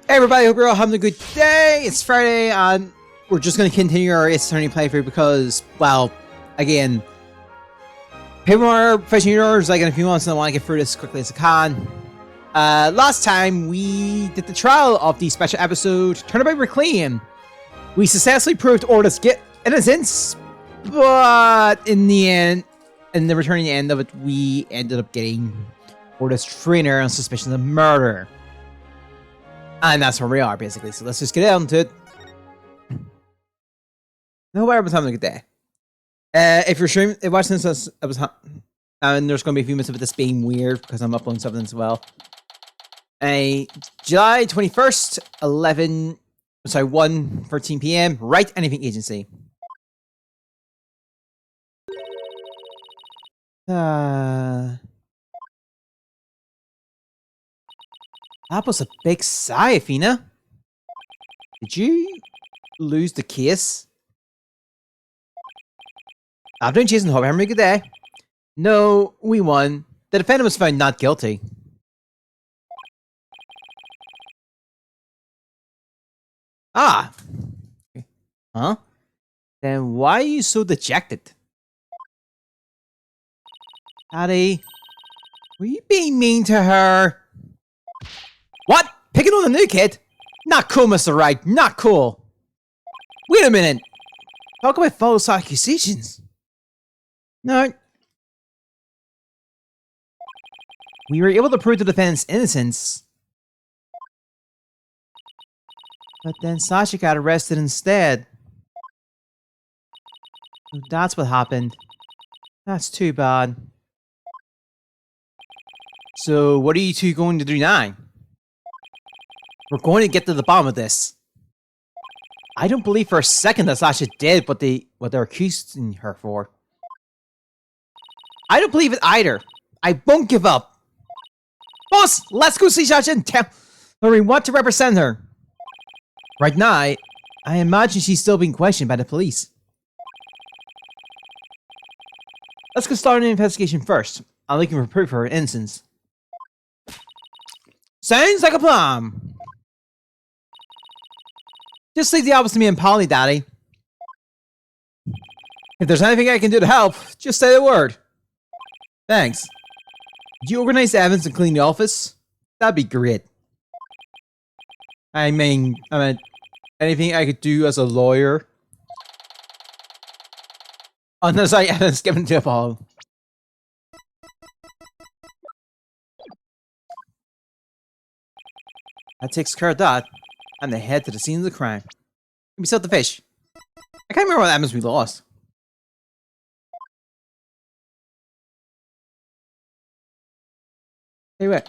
Hey everybody, hope you're all having a good day. It's Friday, and we're just going to continue our Attorney playthrough because, well, again, people more fishing yours like in a few months, and I want to get through this as quickly as I can. Last time we did the trial of the special episode Turnabout Reclaim. We successfully proved Orla's innocence, but in the end, in the returning end of it, we ended up getting Orla's trainer on suspicion of murder. And that's where we are, basically. So let's just get down to it. No, everyone's having a good day. If you're streaming, watching this, and there's going to be a few minutes of this being weird because I'm uploading something as well. July 21st, 1:13 p.m. Write Anything Agency. That was a big sigh, Athena. Did you lose the case? After chasing Hope, having a good day. No, we won. The defendant was found not guilty. Ah. Huh? Then why are you so dejected? Daddy, were you being mean to her? What? Picking on the new kid? Not cool, Mr. Wright. Not cool. Wait a minute. Talk about false accusations. No. We were able to prove the defendant's innocence. But then Sasha got arrested instead. So that's what happened. That's too bad. So what are you two going to do now? We're going to get to the bottom of this. I don't believe for a second that Sasha did what they're accusing her for. I don't believe it either. I won't give up. Boss, let's go see Sasha and tell her we want to represent her. Right now, I imagine she's still being questioned by the police. Let's get started an investigation first. I'm looking for proof of her innocence. Sounds like a plan. Just leave the office to me and Polly, Daddy. If there's anything I can do to help, just say the word. Thanks. Did you organize the evidence and clean the office? That'd be great. I mean, anything I could do as a lawyer? Unless I evidence given to Paul. That takes care of that. And they head to the scene of the crime. We sold the fish. I can't remember what evidence we lost. Anyway.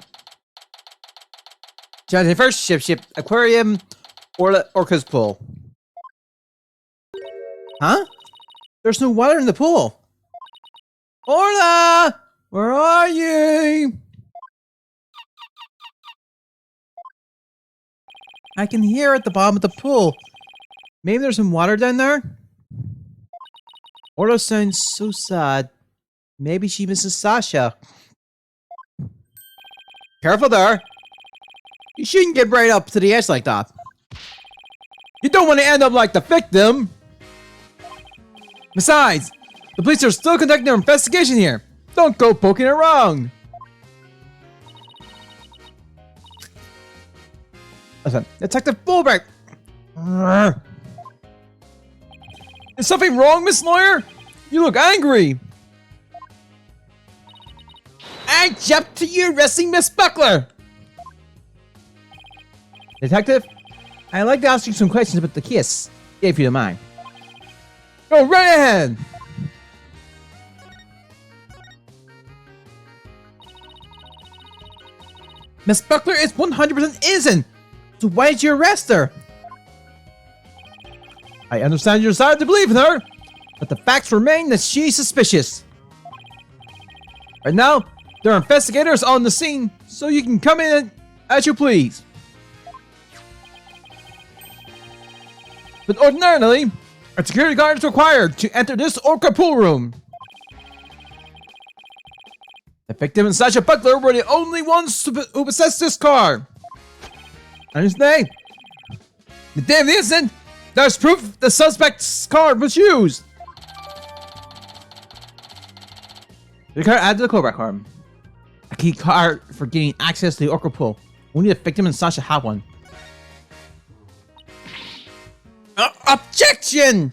Johnny first, ship, aquarium, Orca's pool. Huh? There's no water in the pool. Orla! Where are you? I can hear her at the bottom of the pool. Maybe there's some water down there? Orla sounds so sad. Maybe she misses Sasha. Careful there. You shouldn't get right up to the edge like that. You don't want to end up like the victim. Besides, the police are still conducting their investigation here. Don't go poking around. Listen, Detective Bulbeck! Is something wrong, Miss Lawyer? You look angry! I jumped to you, arresting Miss Buckler! Detective, I'd like to ask you some questions about the case, if you don't mind. Go right ahead! Miss Buckler is 100% innocent! So why did you arrest her? I understand your desire to believe in her, but the facts remain that she's suspicious. Right now, there are investigators on the scene, so you can come in as you please. But ordinarily, a security guard is required to enter this Orca pool room. The victim and Sasha Buckler were the only ones who possessed this car. Understand? The damn innocent! There's proof the suspect's card was used! The card added to the callback card. A key card for getting access to the Oracle pool. Only the victim and Sasha have one. Objection!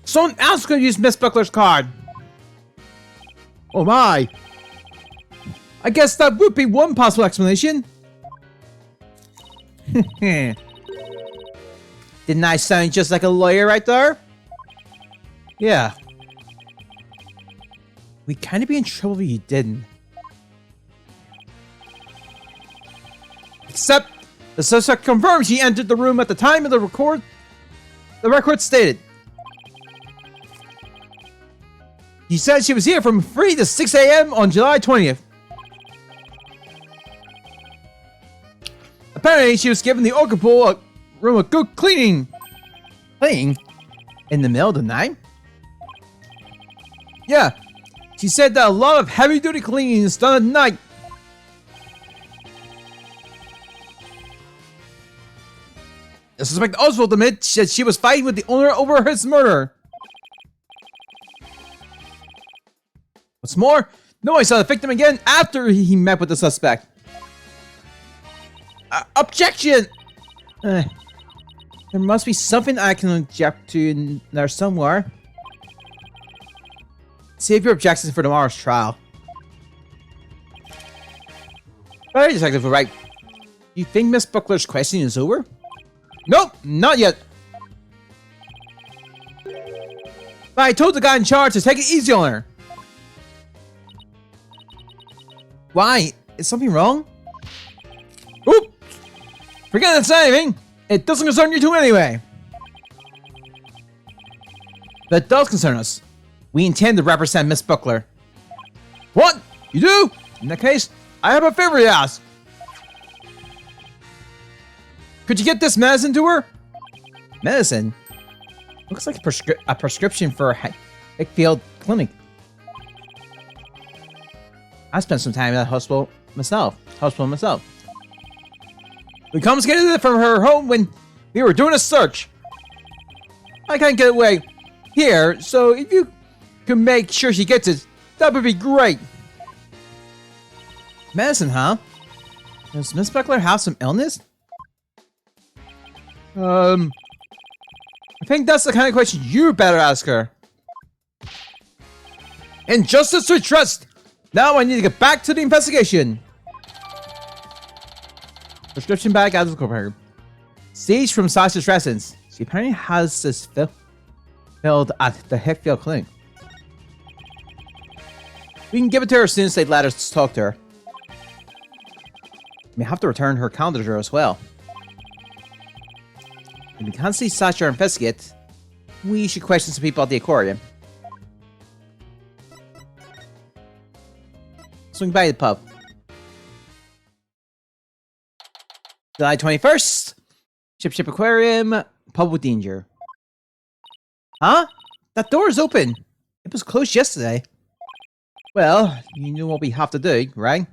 Someone else could use Miss Buckler's card. Oh my! I guess that would be one possible explanation. Didn't I sound just like a lawyer right there? Yeah. We'd kind of be in trouble if you didn't. Except, the suspect confirms she entered the room at the time of the record. The record stated. He said she was here from 3 to 6 a.m. on July 20th. Apparently, she was given the Oracle pool room a good cleaning. Cleaning? In the middle of the night? Yeah. She said that a lot of heavy-duty cleaning is done at night. The suspect also admitted that she was fighting with the owner over his murder. What's more, nobody saw the victim again after he met with the suspect. Objection! There must be something I can object to in there somewhere. Save your objections for tomorrow's trial. Very detective, right? You think Miss Buckler's questioning is over? Nope, not yet. But I told the guy in charge to take it easy on her. Why? Is something wrong? Oop! Forget that anything. It doesn't concern you two anyway. But it does concern us. We intend to represent Miss Buckler. What? You do? In that case, I have a favor to ask. Could you get this medicine to her? Medicine? Looks like a prescription for a Hickfield Clinic. I spent some time at the hospital myself. We confiscated it from her home when we were doing a search. I can't get away here, so if you can make sure she gets it, that would be great. Medicine, huh? Does Miss Buckler have some illness? I think that's the kind of question you better ask her. And justice to trust! Now I need to get back to the investigation. Prescription bag out of the cooker. Sage from Sasha's residence. She apparently has this filled at the Hickfield Clinic. We can give it to her as soon as they let us talk to her. We have to return her calendar to her as well. If we can't see Sasha or investigate, we should question some people at the aquarium. Swing by the pub. July 21st. Ship Aquarium. Pub with danger. Huh? That door is open. It was closed yesterday. Well, you know what we have to do, right?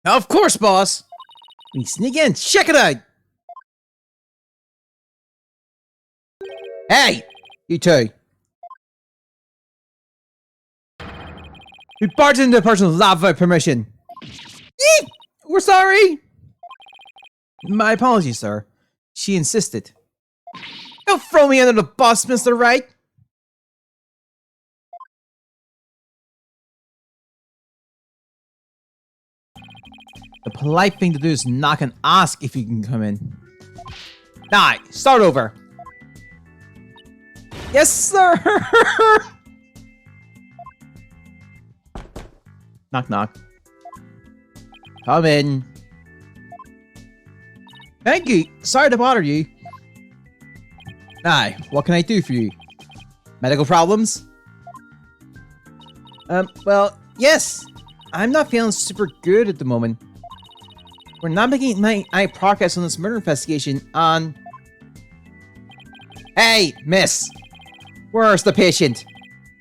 Of course, boss! We sneak in, check it out! Hey! You two! We barged into the person's lab without permission. Eek! We're sorry! My apologies, sir. She insisted. Don't throw me under the bus, Mr. Wright! The polite thing to do is knock and ask if you can come in. Alright, start over. Yes, sir! Knock, knock. Come in. Thank you. Sorry to bother you. Aye, what can I do for you? Medical problems? Well, yes. I'm not feeling super good at the moment. We're not making any progress on this murder investigation on... Hey, miss! Where's the patient?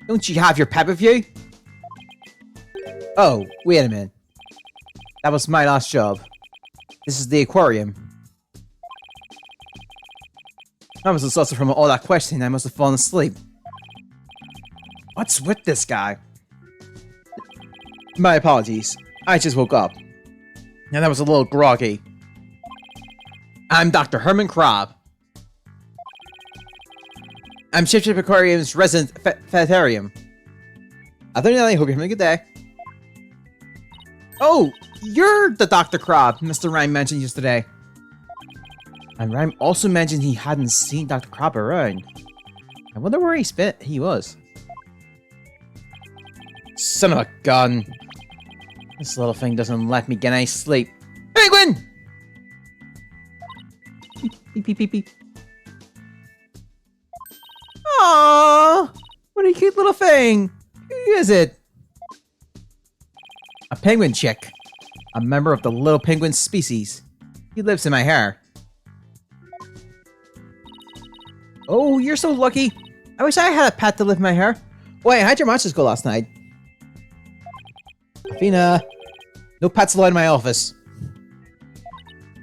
Don't you have your pet with you? Oh, wait a minute. That was my last job. This is the aquarium. I was exhausted from all that questioning. I must have fallen asleep. What's with this guy? My apologies. I just woke up. And I was a little groggy. I'm Dr. Herman Crab. I'm Ship Aquarium's resident veterinarian. I hope you're having a good day. Oh, you're the Dr. Crab Mr. Rhyme mentioned yesterday. And Rhyme also mentioned he hadn't seen Dr. Crab around. I wonder where he was. Son of a gun. This little thing doesn't let me get any sleep. Penguin! Beep, beep, beep, beep. Aww! What a cute little thing! Who is it? A penguin chick. A member of the little penguin species. He lives in my hair. Oh, you're so lucky. I wish I had a pet to live in my hair. Wait, how'd your matches go last night? Athena, no pets allowed in my office.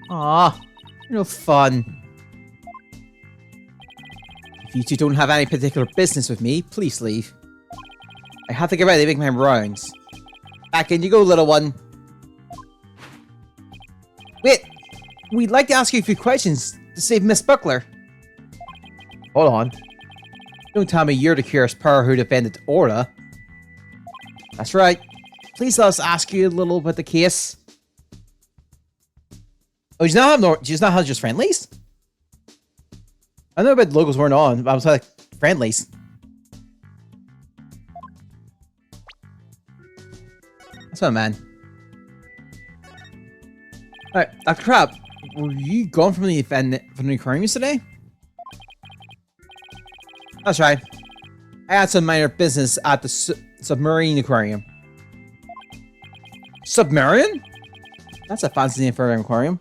Aw, you're no fun. If you two don't have any particular business with me, please leave. I have to get ready to make my rounds. Back in you go, little one. Wait, we'd like to ask you a few questions to save Miss Buckler. Hold on. Don't tell me you're the curious power who defended Orla. That's right. Please let us ask you a little about the case. Oh, do you not have just friendlies? I know about logos weren't on, but I was like, friendlies. That's what I meant. Alright, Dr. Crab, were you gone from the aquarium yesterday? That's right. I had some minor business at the submarine aquarium. Submarine? That's a fancy name for an aquarium.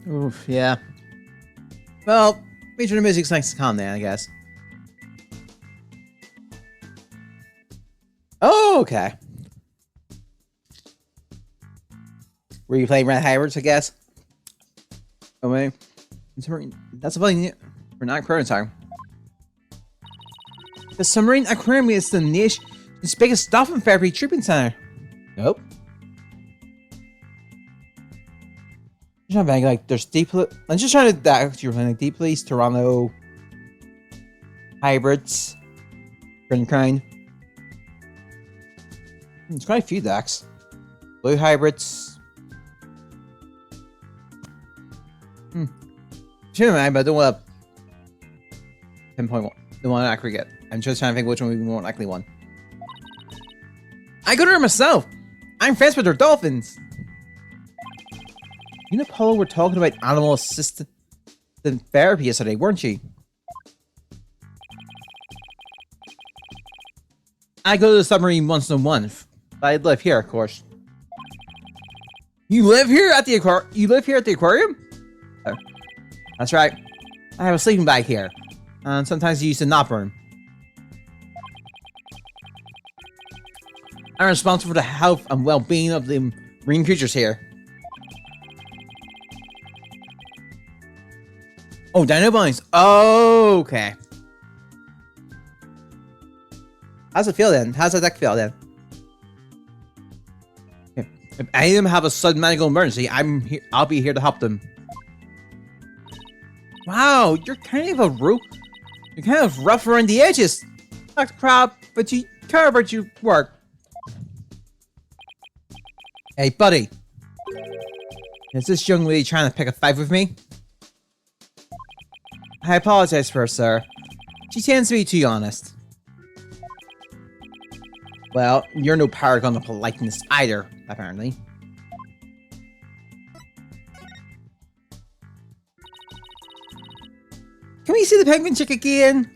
Oof, yeah. Well, major the music's nice to calm down, I guess. Oh, okay. Were you playing Red Hybrids, I guess? Oh, wait. That's a funny for not aquarium time. The submarine aquarium is the nation's biggest dolphin therapy treatment center. Nope. I'm trying to think, like, there's deep. I'm just trying to you're playing like Deep Police, Toronto, Hybrids, kind. There's quite a few decks. Blue Hybrids. Shouldn't mind, but I don't want to pinpoint one. The one I actually get. I'm just trying to think which one would be the more likely one. I go to her myself. I'm friends with her dolphins. You and Paul were talking about animal assisted therapy yesterday, weren't you? I go to the submarine once in a month, but I live here, of course. You live here at the aquarium? You live here at the aquarium? Oh, that's right. I have a sleeping bag here, and sometimes I use the nap room. I'm responsible for the health and well-being of the marine creatures here. Oh, dino bones. Oh, okay. How's it feel then? How's that deck feel then? Okay. If any of them have a sudden medical emergency, I'll be here to help them. Wow, you're kind of you're kind of rough around the edges, Dr. Crab, but you care about your work. Hey, buddy. Is this young lady trying to pick a fight with me? I apologize for her, sir. She tends to be too honest. Well, you're no paragon of politeness either, apparently. Can we see the penguin chick again?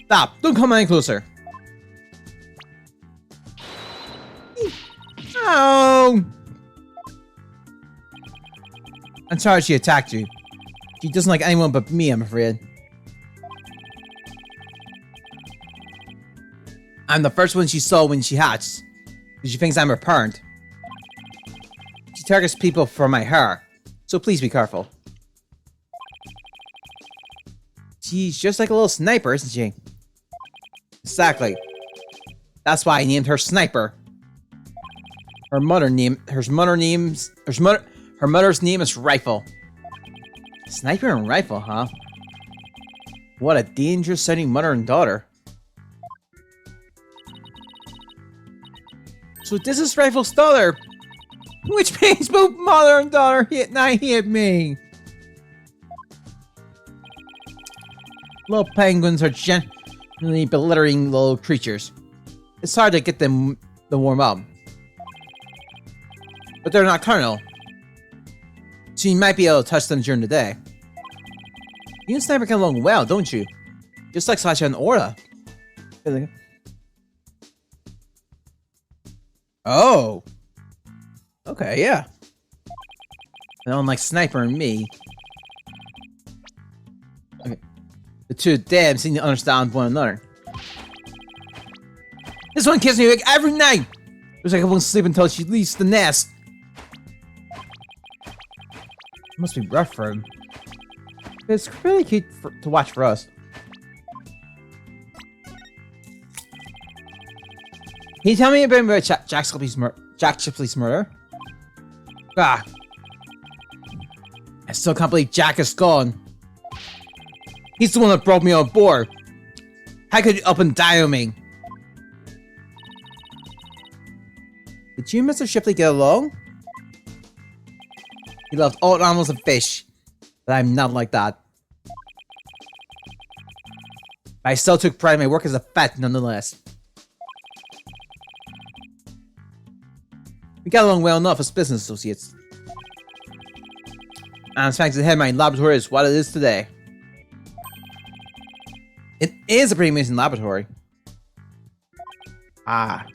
Stop! Don't come any closer! Oh! I'm sorry she attacked you. She doesn't like anyone but me, I'm afraid. I'm the first one she saw when she hatched. She thinks I'm her parent. She targets people for my hair, so please be careful. She's just like a little sniper, isn't she? Exactly. That's why I named her Sniper. Her mother's name is Rifle. Sniper and Rifle, huh? What a dangerous sounding mother and daughter. So this is Rifle's daughter, which means both mother and daughter hit me. Little penguins are generally belittling little creatures. It's hard to get them to warm up. But they're nocturnal, so you might be able to touch them during the day. You and Sniper get along well, don't you? Just like Sasha and Aura. Oh. Okay, yeah. And unlike Sniper and me, okay, the two of them seem to understand one another. This one kisses me like every night. Looks like I won't sleep until she leaves the nest. It must be rough for him. It's really cute to watch for us. Can you tell me a bit about Jack Shipley's murder? Ah. I still can't believe Jack is gone. He's the one that brought me on board. How could you up and down on me? Did you and Mr. Shipley get along? He loved all animals and fish, but I'm not like that. But I still took pride in my work as a vet nonetheless. We got along well enough as business associates. And it's thanks to him my laboratory is what it is today. It is a pretty amazing laboratory. Ah.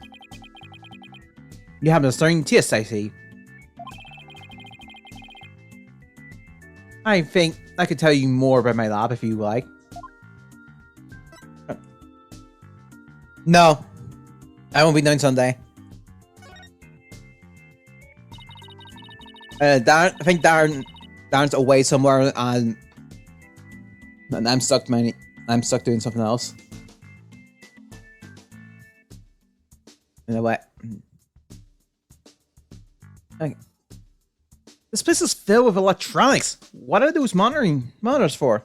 You have a stunning taste, I see. I think I could tell you more about my lab if you like. No. I won't be doing Sunday. I think Darren's away somewhere and I'm stuck doing something else. You know what? Okay. This place is filled with electronics. What are those monitors for?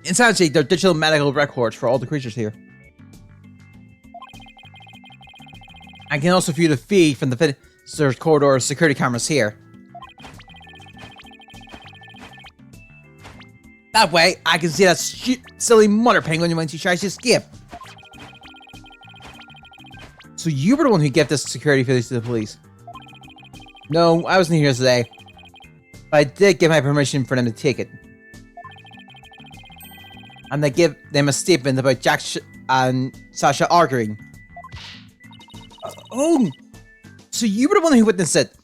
Essentially, they're digital medical records for all the creatures here. I can also view the feed from the visitor's corridor security cameras here. That way, I can see that silly mother penguin when she tries to escape. So you were the one who gave this security footage to the police? No, I wasn't here today. But I did give my permission for them to take it. And I give them a statement about Jack and Sasha arguing. Oh! So you were the one who witnessed it?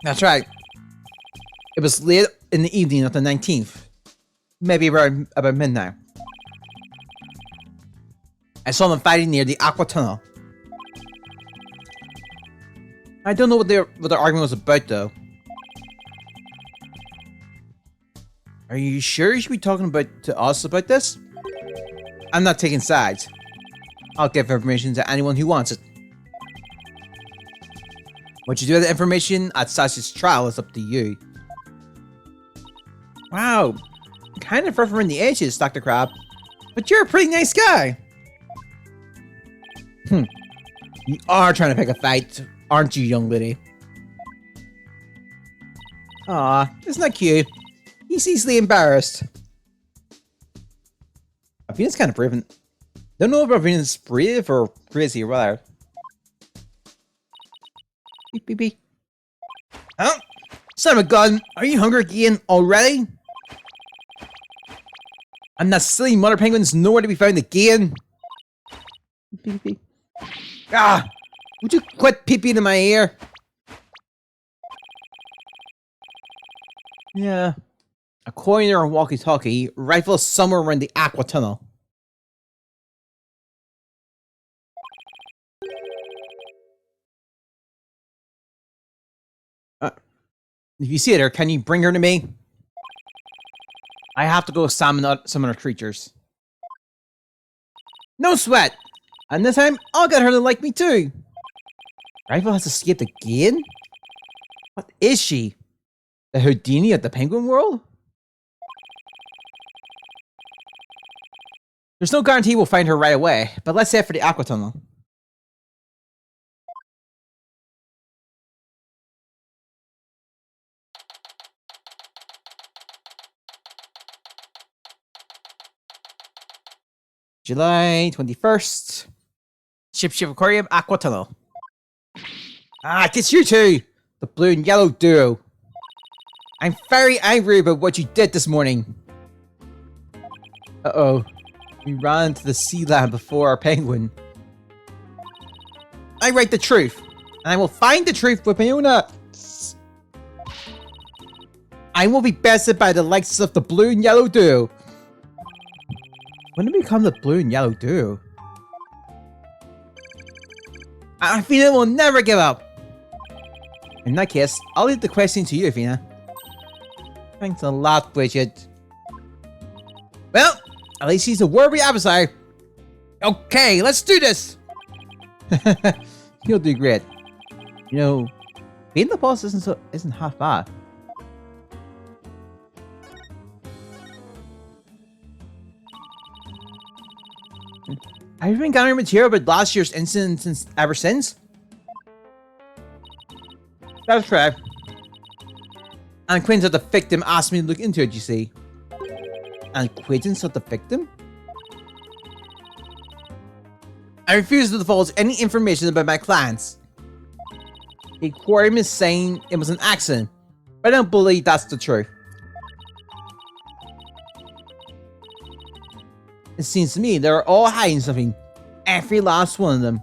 That's right. It was late in the evening of the 19th. Maybe around about midnight. I saw them fighting near the Aqua Tunnel. I don't know what their argument was about, though. Are you sure you should be talking to us about this? I'm not taking sides. I'll give information to anyone who wants it. What you do with the information at Sasha's trial is up to you. Wow. Kind of rough around the edges, Dr. Crab. But you're a pretty nice guy. You are trying to pick a fight, aren't you, young lady? Aw, isn't that cute? He's easily embarrassed. Venus kind of brave. Don't know if Venus is brave or crazy or whatever. Beep, beep, beep. Huh? Son of a gun, are you hungry again already? And that silly mother penguin's nowhere to be found again. Beep, beep, beep. Ah! Would you quit peeping in my ear? Yeah. According to our walkie-talkie, rifle is somewhere around the Aqua Tunnel. If you see her, can you bring her to me? I have to go summon some other creatures. No sweat! And this time, I'll get her to like me too! Rifle has escaped again? What is she? The Houdini of the Penguin World? There's no guarantee we'll find her right away, but let's head for the Aqua Tunnel. July 21st. Ship Aquarium, Aqua Tunnel. Ah, it's you two! The blue and yellow duo. I'm very angry about what you did this morning. Uh-oh. We ran into the sea land before our penguin. I write the truth, and I will find the truth with my own eyes. I will be bested by the likes of the blue and yellow duo. When did we become the blue and yellow duo? Athena will never give up. In that case, I'll leave the question to you, Athena. Thanks a lot, Bridget. Well, at least he's a worthy adversary. Okay, let's do this. He'll do great. You know, being the boss isn't half bad. Have you been gathering material about last year's incident ever since? That's correct. And acquaintance of the victim asked me to look into it, you see. An acquaintance of the victim? I refuse to divulge any information about my clients. The aquarium is saying it was an accident, but I don't believe that's the truth. It seems to me they're all hiding something. Every last one of them.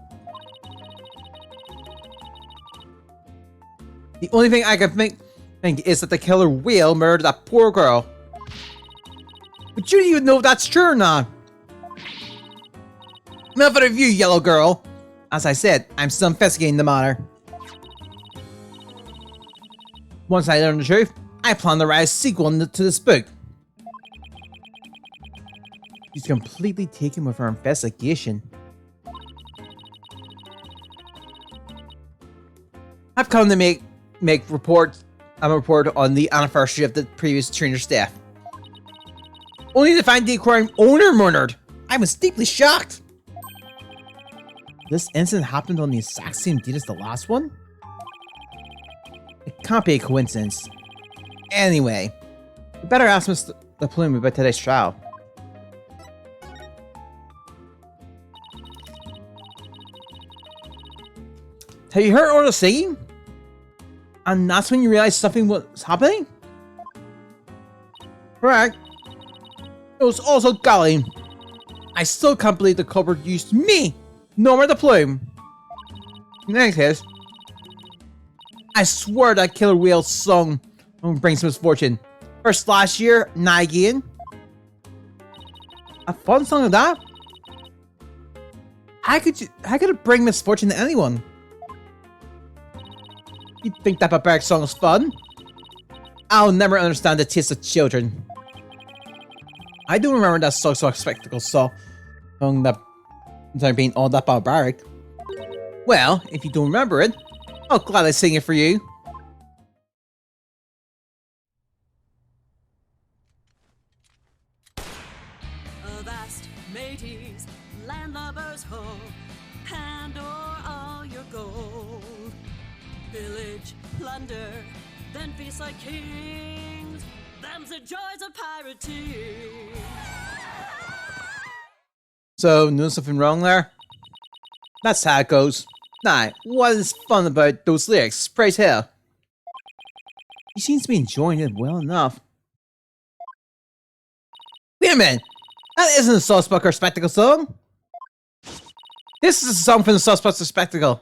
The only thing I can think is that the killer will murder that poor girl. But you don't even know if that's true or not. Enough of you, yellow girl. As I said, I'm still investigating the matter. Once I learn the truth, I plan to write a sequel to this book. She's completely taken with her investigation. I've come to make a report on the anniversary of the previous trainer's death. Only to find the aquarium owner murdered. I was deeply shocked. This incident happened on the exact same date as the last one? It can't be a coincidence. Anyway, we better ask Mr. the Plume about today's trial. Have you heard Orla singing? And that's when you realized something was happening? Correct. It was also golly. I still can't believe the culprit used me, nor the Plume. In any case, I swear that killer whale song brings misfortune. First last year, now again. A fun song of that? How could it bring misfortune to anyone? You think that barbaric song is fun? I'll never understand the taste of children. I do remember that so spectacle song that being all that barbaric. Well, if you don't remember it, I'll gladly sing it for you. A vast mateys, landlubbers ho, hand o'er all your gold. Pillage, plunder, then feast like kings. Them's the joys of pirating. So, doing something wrong there? That's how it goes. Nah, what is fun about those lyrics? Praise hell. He seems to be enjoying it well enough. Wait a minute! That isn't a Saucebucker Spectacle song! This is a song from the Suspects of Spectacle.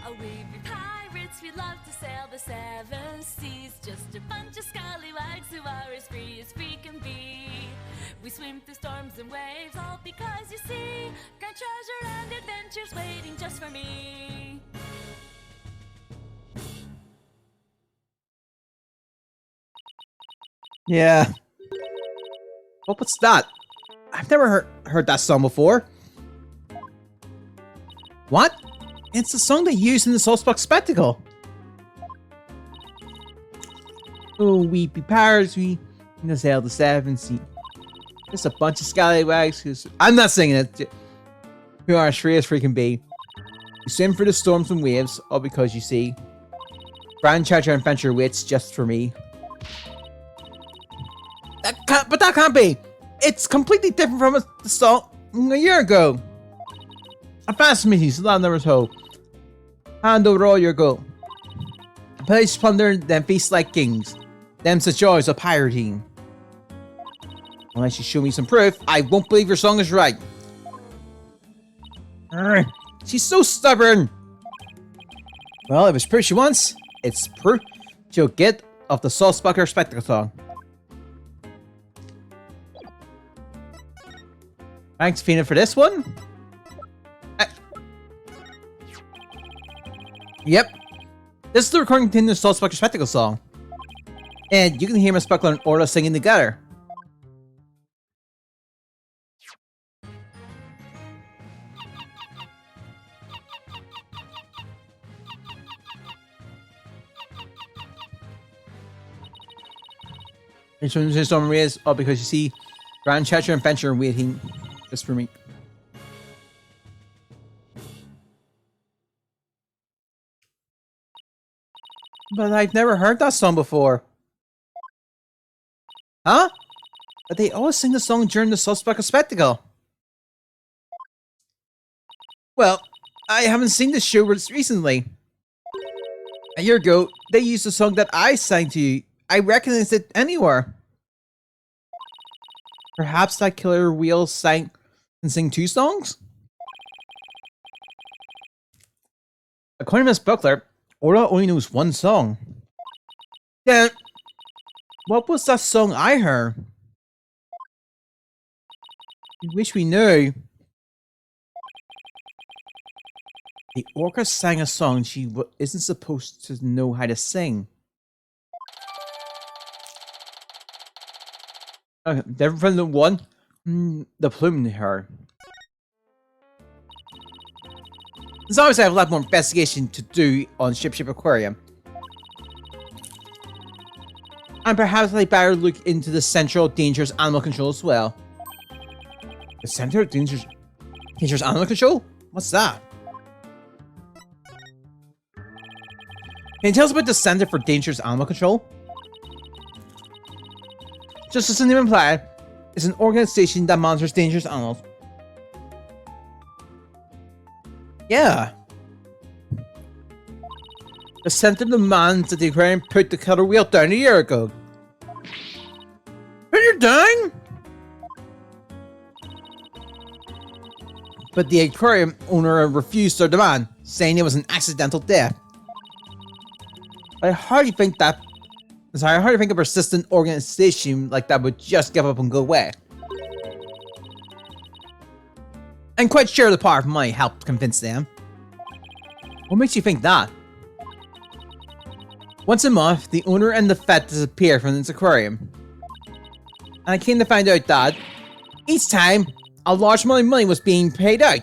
Oh, we be pirates, we love to sail the seven seas. Just a bunch of scallywags who are as free can be. We swim through storms and waves, all because you see, grand treasure and adventures waiting just for me. Yeah. Oh, what's that? I've never heard that song before. What? It's the song they used in the Suspects Spectacle. Oh, we be pirates, we sail the seven seas. Just a bunch of scallywags who's... I'm not singing it. Who are as free as free can be. You swim through the storms and waves, all because you see. Grand treasure and adventure waits just for me. That can't be. It's completely different from the song a year ago. A fast meeting, land never told. Hand over all your gold. Place plunder, then feast like kings. Them's the joys of pirating. Unless you show me some proof, I won't believe your song is right. She's so stubborn. Well, if it's proof she wants, it's proof she'll get of the Suspects Spectacle song. Thanks, Fina, for this one. Yep. This is the recording containing the Suspects Spectacle song. And you can hear Miss Buckler and Orla singing together. Instrumentation Storm is up because you see Grand Treasure and Adventure waiting just for me. But I've never heard that song before. Huh? But they always sing the song during the Suspects Spectacle. Well, I haven't seen this show recently. A year ago, they used the song that I sang to you. I recognized it anywhere. Perhaps that Killer Wheel can sing two songs? According to Miss Buckler, Orla only knows one song. Then, what was that song I heard? I wish we knew. The orca sang a song she isn't supposed to know how to sing. Okay, different from the one the plume heard. As always, I have a lot more investigation to do on Ship Aquarium. And perhaps I better look into the Central Dangerous Animal Control as well. The Center of Dangerous Animal Control? What's that? Can you tell us about the Center for Dangerous Animal Control? Just as the name implied, it's an organization that monitors dangerous animals. Yeah. The center demands that the aquarium put the killer whale down a year ago. Put it down? But the aquarium owner refused their demand, saying it was an accidental death. I hardly think a persistent organization like that would just give up and go away. I'm quite sure the power of money helped convince them. What makes you think that? Once a month, the owner and the vet disappear from this aquarium. And I came to find out that each time, a large amount of money was being paid out.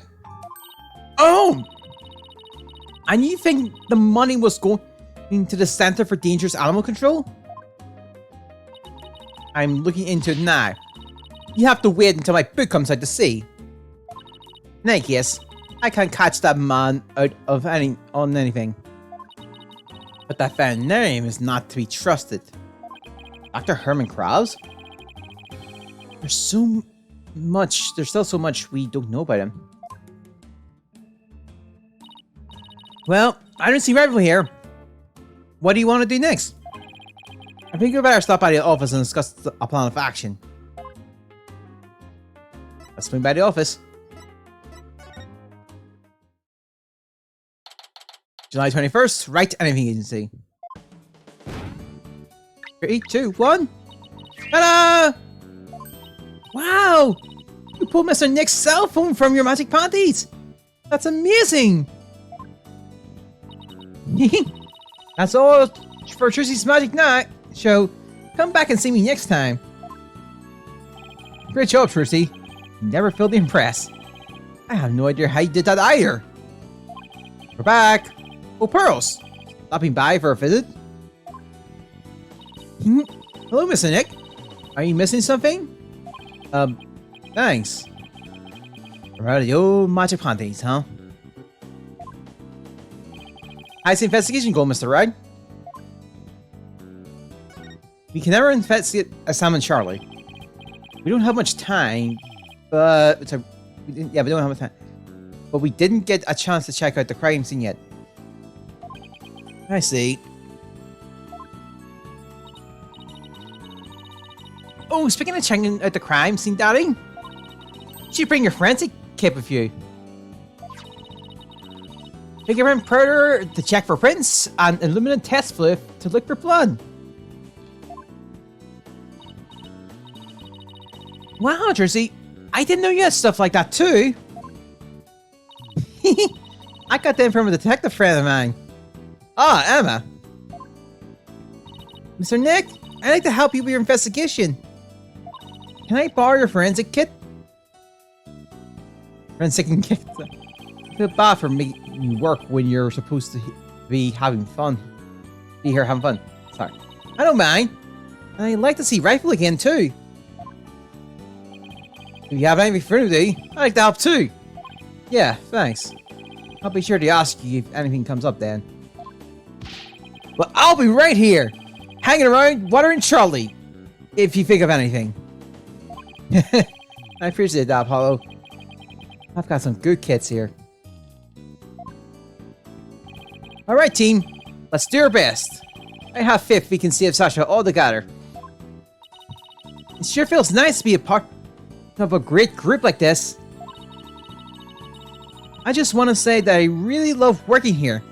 Oh! And you think the money was going to the Center for Dangerous Animal Control? I'm looking into it now. You have to wait until my book comes out to see. In any case, I can't catch that man out of anything. But that veterinarian is not to be trusted. Dr. Herman Krause? There's still so much we don't know about him. Well, I don't see rival here. What do you want to do next? I think we better stop by the office and discuss a plan of action. Let's swing by the office. July 21st, Right Anything Agency. 3, 2, 1. Ta-da! Wow! You pulled Mr. Nick's cell phone from your magic panties! That's amazing! That's all for Trixie's Magic Night show. Come back and see me next time. Great job, Trixie. You never failed to impress. I have no idea how you did that either. We're back. Oh, Pearls. Stopping by for a visit. Hello, Mr. Nick. Are you missing something? Thanks. Right, the old magic panties, huh? How's the investigation going, Mr. Ride? We can never investigate Sam and Charlie. We don't have much time, but we don't have much time. But we didn't get a chance to check out the crime scene yet. I see. Oh, speaking of checking out the crime scene, Daddy, you should bring your forensic kit with you. Fingerprint printer to check for prints and illuminant test fluid to look for blood. Wow, Jersey, I didn't know you had stuff like that too. I got them from a detective friend of mine. Ah, Emma. Mr. Nick, I'd like to help you with your investigation. Can I borrow your forensic kit? Forensic kit? I feel bad for making you work when you're supposed to be having fun. Be here having fun. Sorry. I don't mind. I'd like to see Rifle again too. If you have anything for me, I'd like to help too. Yeah, thanks. I'll be sure to ask you if anything comes up then. Well, I'll be right here, hanging around, watering Charlie, if you think of anything. I appreciate that, Apollo. I've got some good kits here. Alright, team. Let's do our best. I have faith we can save Sasha all together. It sure feels nice to be a part of a great group like this. I just want to say that I really love working here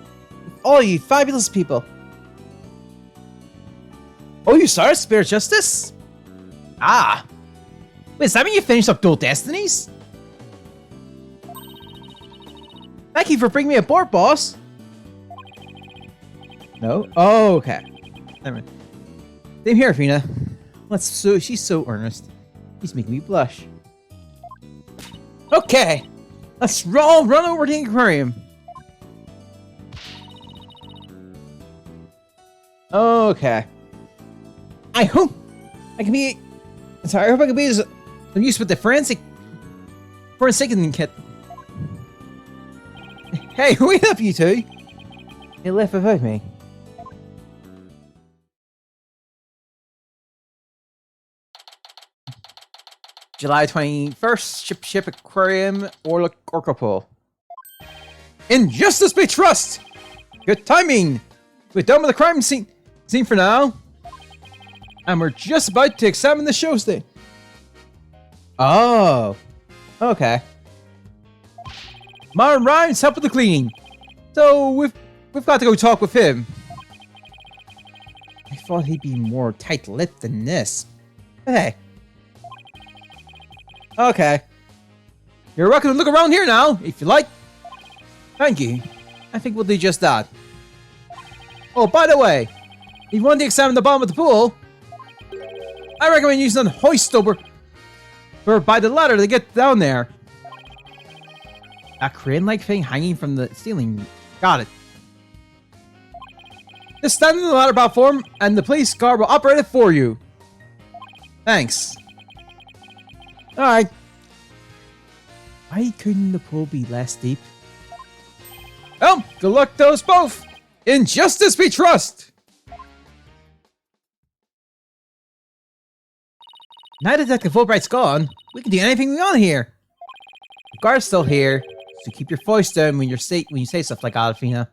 with all you fabulous people. Oh, you started Spirit Justice? Ah. Wait, does that mean you finished up Dual Destinies? Thank you for bringing me aboard, boss. No? Oh, okay. Never mind. Same here, Fina. She's so earnest. She's making me blush. Okay. Let's run over to the aquarium. Okay. I hope I can be of some use with the forensic kit. Hey, wait up, you two! You left without me. July 21st, Ship Aquarium, Orca. Injustice be trust! Good timing! We're done with the crime scene for now. And we're just about to examine the show state. Oh. Okay. Myron Rhymes help with the cleaning. So we've got to go talk with him. I thought he'd be more tight-lipped than this. Hey. Okay. You're welcome to look around here now, if you like. Thank you. I think we'll do just that. Oh, by the way, if you want to examine the bottom of the pool, I recommend using a hoist over by the ladder to get down there. A crane-like thing hanging from the ceiling. Got it. Just stand on the ladder platform and the police car will operate it for you. Thanks. Alright. Why couldn't the pool be less deep? Well, good luck to us both. In justice we trust. Now Detective Fulbright's gone, we can do anything we want here. The guard's still here, so keep your voice down when you say stuff like Alfina.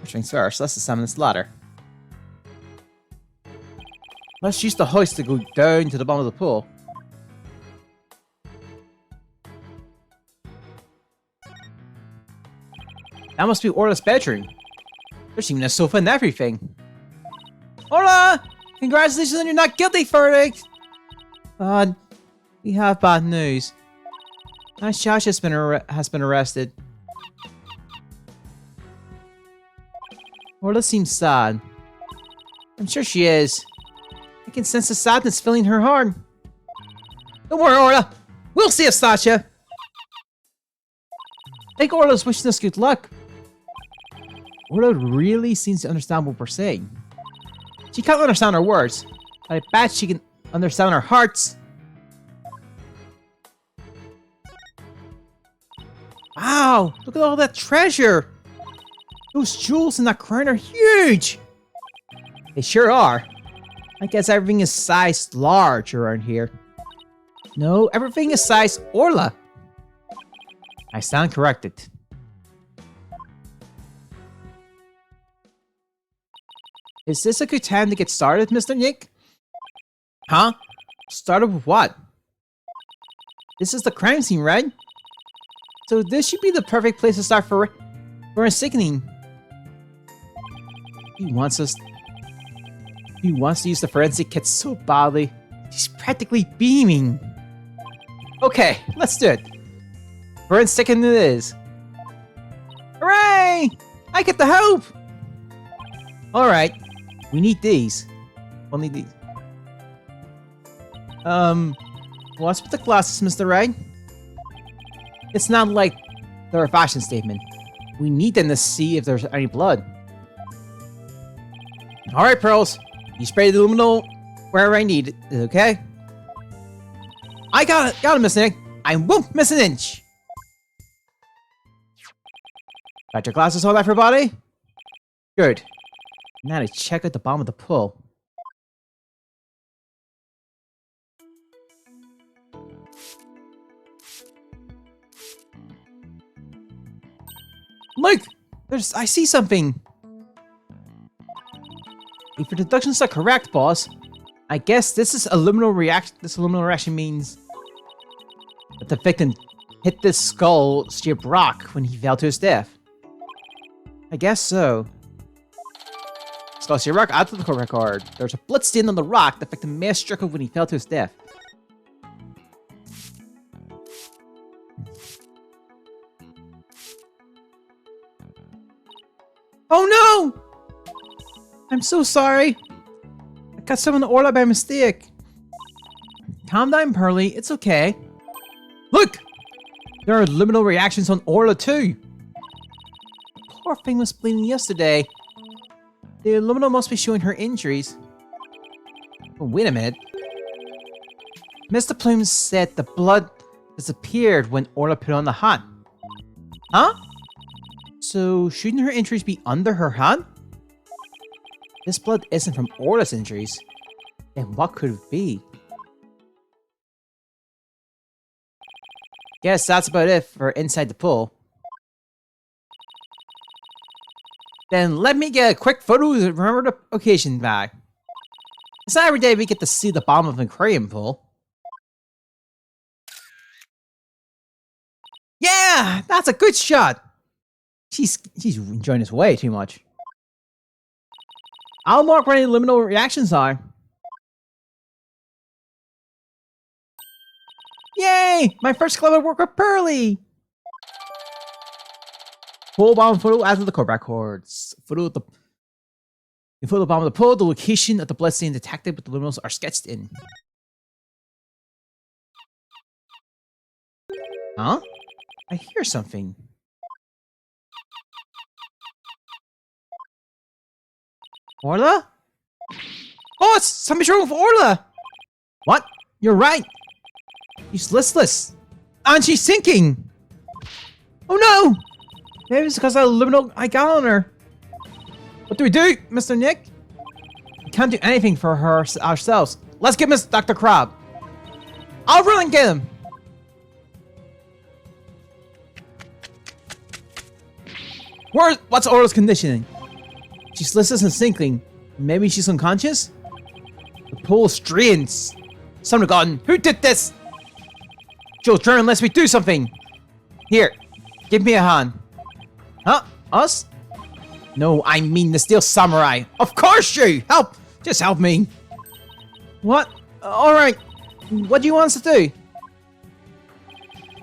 First things first, let's examine this ladder. Let's use the hoist to go down to the bottom of the pool. That must be Orla's bedroom. There's even a sofa and everything. Orla! Congratulations on your not guilty verdict! But we have bad news. Nice Josh has been arrested. Orla seems sad. I'm sure she is. I can sense the sadness filling her heart. Don't worry, Orla. We'll see us, Sasha. I think Orla's wishing us good luck. Orla really seems to understand what we're saying. She can't understand our words, but I bet she can understand our hearts. Wow, look at all that treasure. Those jewels in that crown are huge. They sure are. I guess everything is sized large around here. No, everything is sized Orla. I stand corrected. Is this a good time to get started, Mr. Nick? Huh? Started with what? This is the crime scene, right? So this should be the perfect place to start for a sickening. He wants to use the forensic kit so badly. He's practically beaming. Okay, let's do it. Forensic it is. Hooray! I get the hope! Alright. We need these. We'll need these. What's with the glasses, Mr. Wright? It's not like they're a fashion statement. We need them to see if there's any blood. Alright, Pearls. You spray the luminol wherever I need it, okay? I got it, Mr. Nick. I won't miss an inch. Got your glasses all that for body? Good. Now to check out the bottom of the pool. Look! I see something! If your deductions are correct, boss, I guess this luminal reaction means that the victim hit this skull-shaped rock when he fell to his death. I guess so. Skull-shaped rock, add to the record. There's a blood stain on the rock the victim may have struck when he fell to his death. Oh no! I'm so sorry. I cut some on the Orla by mistake. Calm down, Pearly. It's okay. Look! There are liminal reactions on Orla too. Poor thing was bleeding yesterday. The liminal must be showing her injuries. Oh, wait a minute. Mr. Plume said the blood disappeared when Orla put on the hat. Huh? So, shouldn't her injuries be under her hat? This blood isn't from Orla's injuries. Then what could it be? Guess that's about it for inside the pool. Then let me get a quick photo to remember the occasion back. It's not every day we get to see the bottom of an aquarium pool. Yeah! That's a good shot! She's enjoying this way too much. I'll mark where any liminal reactions are. Yay! My first clever work with Pearly! Pool bottom photo added to the core records. Photo of the bottom of the pool, the location of the bloodstain detected with the liminals are sketched in. Huh? I hear something. Orla? Oh, it's something's wrong with Orla! What? You're right. She's listless. And she's sinking! Oh no! Maybe it's because of the liminal I got on her. What do we do, Mr. Nick? We can't do anything for her ourselves. Let's get Miss Dr. Crab. I'll run and get him! What's Orla's conditioning? She's listless and sinking. Maybe she's unconscious? The pull strings. Son of a gun. Who did this? Children, unless we do something. Here, give me a hand. Huh? Us? No, I mean the Steel Samurai. Of course you! Help! Just help me. What? Alright. What do you want us to do?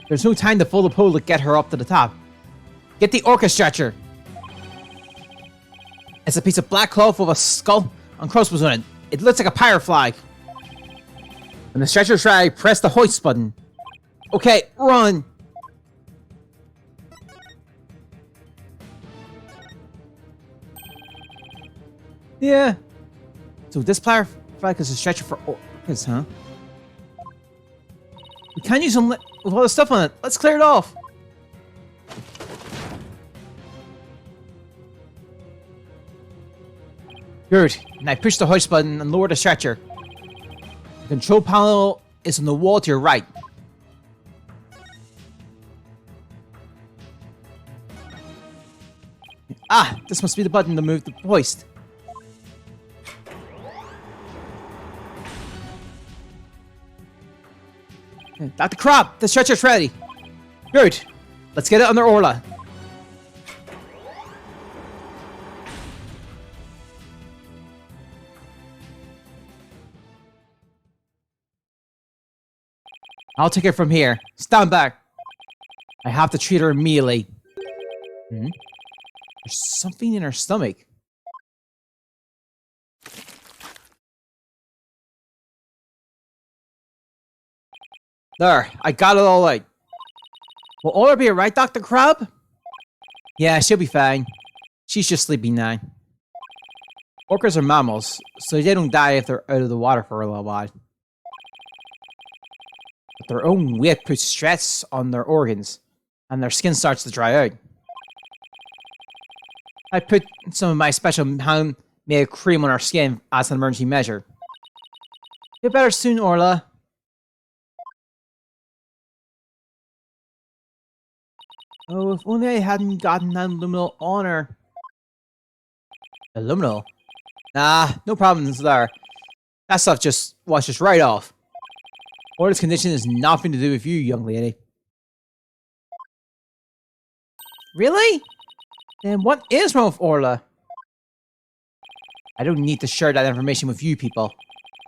There's no time to pull the pole to get her up to the top. Get the orca stretcher. It's a piece of black cloth with a skull and crossbones on it. It looks like a pirate flag. When the stretcher's ready, press the hoist button. Okay, run. Yeah. So this pirate flag is a stretcher for orcas, huh? We can't use them with all the stuff on it. Let's clear it off. Good. Now push the hoist button and lower the stretcher. The control panel is on the wall to your right. Ah, this must be the button to move the hoist. Dr. Crab, the stretcher's ready. Good. Let's get it under Orla. I'll take it from here. Stand back. I have to treat her immediately. There's something in her stomach. There, I got it all right. Will Orla be alright, Dr. Crab? Yeah, she'll be fine. She's just sleeping now. Orcas are mammals, so they don't die if they're out of the water for a little while. But their own weight puts stress on their organs, and their skin starts to dry out. I put some of my special hand-made cream on her skin as an emergency measure. Get better soon, Orla. Oh, if only I hadn't gotten that luminal on her. Luminal? Nah, no problems there. That stuff just washes right off. Orla's condition has nothing to do with you, young lady. Really? Then what is wrong with Orla? I don't need to share that information with you people.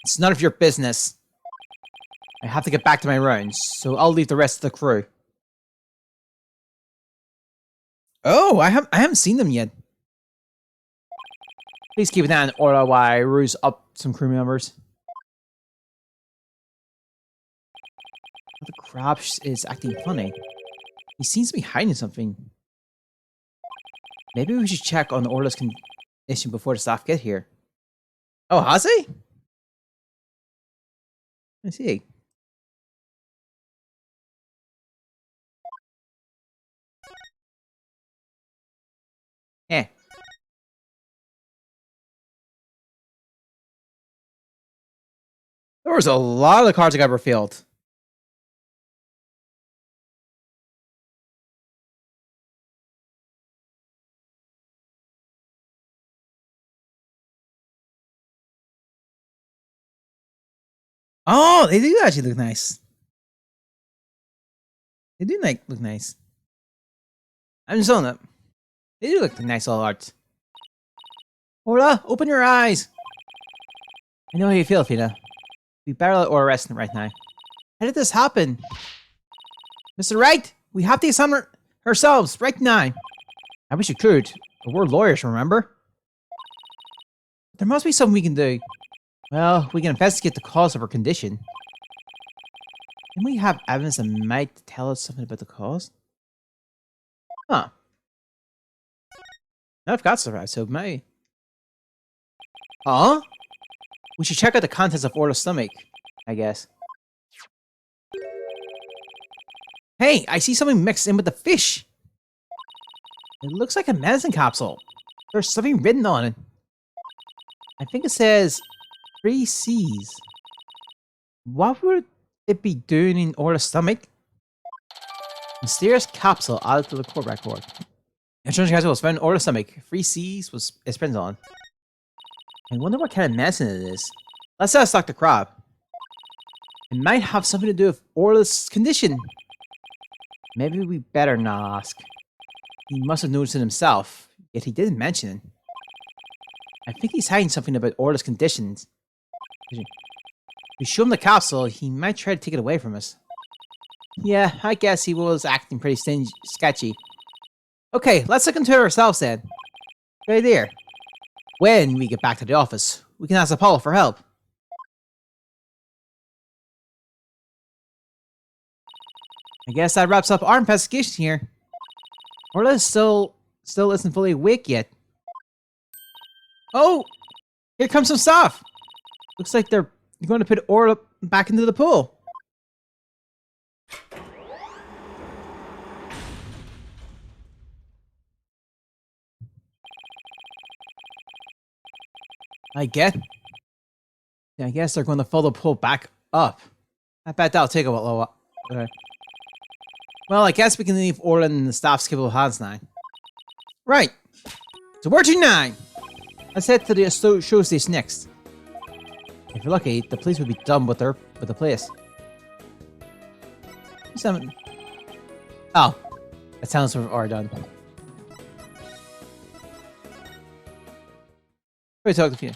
It's none of your business. I have to get back to my rounds, so I'll leave the rest of the crew. Oh, I haven't seen them yet. Please keep an eye on Orla while I ruse up some crew members. The crab is acting funny. He seems to be hiding something. Maybe we should check on Orla's condition before the staff get here. Oh, has he? I see. Eh. There was a lot of the cards I got refilled. Oh, they do actually look nice. They do look nice. I'm just on it. They do look nice all art. Orla, open your eyes. I know how you feel, Fina. We better let Orla rest right now. How did this happen? Mr. Wright, we have to examine her ourselves right now. I wish you could, but we're lawyers, remember? There must be something we can do. Well, we can investigate the cause of her condition. Can we have evidence that might tell us something about the cause? Huh. I've got survived, so maybe. Huh? We should check out the contents of Orla's stomach, I guess. Hey, I see something mixed in with the fish. It looks like a medicine capsule. There's something written on it. I think it says 3 C's. What would it be doing in Orla's stomach? Mysterious capsule added to the court record. Insurance capsule was found in Orla's stomach. 3 C's was printed on. I wonder what kind of medicine it is. Let's ask Dr. Crab. It might have something to do with Orla's condition. Maybe we better not ask. He must have noticed it himself, yet he didn't mention it. I think he's hiding something about Orla's conditions. If we show him the capsule, he might try to take it away from us. Yeah, I guess he was acting pretty sketchy. Okay, let's look into it ourselves then. Right there. When we get back to the office, we can ask Apollo for help. I guess that wraps up our investigation here. Orla still isn't fully awake yet. Oh! Here comes some stuff! Looks like they're going to put Orla back into the pool. I guess they're going to fill the pool back up. I bet that'll take a while. Okay. Well, I guess we can leave Orla in the staff's capable hands now. Right. So where to 9? Let's head to the show station next. If you're lucky, the police will be done with the place. Oh, that sounds are done. Wait, talk to you.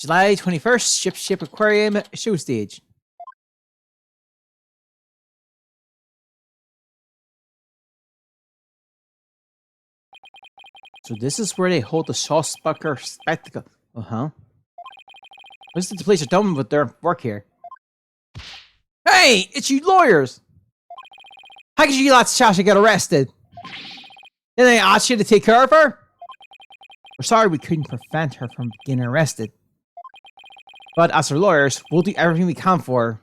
July 21st, Ship Aquarium show stage. So this is where they hold the Shawsbucker spectacle. Looks like the police are done with their work here. Hey, it's you lawyers! How could you let Sasha get arrested? Didn't I ask you to take care of her? We're sorry we couldn't prevent her from getting arrested. But as her lawyers, we'll do everything we can for her.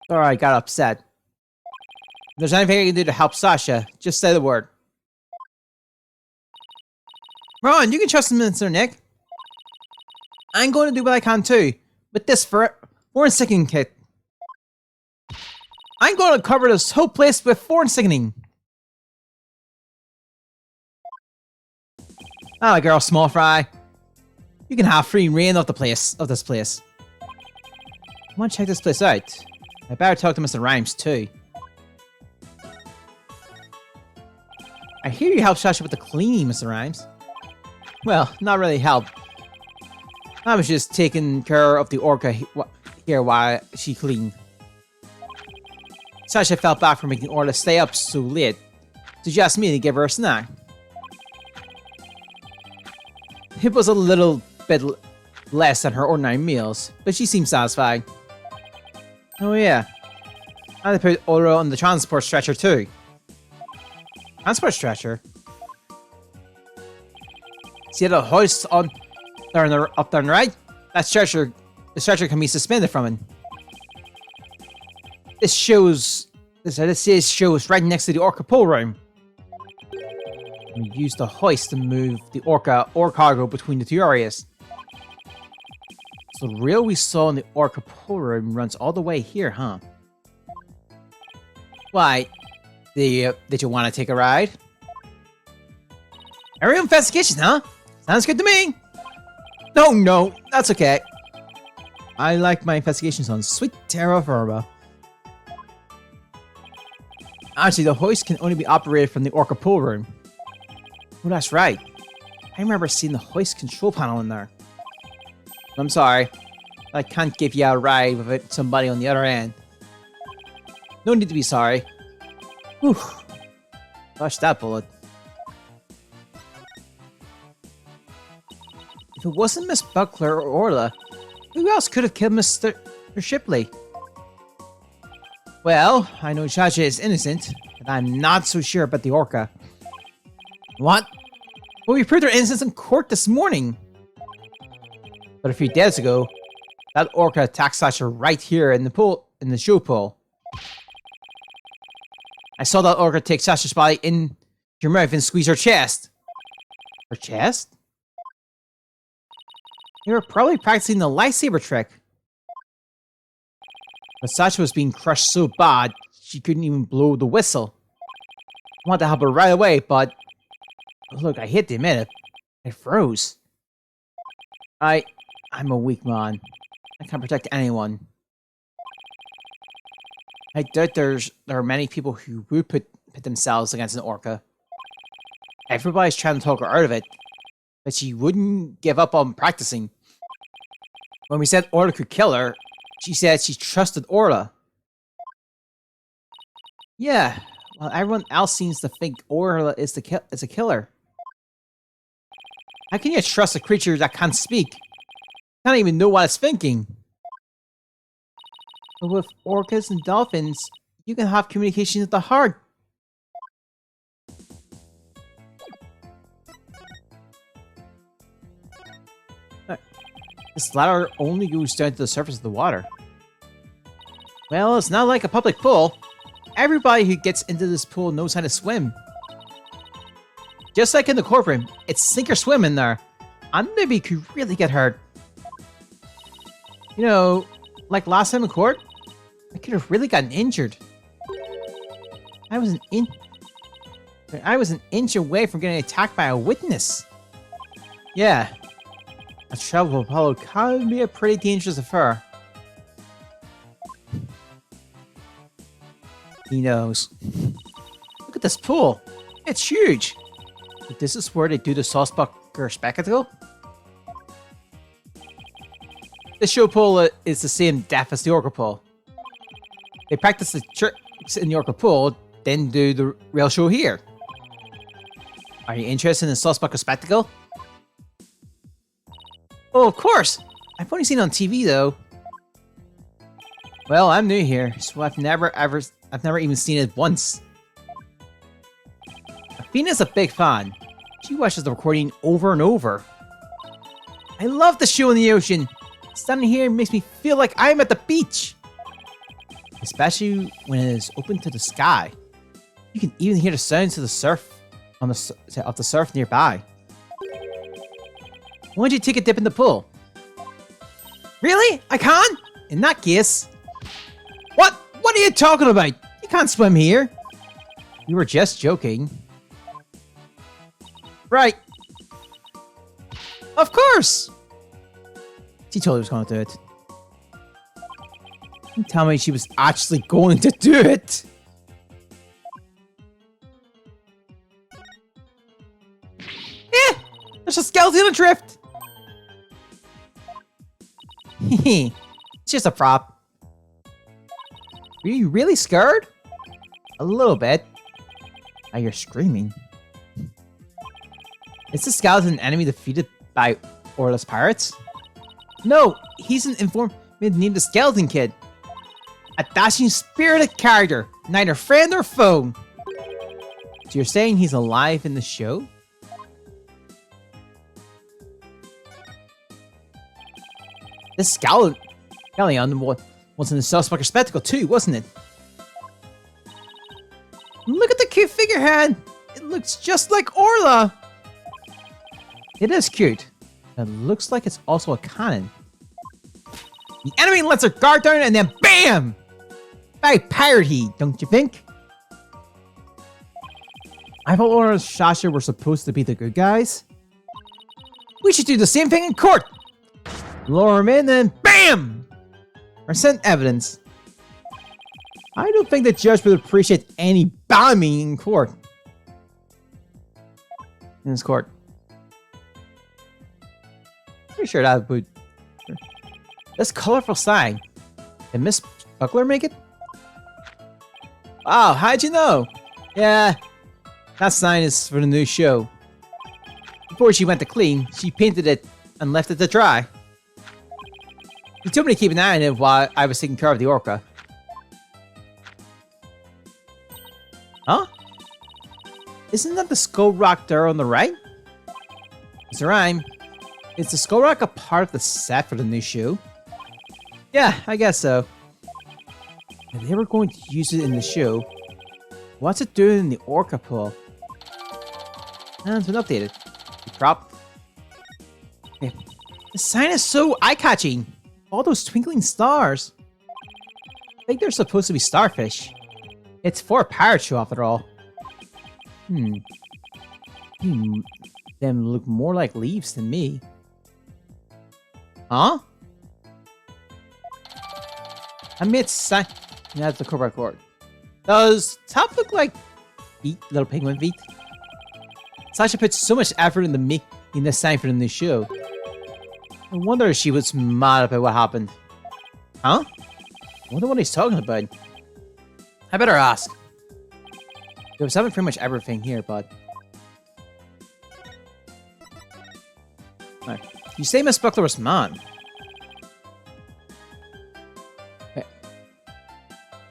Sorry I got upset. If there's anything I can do to help Sasha, just say the word. Ron, you can trust Mr. Nick. I'm going to do what I can too. With this foreign sickening kit. I'm going to cover this whole place with foreign sickening. Ah, girl, small fry. You can have free reign of this place. I want to check this place out. I better talk to Mr. Rhymes too. I hear you helped Sasha with the cleaning, Mr. Rhymes. Well, not really help. I was just taking care of the orca here while she cleaned. Sasha felt bad for making Orla stay up so late, so she asked me to give her a snack. It was a little bit less than her ordinary meals, but she seemed satisfied. Oh yeah, and they put Orla on the transport stretcher too. Transport stretcher? See the hoist on there up there on the right? The stretcher can be suspended from it. This shows right next to the orca pool room. We use the hoist to move the orca or cargo between the two areas. So the rail we saw in the orca pool room runs all the way here, huh? Why? Did you want to take a ride? Area investigation, huh? Sounds good to me. No, that's okay. I like my investigations on sweet terra firma. Actually, the hoist can only be operated from the orca pool room. Oh, that's right. I remember seeing the hoist control panel in there. I'm sorry. I can't give you a ride without somebody on the other end. No need to be sorry. Whew. Gosh, that bullet. If it wasn't Miss Buckler or Orla, who else could have killed Mr. Shipley? Well, I know Sasha is innocent, but I'm not so sure about the orca. What? Well, we proved her innocence in court this morning. But a few days ago, that orca attacked Sasha right here in the show pool. I saw that orca take Sasha's body in her mouth and squeeze her chest. Her chest? They were probably practicing the lightsaber trick. But Sasha was being crushed so bad, she couldn't even blow the whistle. I wanted to help her right away, but... Look, I hate to admit it. I froze. I'm a weak man. I can't protect anyone. I doubt there are many people who would put themselves against an orca. Everybody's trying to talk her out of it, but she wouldn't give up on practicing. When we said Orla could kill her, she said she trusted Orla. Yeah, well, everyone else seems to think Orla is a killer. How can you trust a creature that can't speak? Can't even know what it's thinking. But with orcas and dolphins, you can have communication with the heart. This ladder only goes down to the surface of the water. Well, it's not like a public pool. Everybody who gets into this pool knows how to swim. Just like in the courtroom, it's sink or swim in there. And maybe could really get hurt. You know, like last time in court, I could have really gotten injured. I was an inch away from getting attacked by a witness. Yeah. A travel Apollo can be a pretty dangerous affair. He knows. Look at this pool. It's huge. But this is where they do the Saucebucker spectacle? The show pool is the same depth as the orca pool. They practice the tricks in the orca pool, then do the real show here. Are you interested in the Saucebucker spectacle? Oh, of course! I've only seen it on TV, though. Well, I'm new here, so I've never even seen it once. Athena's a big fan. She watches the recording over and over. I love the show in the ocean. Standing here makes me feel like I'm at the beach. Especially when it is open to the sky. You can even hear the sounds of the surf of the surf nearby. Why don't you take a dip in the pool? Really? I can't? In that case... What? What are you talking about? You can't swim here. You were just joking. Right. Of course! She told me she was going to do it. Don't tell me she was actually going to do it! Eh! There's a skeleton adrift! Hehe. It's just a prop. Are you really scared? A little bit. Now you're screaming. Is the skeleton an enemy defeated by Orla's pirates? No, he's an informant named the Skeleton Kid. A dashing, spirited character, neither friend nor foe. So you're saying he's alive in the show? This skeleton was in the Saucebucker spectacle too, wasn't it? Look at the cute figurehead! It looks just like Orla! It is cute. It looks like it's also a cannon. The enemy lets her guard down and then BAM! Very piratey, don't you think? I thought Orla and Sasha were supposed to be the good guys. We should do the same thing in court! Lure him in and BAM! Present evidence. I don't think the judge would appreciate any bombing in court. In this court. Pretty sure that would... This colorful sign. Did Miss Buckler make it? Wow, how'd you know? Yeah, that sign is for the new show. Before she went to clean, she painted it and left it to dry. She told me to keep an eye on it while I was taking care of the orca. Huh? Isn't that the skull rock there on the right? Mr. Rhyme, is the skull rock a part of the set for the new show? Yeah, I guess so. If they were going to use it in the show, what's it doing in the orca pool? And it's been updated. The prop. Okay. The sign is so eye-catching. All those twinkling stars. I think they're supposed to be starfish. It's for a pirate show after all. Them look more like leaves than me. Huh? Amidst sign. That's the corporate court. Does top look like feet, little penguin feet? Sasha put so much effort into making this sign for the new show. I wonder if she was mad about what happened. Huh? I wonder what he's talking about. I better ask. There was having pretty much everything here, but... Right. You say Miss Buckler was mad. Okay.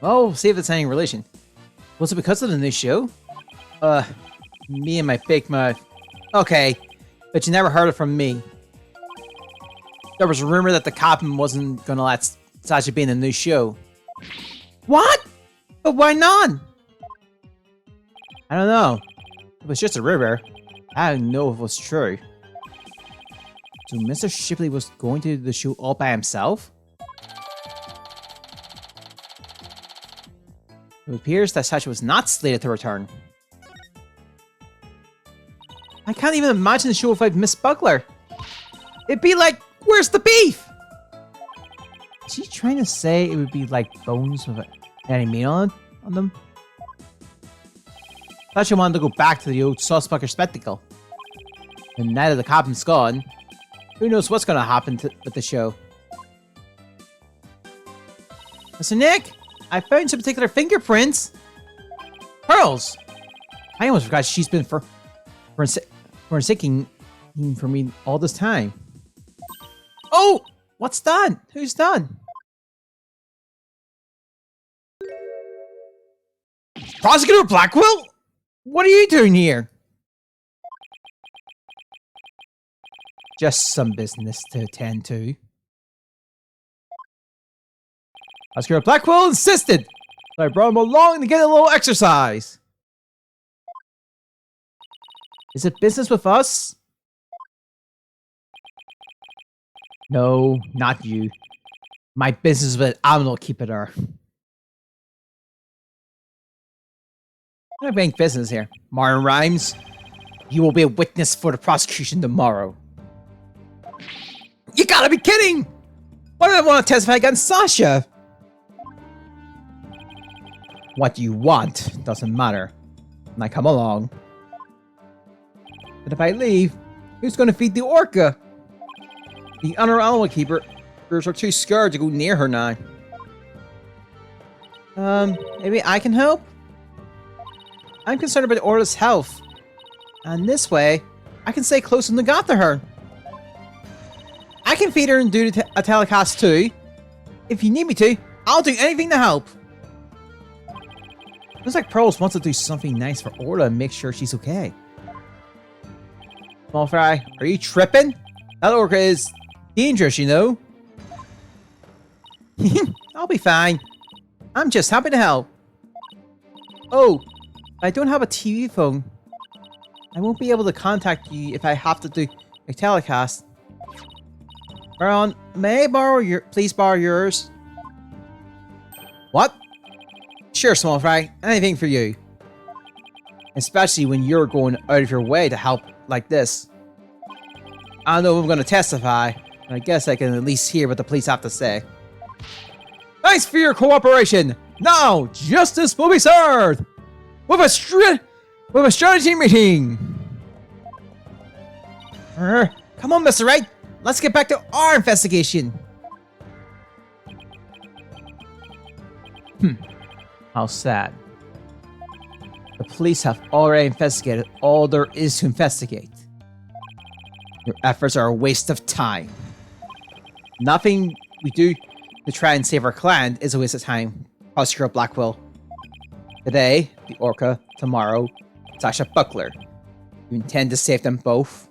Oh, see if it's any relation. Was it because of the new show? Me and my fake mouth. Okay, but you never heard it from me. There was a rumor that the captain wasn't gonna let Sasha be in the new show. What? But why not? I don't know. It was just a rumor. I don't know if it was true. So Mr. Shipley was going to the show all by himself? It appears that Sasha was not slated to return. I can't even imagine the show without Miss Buckler. It'd be like, where's the beef? Is she trying to say it would be like bones with any meat on them? Sasha wanted to go back to the old Saucebucker spectacle. And now that the captain's gone, who knows what's going to happen with the show. Mr. Nick, I found some particular fingerprints. Pearls. I almost forgot she's been forsaking for me all this time. Oh, what's that? Who's that? Prosecutor Blackwell? What are you doing here? Just some business to attend to. Prosecutor Blackwell insisted that I brought him along to get a little exercise. Is it business with us? No, not you. My business with animal keeper. I'm making business here. Martin Rhymes, you will be a witness for the prosecution tomorrow. You gotta be kidding! Why do I want to testify against Sasha? What you want doesn't matter. When I come along. But if I leave, who's gonna feed the orca? The other animal keepers are too scared to go near her now. Maybe I can help? I'm concerned about Orla's health. And this way, I can stay close and look after her. I can feed her and do a telecast too. If you need me to, I'll do anything to help. Looks like Pearls wants to do something nice for Orla and make sure she's okay. Small Fry, are you tripping? That orca is dangerous, you know. I'll be fine. I'm just happy to help. Oh, I don't have a TV phone. I won't be able to contact you if I have to do a telecast. Baron, may I please borrow yours? What? Sure, Small Fry. Anything for you. Especially when you're going out of your way to help like this. I don't know if I'm going to testify, but I guess I can at least hear what the police have to say. Thanks for your cooperation. Now, justice will be served with a strategy meeting. Come on, Mr. Wright. Let's get back to our investigation. How sad. The police have already investigated all there is to investigate. Your efforts are a waste of time. Nothing we do to try and save our client is a waste of time, Prosecutor Blackwell. Today, the orca. Tomorrow, Sasha Buckler. You intend to save them both?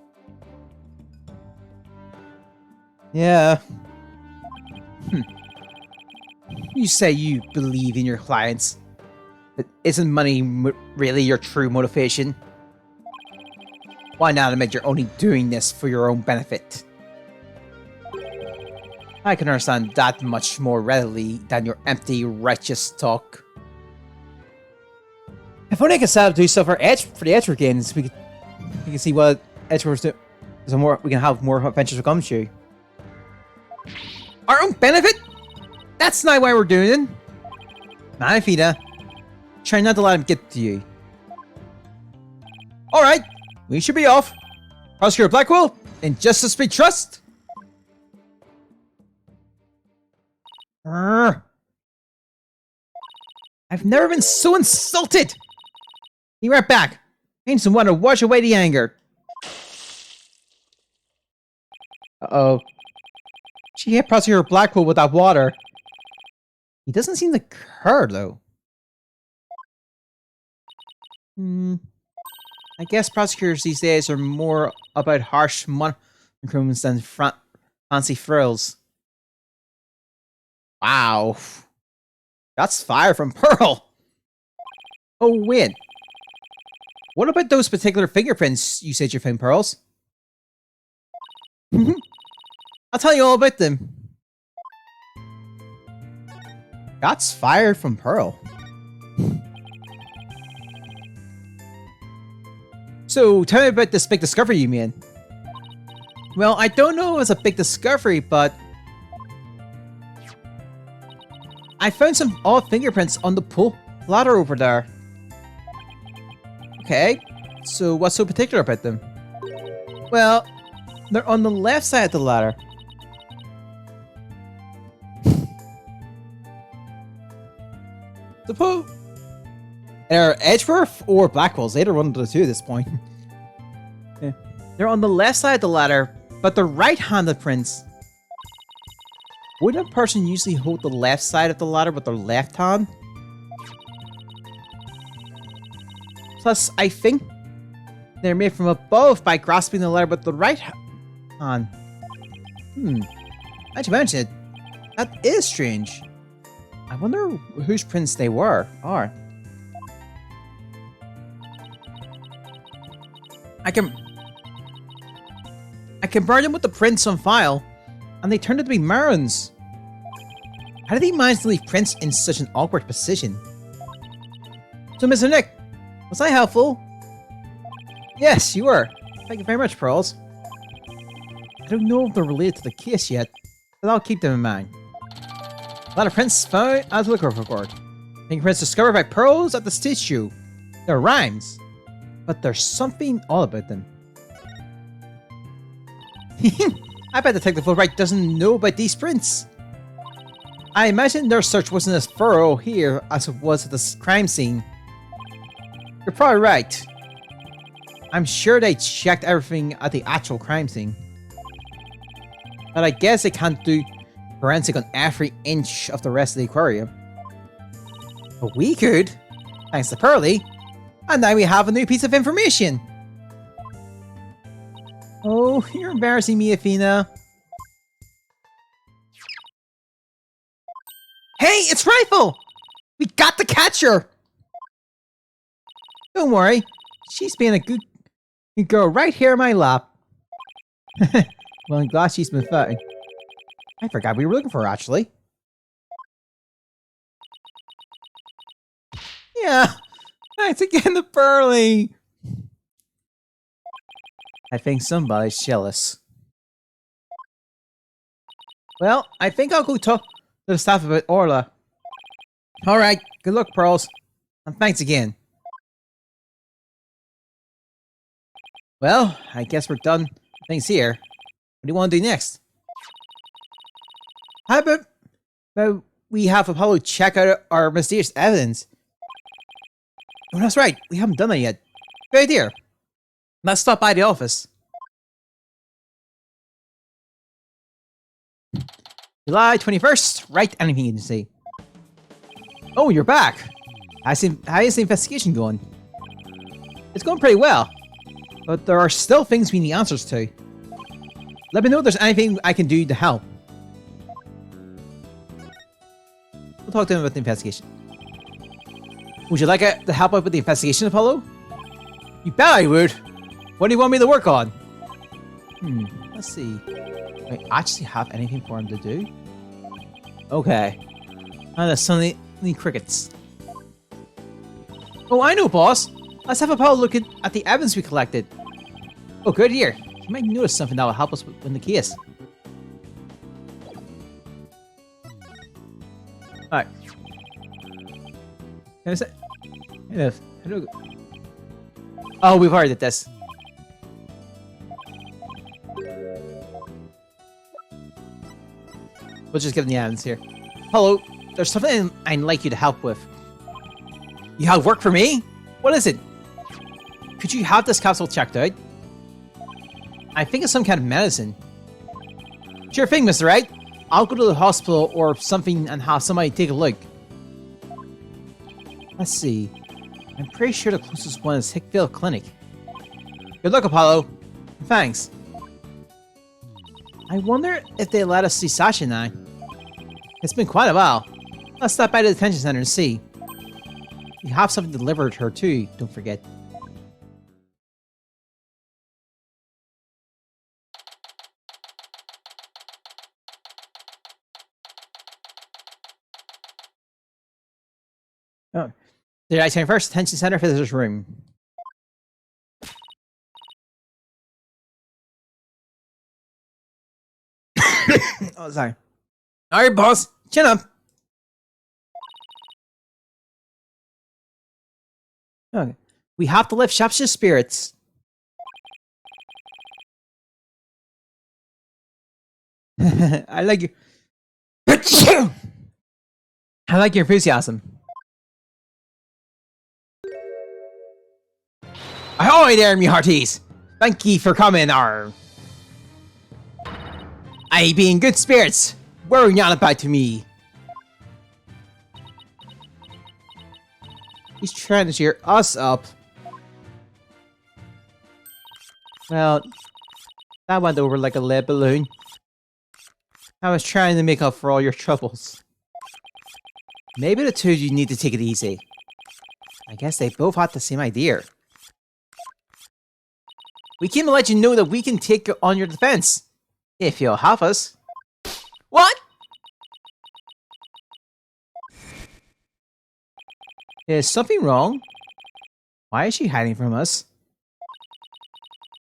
Yeah. You say you believe in your clients, but isn't money really your true motivation? Why not admit you're only doing this for your own benefit? I can understand that much more readily than your empty, righteous talk. If only I could set up to do stuff for the Edgeworth games, we can see what Edgeworth's do. We can have more adventures with Gumshoe. Our own benefit? That's not why we're doing it. Manfida, try not to let him get to you. Alright, we should be off. Prosecutor Blackwell, in justice we trust. I've never been so insulted. Be right back. I need some water to wash away the anger. Uh-oh. She hit Prosecutor Blackwell with that water. He doesn't seem to care, though. I guess prosecutors these days are more about harsh monochromes than fancy frills. Wow. That's fire from Pearl! Oh, wait. What about those particular fingerprints you said you found, Pearls? I'll tell you all about them. That's fire from Pearl. So, tell me about this big discovery you made. Well, I don't know if it's a big discovery, but I found some odd fingerprints on the pull ladder over there. Okay, so what's so particular about them? Well, they're on the left side of the ladder. The pull. They're Edgeworth or Blackwell's. Either one of the two at this point. Yeah. They're on the left side of the ladder, but they're right-handed prints. Wouldn't a person usually hold the left side of the ladder with their left hand? Plus, I think they're made from above by grasping the ladder with the right hand. Now you mention it, that is strange. I wonder whose prints they are. I can burn them with the prints on file, and they turned out to be Maron's. How did he manage to leave prints in such an awkward position? So, Mr. Nick, was I helpful? Yes, you were. Thank you very much, Pearls. I don't know if they're related to the case yet, but I'll keep them in mind. A lot of prints found as a liquor record. Fingerprints discovered by Pearls at the stage show. They're rhymes, but there's something odd about them. I bet Detective Fulbright doesn't know about these prints. I imagine their search wasn't as thorough here as it was at the crime scene. You're probably right. I'm sure they checked everything at the actual crime scene. But I guess they can't do forensic on every inch of the rest of the aquarium. But we could, thanks to Pearly, and now we have a new piece of information. Oh, you're embarrassing me, Athena. Hey, it's Rifle! We got to catch her! Don't worry, she's being a good girl right here in my lap. Well, I'm glad she's been found. I forgot we were looking for her, actually. Yeah, thanks again to Pearly. I think somebody's jealous. Well, I think I'll go talk to the staff about Orla. Alright, good luck, Pearls. And thanks again. Well, I guess we're done with things here. What do you want to do next? How about we have Apollo check out our mysterious evidence? Oh, that's right. We haven't done that yet. Good idea. Let's stop by the office. July 21st. Write anything you can see. Oh, you're back. How is the investigation going? It's going pretty well. But there are still things we need answers to. Let me know if there's anything I can do to help. We'll talk to him about the investigation. Would you like to help out with the investigation, Apollo? You bet I would. What do you want me to work on? Let's see. Do I actually have anything for him to do? Okay. There's suddenly crickets. Oh, I know, boss. Let's have Apollo look at the evidence we collected. Oh, good here. You might notice something that will help us win the case. Alright. Oh, we've already did this. We'll just give them the items here. Hello, there's something I'd like you to help with. You have work for me? What is it? Could you have this capsule checked out? I think it's some kind of medicine. Sure thing, Mr. Wright. I'll go to the hospital or something and have somebody take a look. Let's see. I'm pretty sure the closest one is Hickville Clinic. Good luck, Apollo. Thanks. I wonder if they let us see Sasha now. It's been quite a while. Let's stop by the detention center and see. You have something delivered to her too, don't forget. Oh. Did I say first? Detention center, visitors room. Oh, sorry. Alright, boss. Chin up. Okay. We have to lift Shapsha's spirits. I like you. I like your enthusiasm. Ahoy there, me hearties! Thank ye for coming, I be in good spirits. Worry not about to me. He's trying to cheer us up. Well, that went over like a lead balloon. I was trying to make up for all your troubles. Maybe the two of you need to take it easy. I guess they both had the same idea. We came to let you know that we can take on your defense. If you'll help us. What? Is something wrong? Why is she hiding from us?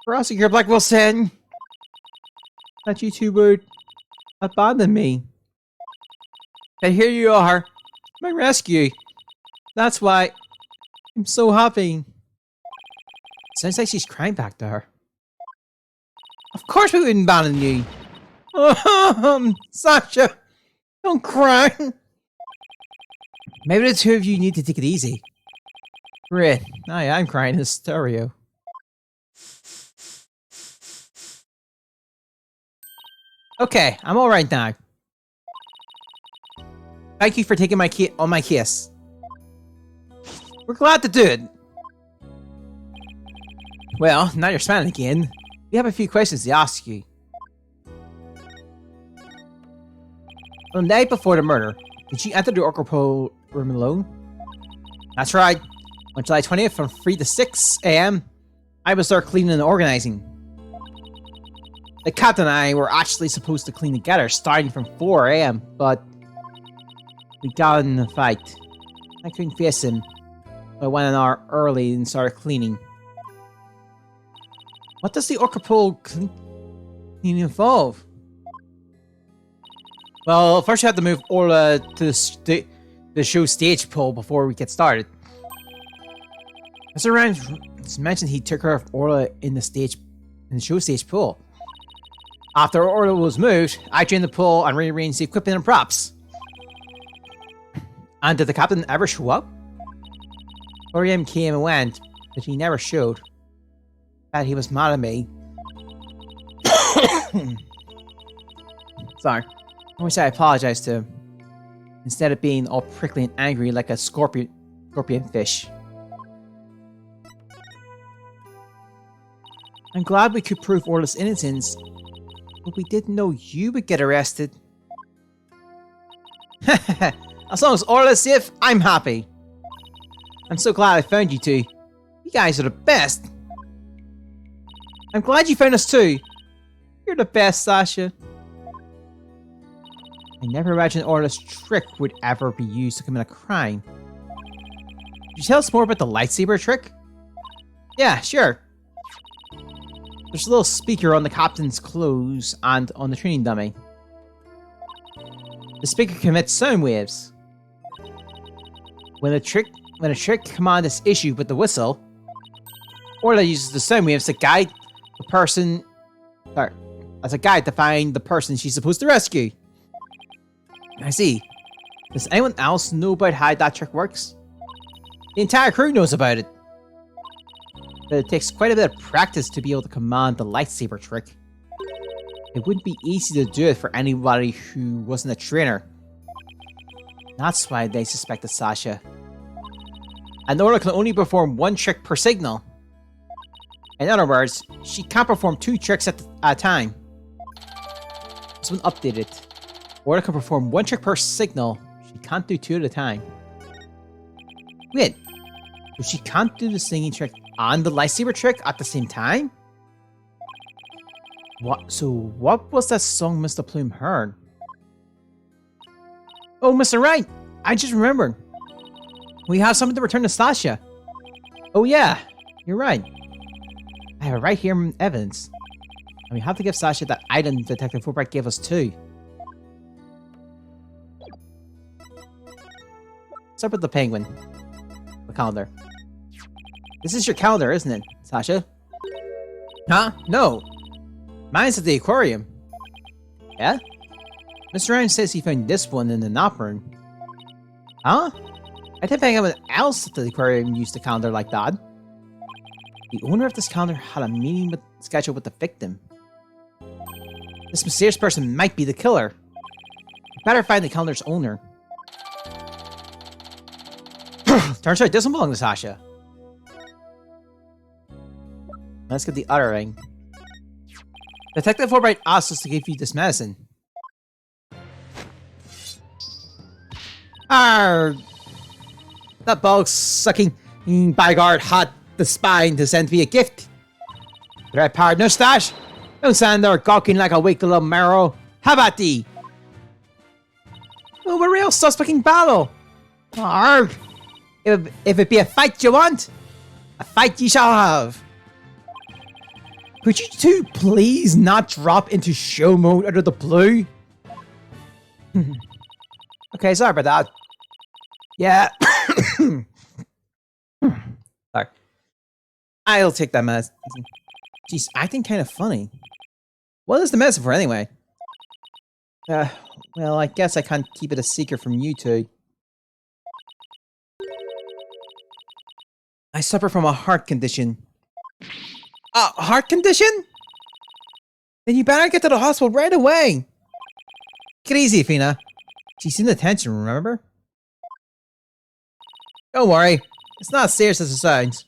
Prosecutor Blackwell said that you two would abandon me. And here you are, my rescue. That's why I'm so happy. Sounds like she's crying back there. Of course we wouldn't abandon you. Sasha, don't cry. Maybe the two of you need to take it easy. Great. I'm crying in stereo. Okay, I'm alright now. Thank you for taking my key on my case. We're glad to do it. Well, now you're smiling again. We have a few questions to ask you. On the night before the murder, did you enter the Orcopole room alone? That's right. On July 20th from 3 to 6 AM, I was there cleaning and organizing. The captain and I were actually supposed to clean together starting from 4 AM, but we got in a fight. I couldn't face him, so I went an hour early and started cleaning. What does the Orcopole cleaning involve? Well, first you have to move Orla to the show stage pole before we get started. Mr. Rhymes mentioned he took care of Orla in the show stage pool. After Orla was moved, I drained the pool and rearranged the equipment and props. And did the captain ever show up? Oriam came and went, but he never showed. That he was mad at me. Sorry. I wish I apologized to him. Instead of being all prickly and angry like a scorpion fish. I'm glad we could prove Orla's innocence, but we didn't know you would get arrested. As long as Orla's safe, I'm happy. I'm so glad I found you two. You guys are the best. I'm glad you found us too. You're the best, Sasha. I never imagined Orla's trick would ever be used to commit a crime. Could you tell us more about the lightsaber trick? Yeah, sure. There's a little speaker on the captain's clothes and on the training dummy. The speaker commits sound waves. When a trick command is issued with the whistle, Orla uses the sound waves to guide the person, or as a guide to find the person she's supposed to rescue. I see. Does anyone else know about how that trick works? The entire crew knows about it. But it takes quite a bit of practice to be able to command the lightsaber trick. It wouldn't be easy to do it for anybody who wasn't a trainer. That's why they suspected Sasha. An Orla can only perform one trick per signal. In other words, she can't perform 2 tricks at a time. This one updated. Orla can perform 1 trick per signal. She can't do 2 at a time. Wait, so she can't do the singing trick and the lightsaber trick at the same time? What? So what was that song Mr. Plume heard? Oh, Mr. Wright, I just remembered. We have something to return to Sasha. Oh yeah, you're right. I have it right here in evidence. And we have to give Sasha that item Detective Fulbright gave us too. Start with the penguin. The calendar. This is your calendar, isn't it, Sasha? Huh? No. Mine's at the aquarium. Yeah? Mr. Ryan says he found this one in the nap room. Huh? I didn't think anyone else at the aquarium used a calendar like that. The owner of this calendar had a meeting scheduled with the victim. This mysterious person might be the killer. We better find the calendar's owner. Turns out this one belongs to Sasha. Let's get the other ring. Detective Fulbright asked us to give you this medicine. Arr! That bog-sucking bodyguard had the spine to send me a gift. The red powered mustache? Don't stand there gawking like a weak little marrow. How about thee? Well, we're real suspecting battle. Arr! If it be a fight you want, a fight ye shall have. Could you two please not drop into show mode out of the blue? Okay, sorry about that. Yeah. Sorry. I'll take that medicine. She's acting kind of funny. What is the medicine for anyway? Well, I guess I can't keep it a secret from you two. I suffer from a heart condition. A heart condition? Then you better get to the hospital right away. Take it easy, Fina. She's in detention, remember? Don't worry. It's not as serious as it sounds.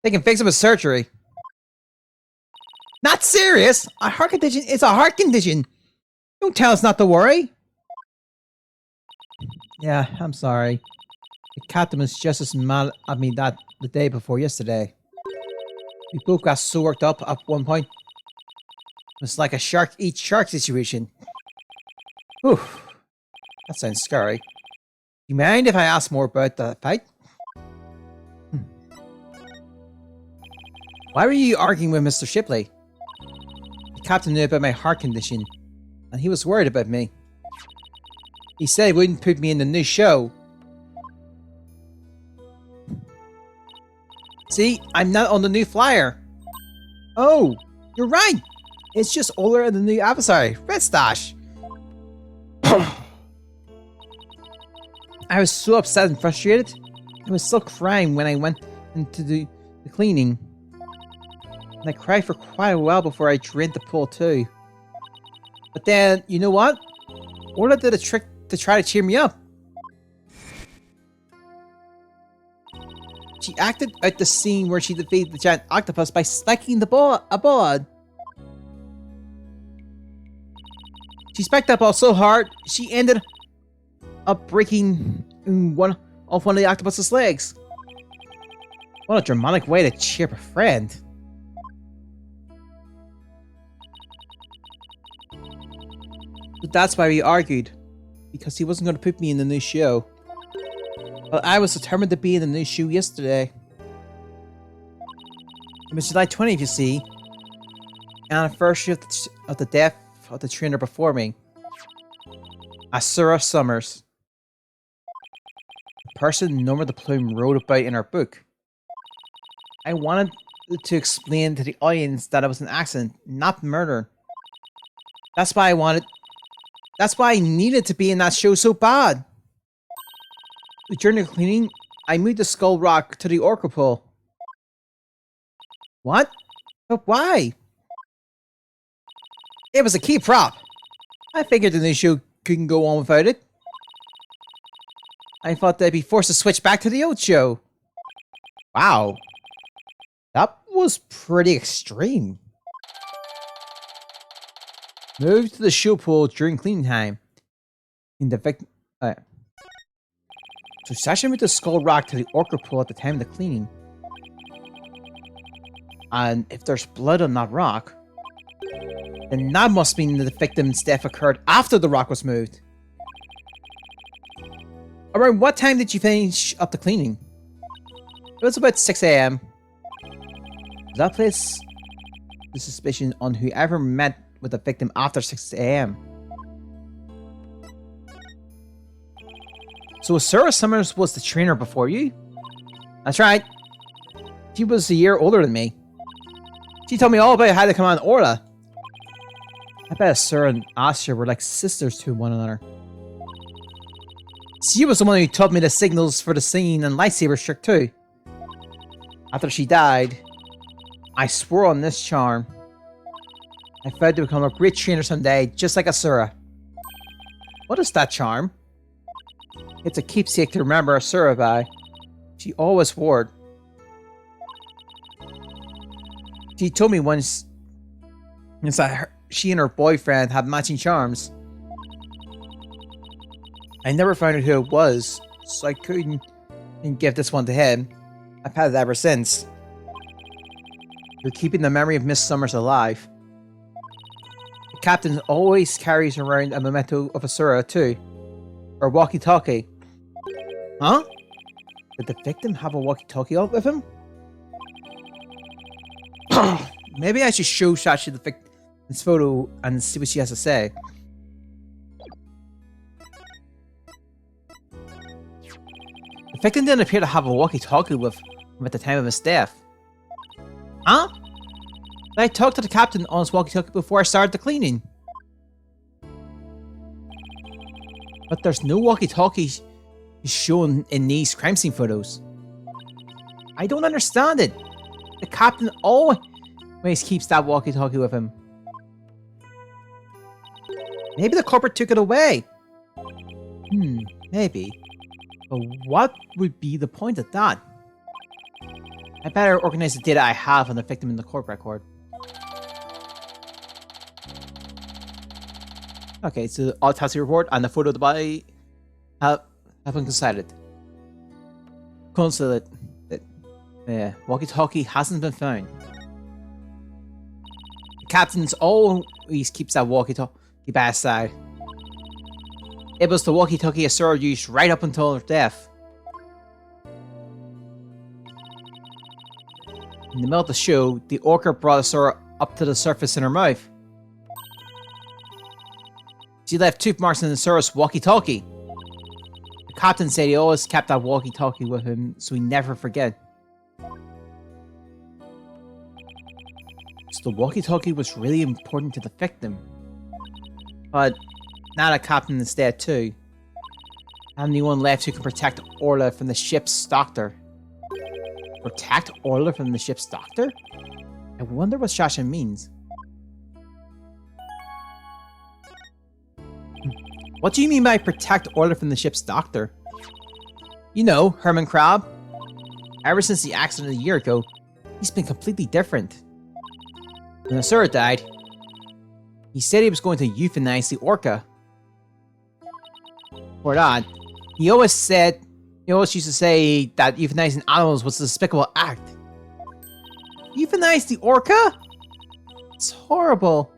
They can fix it with surgery. Not serious? A heart condition is a heart condition. Don't tell us not to worry. Yeah, I'm sorry. The captain was just as mad at me that the day before yesterday. We both got so worked up at one point. It was like a shark eats shark situation. Whew. That sounds scary. You mind if I ask more about the fight? Why were you arguing with Mr. Shipley? The captain knew about my heart condition, and he was worried about me. He said he wouldn't put me in the new show. See, I'm not on the new flyer. Oh, you're right. It's just older than the new adversary, Red Stash. I was so upset and frustrated. I was still crying when I went into the cleaning. And I cried for quite a while before I drained the pool too. But then, you know what? Orla did a trick to try to cheer me up. She acted out the scene where she defeated the giant octopus by spiking a ball. She spiked that ball so hard, she ended up breaking one of the octopus's legs. What a dramatic way to cheer up a friend. But that's why we argued, because he wasn't going to put me in the new show. But I was determined to be in the new show yesterday. It was July 20th, you see, anniversary of the death of the trainer before me, Asura Summers. The person Norma the Plume wrote about in her book. I wanted to explain to the audience that it was an accident, not murder. That's why I needed to be in that show so bad. During the cleaning, I moved the skull rock to the orca pool. What? But why? It was a key prop. I figured the new show couldn't go on without it. I thought they'd be forced to switch back to the old show. Wow. That was pretty extreme. Moved to the show pool during cleaning time. In the victim. So Sasha moved the skull rock to the orca pool at the time of the cleaning. And if there's blood on that rock, then that must mean that the victim's death occurred after the rock was moved. Around what time did you finish up the cleaning? It was about 6 AM. That place the suspicion on whoever met with the victim after 6 AM. So Sarah Summers was the trainer before you? That's right. She was a year older than me. She told me all about how to command Orla. I bet Sarah and Asya were like sisters to one another. She was the one who taught me the signals for the singing and lightsaber trick too. After she died, I swore on this charm. I vowed to become a great trainer someday, just like Asura. What is that charm? It's a keepsake to remember Asura by. She always wore it. She told me once that she and her boyfriend had matching charms. I never found out who it was, so I couldn't give this one to him. I've had it ever since. You're keeping the memory of Miss Summers alive. The captain always carries around a memento of Asura too. Or walkie-talkie. Huh? Did the victim have a walkie-talkie with him? Maybe I should show Shashi the victim's photo and see what she has to say. The victim didn't appear to have a walkie-talkie with him at the time of his death. Huh? I talked to the captain on his walkie-talkie before I started the cleaning. But there's no walkie-talkie shown in these crime scene photos. I don't understand it. The captain always keeps that walkie-talkie with him. Maybe the corporate took it away. Maybe. But what would be the point of that? I better organize the data I have on the victim in the court record. Okay, so the autopsy report and the photo of the body have been consulted. Walkie-talkie hasn't been found. The captain's always keeps that walkie-talkie by his side. It was the walkie-talkie Asura used right up until her death. In the middle of the show, the orca brought Asura up to the surface in her mouth. She left tooth marks in Asura's walkie-talkie. The captain said he always kept that walkie-talkie with him so he never forget. So the walkie-talkie was really important to the victim. But now the captain is dead too. I'm the one left who can protect Orla from the ship's doctor. Protect Orla from the ship's doctor? I wonder what Shasha means. What do you mean by protect Orla from the ship's doctor? You know, Herman Crab. Ever since the accident a year ago, he's been completely different. When Asura died, he said he was going to euthanize the orca. For that, he always used to say that euthanizing animals was a despicable act. Euthanize the orca? It's horrible.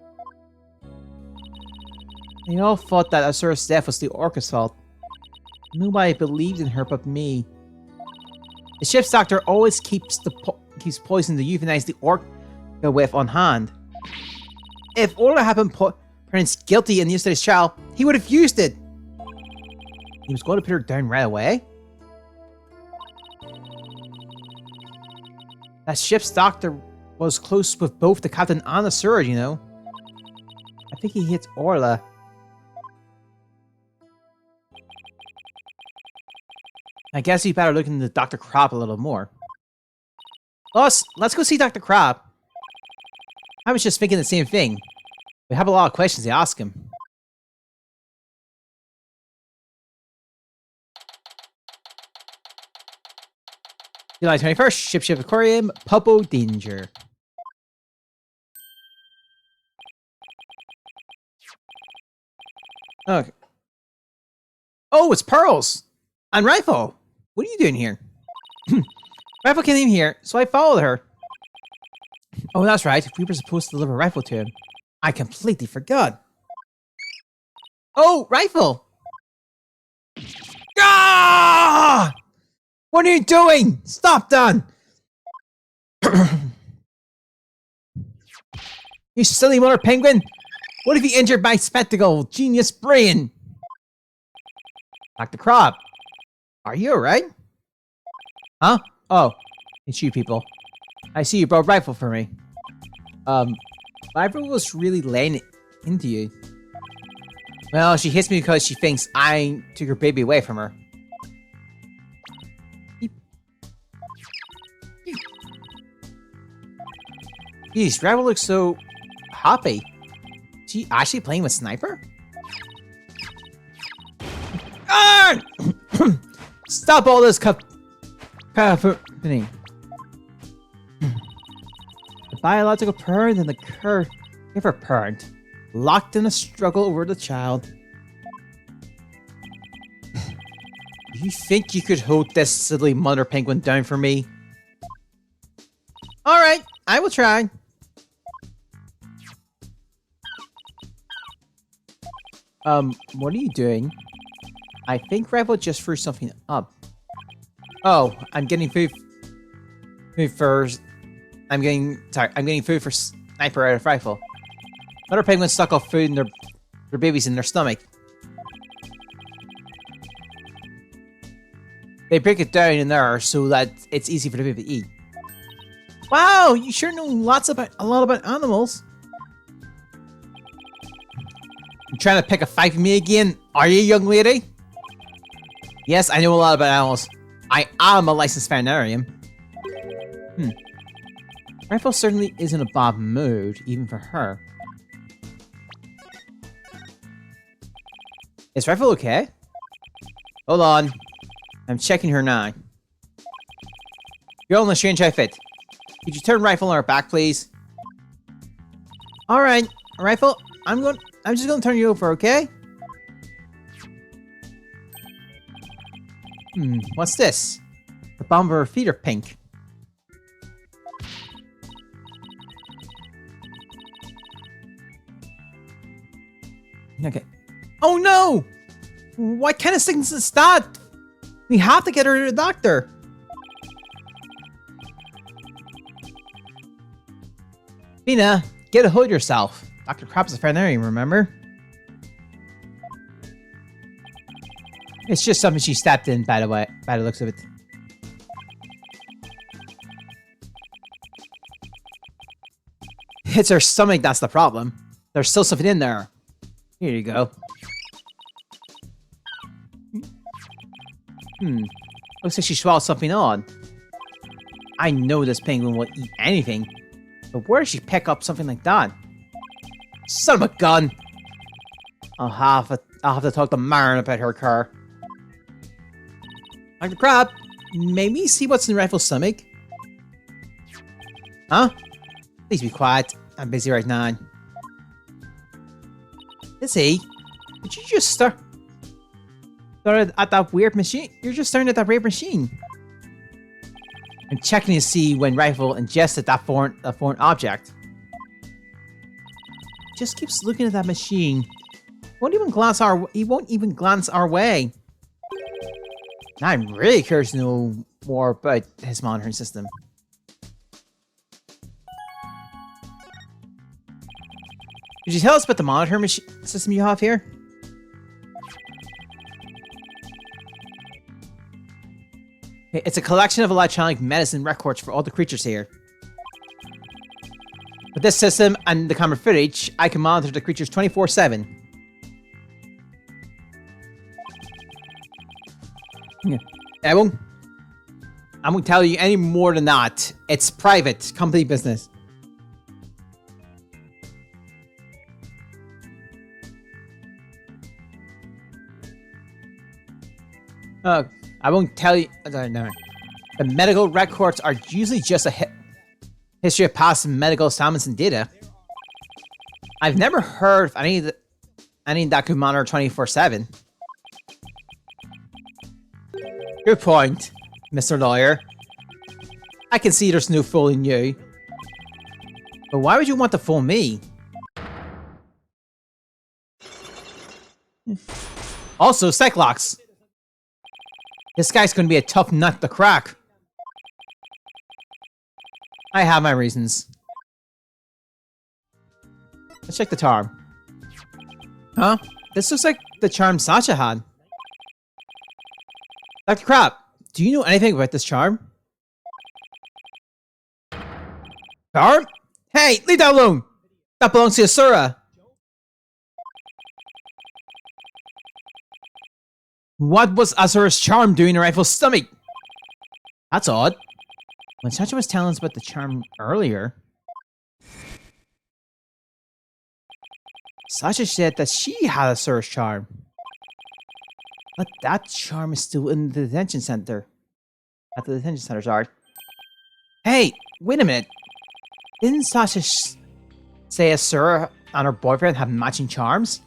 They all thought that Asura's death was the orca's fault. Nobody believed in her but me. The ship's doctor always keeps poison to euthanize the orca with on hand. If Orla had been pronounced guilty in yesterday's trial, he would have used it. He was going to put her down right away. That ship's doctor was close with both the captain and the steward, you know. I think he hit Orla. I guess we better look into Dr. Crab a little more. Boss, let's go see Dr. Crab. I was just thinking the same thing. We have a lot of questions to ask him. July 21st, Ship Aquarium, Popo Danger. Okay. Oh, it's Pearls! And Rifle! What are you doing here? Rifle came in here, so I followed her. Oh, that's right. We were supposed to deliver Rifle to him. I completely forgot. Oh, Rifle! Ah! What are you doing? Stop, Dan! You silly mother penguin! What if you injured my spectacle, genius brain? Dr. Crab, are you alright? Huh? Oh, it's you people. I see you brought Rifle for me. Rifle was really laying into you. Well, she hits me because she thinks I took her baby away from her. Jeez, Rifle looks so happy. Is she actually playing with Sniper? Ah! Stop all this happening. The biological parent and the caregiver parent locked in a struggle over the child. Do you think you could hold this silly mother penguin down for me? Alright, I will try. What are you doing? I think Rifle just threw something up. Oh, I'm getting food for... I'm getting food for Sniper out of Rifle. Mother penguins suck off food in their babies in their stomach. They break it down in there so that it's easy for the baby to eat. Wow, you sure know a lot about animals. You trying to pick a fight with me again? Are you, young lady? Yes, I know a lot about animals. I am a licensed veterinarian. Rifle certainly isn't a bad mood, even for her. Is Rifle okay? Hold on. I'm checking her now. You're all in a strange outfit. Could you turn Rifle on her back, please? Alright, Rifle, I'm just gonna turn you over, okay? What's this? The bottom of her feet are pink. Okay. Oh no! What kind of sickness is that? We have to get her to the doctor. Tina, get a hold of yourself. Dr. Crab's a veterinarian, remember? It's just something she stepped in, by the way, by the looks of it. It's her stomach that's the problem. There's still something in there. Here you go. Looks like she swallowed something odd. I know this penguin will eat anything. But where did she pick up something like that? Son of a gun! I'll have to talk to Marin about her car. Dr. Crab, may we see what's in Rifle's stomach? Huh? Please be quiet. I'm busy right now. Lizzie, did you just started at that weird machine? You're just staring at that weird machine. I'm checking to see when Rifle ingested that foreign object. Just keeps looking at that machine. He won't even glance our way. Now I'm really curious to know more about his monitoring system. Could you tell us about the monitoring system you have here? It's a collection of electronic medicine records for all the creatures here. With this system and the camera footage, I can monitor the creatures 24/7. I won't tell you any more than that. It's private, company business. I won't tell you. No. The medical records are usually just a history of past medical assignments and data. I've never heard of any that could monitor 24/7. Good point, Mr. Lawyer. I can see there's no fooling you. But why would you want to fool me? Also, Cyclops. This guy's gonna be a tough nut to crack. I have my reasons. Let's check the charm. Huh? This looks like the charm Sasha had. Dr. Crab, do you know anything about this charm? Charm? Hey, leave that alone! That belongs to Asura. What was Asura's charm doing in her rifle's stomach? That's odd. When Sasha was telling us about the charm earlier, Sasha said that she had Asura's charm. But that charm is still in the detention center. At the detention center, sorry. Hey, wait a minute. Didn't Sasha say Asura and her boyfriend have matching charms?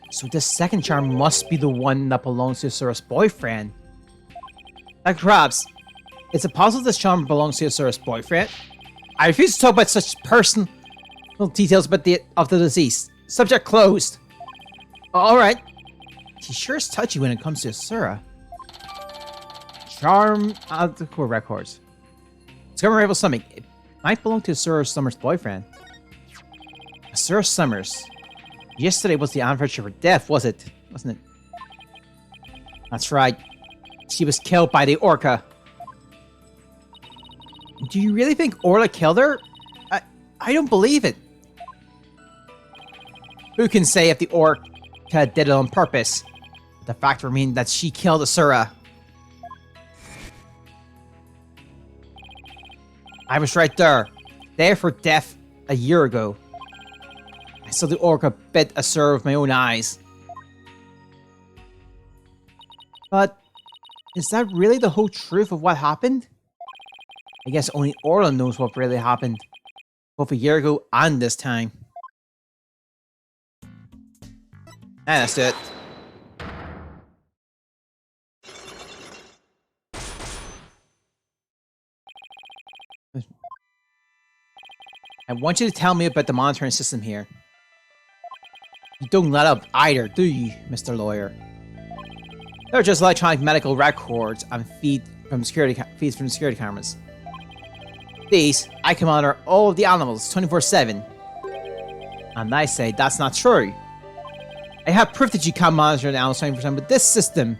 So this second charm must be the one that belongs to Asura's boyfriend. Like Krabs, is it possible this charm belongs to Asura's boyfriend? I refuse to talk about such personal details about the deceased. Subject closed. Alright. She sure is touchy when it comes to Asura. Charm out the core records. Discover Rival Stomach. It might belong to Asura Summers' boyfriend. Asura Summers. Yesterday was the anniversary of her death, wasn't it? That's right. She was killed by the Orca. Do you really think Orla killed her? I don't believe it. Who can say if the Orca did it on purpose? The fact remains that she killed Asura. I was right there for death a year ago. I saw the Orca bit Asura with my own eyes. But is that really the whole truth of what happened? I guess only Orla knows what really happened, both a year ago and this time. Let's do it. I want you to tell me about the monitoring system here. You don't let up either, do you, Mr. Lawyer? They're just electronic medical records and feeds from security cameras. These, I can monitor all of the animals 24/7. And I say that's not true. I have proof that you can monitor the animals 24/7 with this system.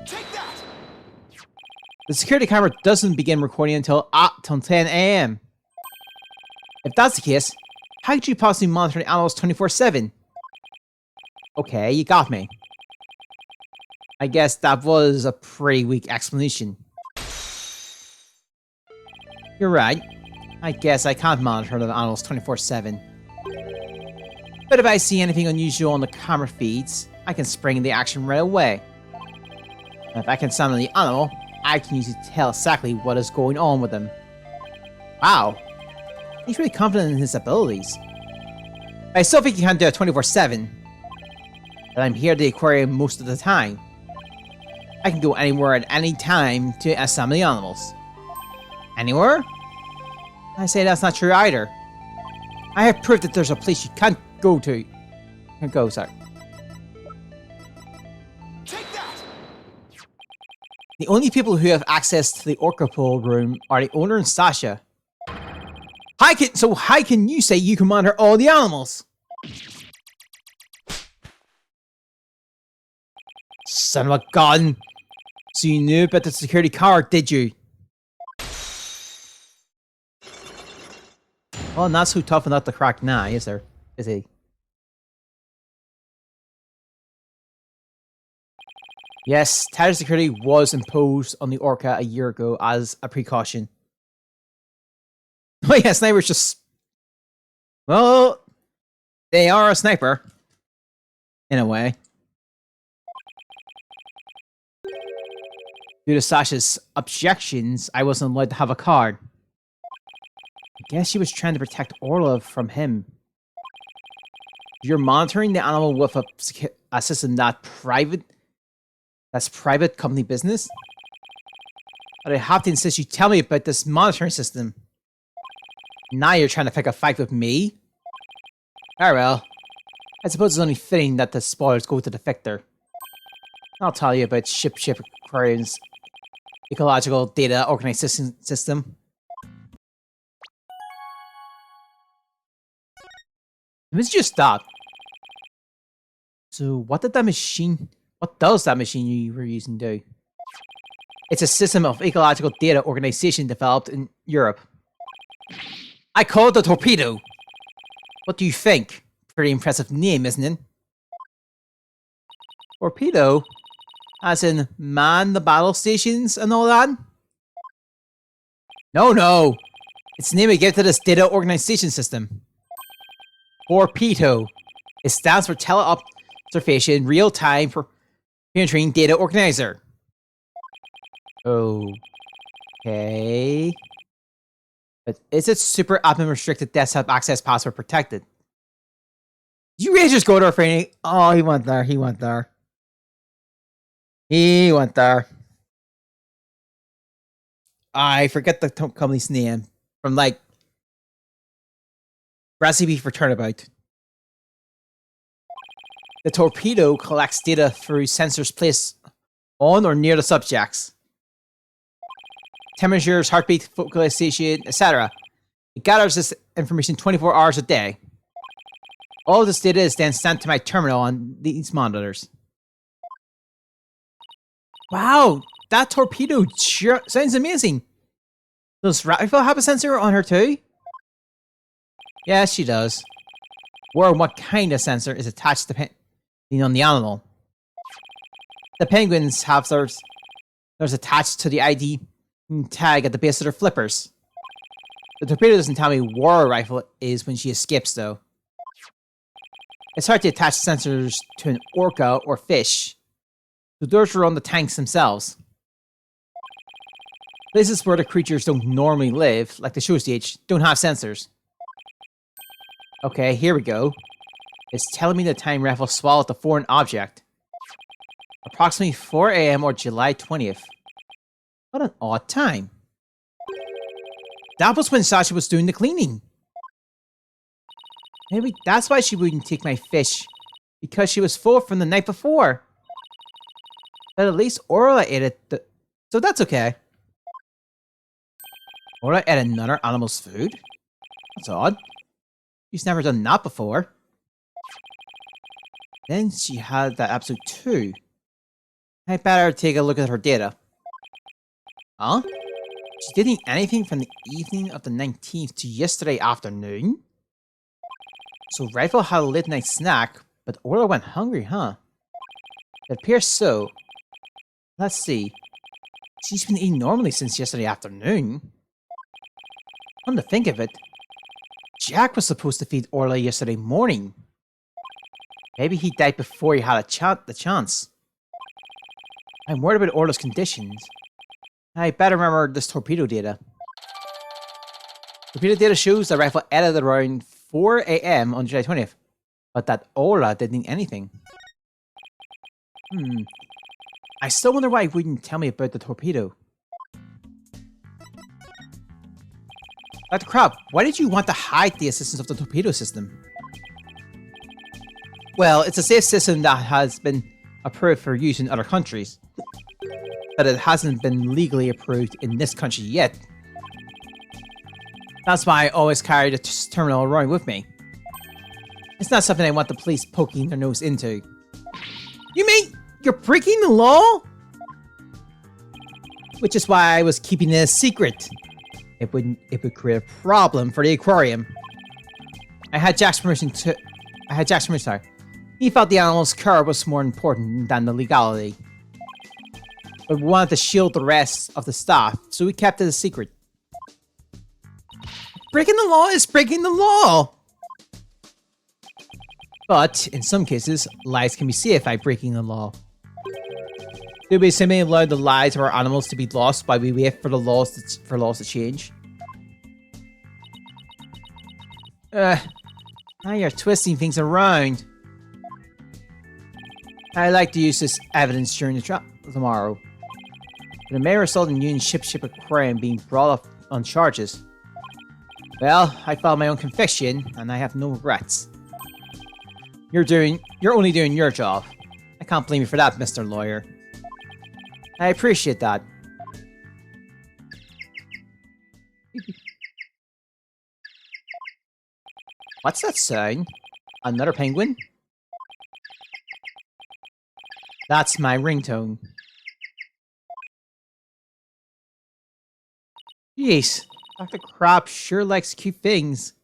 Take that! The security camera doesn't begin recording until 10 AM. If that's the case, how could you possibly monitor the animals 24/7? Okay, you got me. I guess that was a pretty weak explanation. You're right. I guess I can't monitor the animals 24/7. But if I see anything unusual on the camera feeds, I can spring into action right away. And if I can summon the animal, I can usually tell exactly what is going on with them. Wow. He's really confident in his abilities. I still think he can't do it 24/7. But I'm here at the aquarium most of the time. I can go anywhere at any time to summon the animals. Anywhere? I say that's not true either. I have proof that there's a place you can't go to. Can't go, sorry. Take that! The only people who have access to the Orca Pool room are the owner and Sasha. How can you say you can monitor all the animals? Son of a gun! So you knew about the security card, did you? Well, not so tough enough to crack now, is there? Is he? Yes, tighter security was imposed on the Orca a year ago as a precaution. Oh yeah, snipers just... Well, they are a sniper. In a way. Due to Sasha's objections, I wasn't allowed to have a card. I guess she was trying to protect Orla from him. You're monitoring the animal with a system that's private company business? But I have to insist you tell me about this monitoring system. Now you're trying to pick a fight with me? Very well. I suppose it's only fitting that the spoilers go to the victor. I'll tell you about Ship Aquarium's ecological data organization system. Let's just stop. So what does that machine you were using do? It's a system of ecological data organization developed in Europe. I call it the Torpedo. What do you think? Pretty impressive name, isn't it? Torpedo? As in man the battle stations and all that? No. It's the name we give to this data organization system. Torpedo. It stands for Teleobservation Real-Time for Penetrating Data Organizer. Okay. But is it super admin restricted desktop access password protected? You really just go to our training? Oh, he went there. I forget the company's name from like Recipe for Turnabout. The Torpedo collects data through sensors placed on or near the subjects. Temperatures, heartbeat, focalization, etc. It gathers this information 24 hours a day. All of this data is then sent to my terminal on these monitors. Wow, that Torpedo sure sounds amazing. Does Rifle have a sensor on her too? Yes, she does. Where and what kind of sensor is attached depending on the animal. The penguins have theirs attached to the ID tag at the base of their flippers. The Torpedo doesn't tell me where a rifle is when she escapes though. It's hard to attach sensors to an orca or fish. So those are on the tanks themselves. Places where the creatures don't normally live, like the show stage, don't have sensors. Okay, here we go. It's telling me the time Raffle swallowed the foreign object. Approximately 4 AM or July 20th. What an odd time. That was when Sasha was doing the cleaning. Maybe that's why she wouldn't take my fish. Because she was full from the night before. But at least Orla ate it, so that's okay. Orla ate another animal's food? That's odd. She's never done that before. Then she had that episode 2. I better take a look at her data. Huh? She didn't eat anything from the evening of the 19th to yesterday afternoon? So Rifle had a late night snack, but Orla went hungry, huh? It appears so. Let's see. She's been eating normally since yesterday afternoon. Come to think of it, Jack was supposed to feed Orla yesterday morning. Maybe he died before he had the chance. I'm worried about Orla's conditions. I better remember this Torpedo data. Torpedo data shows the Rifle ate around 4 AM on July 20th, but that Orla didn't eat anything. I still wonder why he wouldn't tell me about the Torpedo. Dr. Crab, why did you want to hide the existence of the Torpedo system? Well, it's a safe system that has been approved for use in other countries, but it hasn't been legally approved in this country yet. That's why I always carry the terminal around with me. It's not something I want the police poking their nose into. You mean You're breaking the law? Which is why I was keeping it a secret. It would create a problem for the aquarium. I had Jack's permission, sorry. He felt the animal's care was more important than the legality. But we wanted to shield the rest of the staff, so we kept it a secret. Breaking the law is breaking the law! But, in some cases, lives can be saved by breaking the law. Do we simply allow the lives of our animals to be lost while we wait for the laws to change? Now you're twisting things around. I'd like to use this evidence during the trial tomorrow. But it may result in Union Ship Aquarium being brought up on charges. Well, I filed my own conviction, and I have no regrets. You're only doing your job. I can't blame you for that, Mr. Lawyer. I appreciate that. What's that sound? Another penguin? That's my ringtone. Jeez, Dr. Crab sure likes cute things.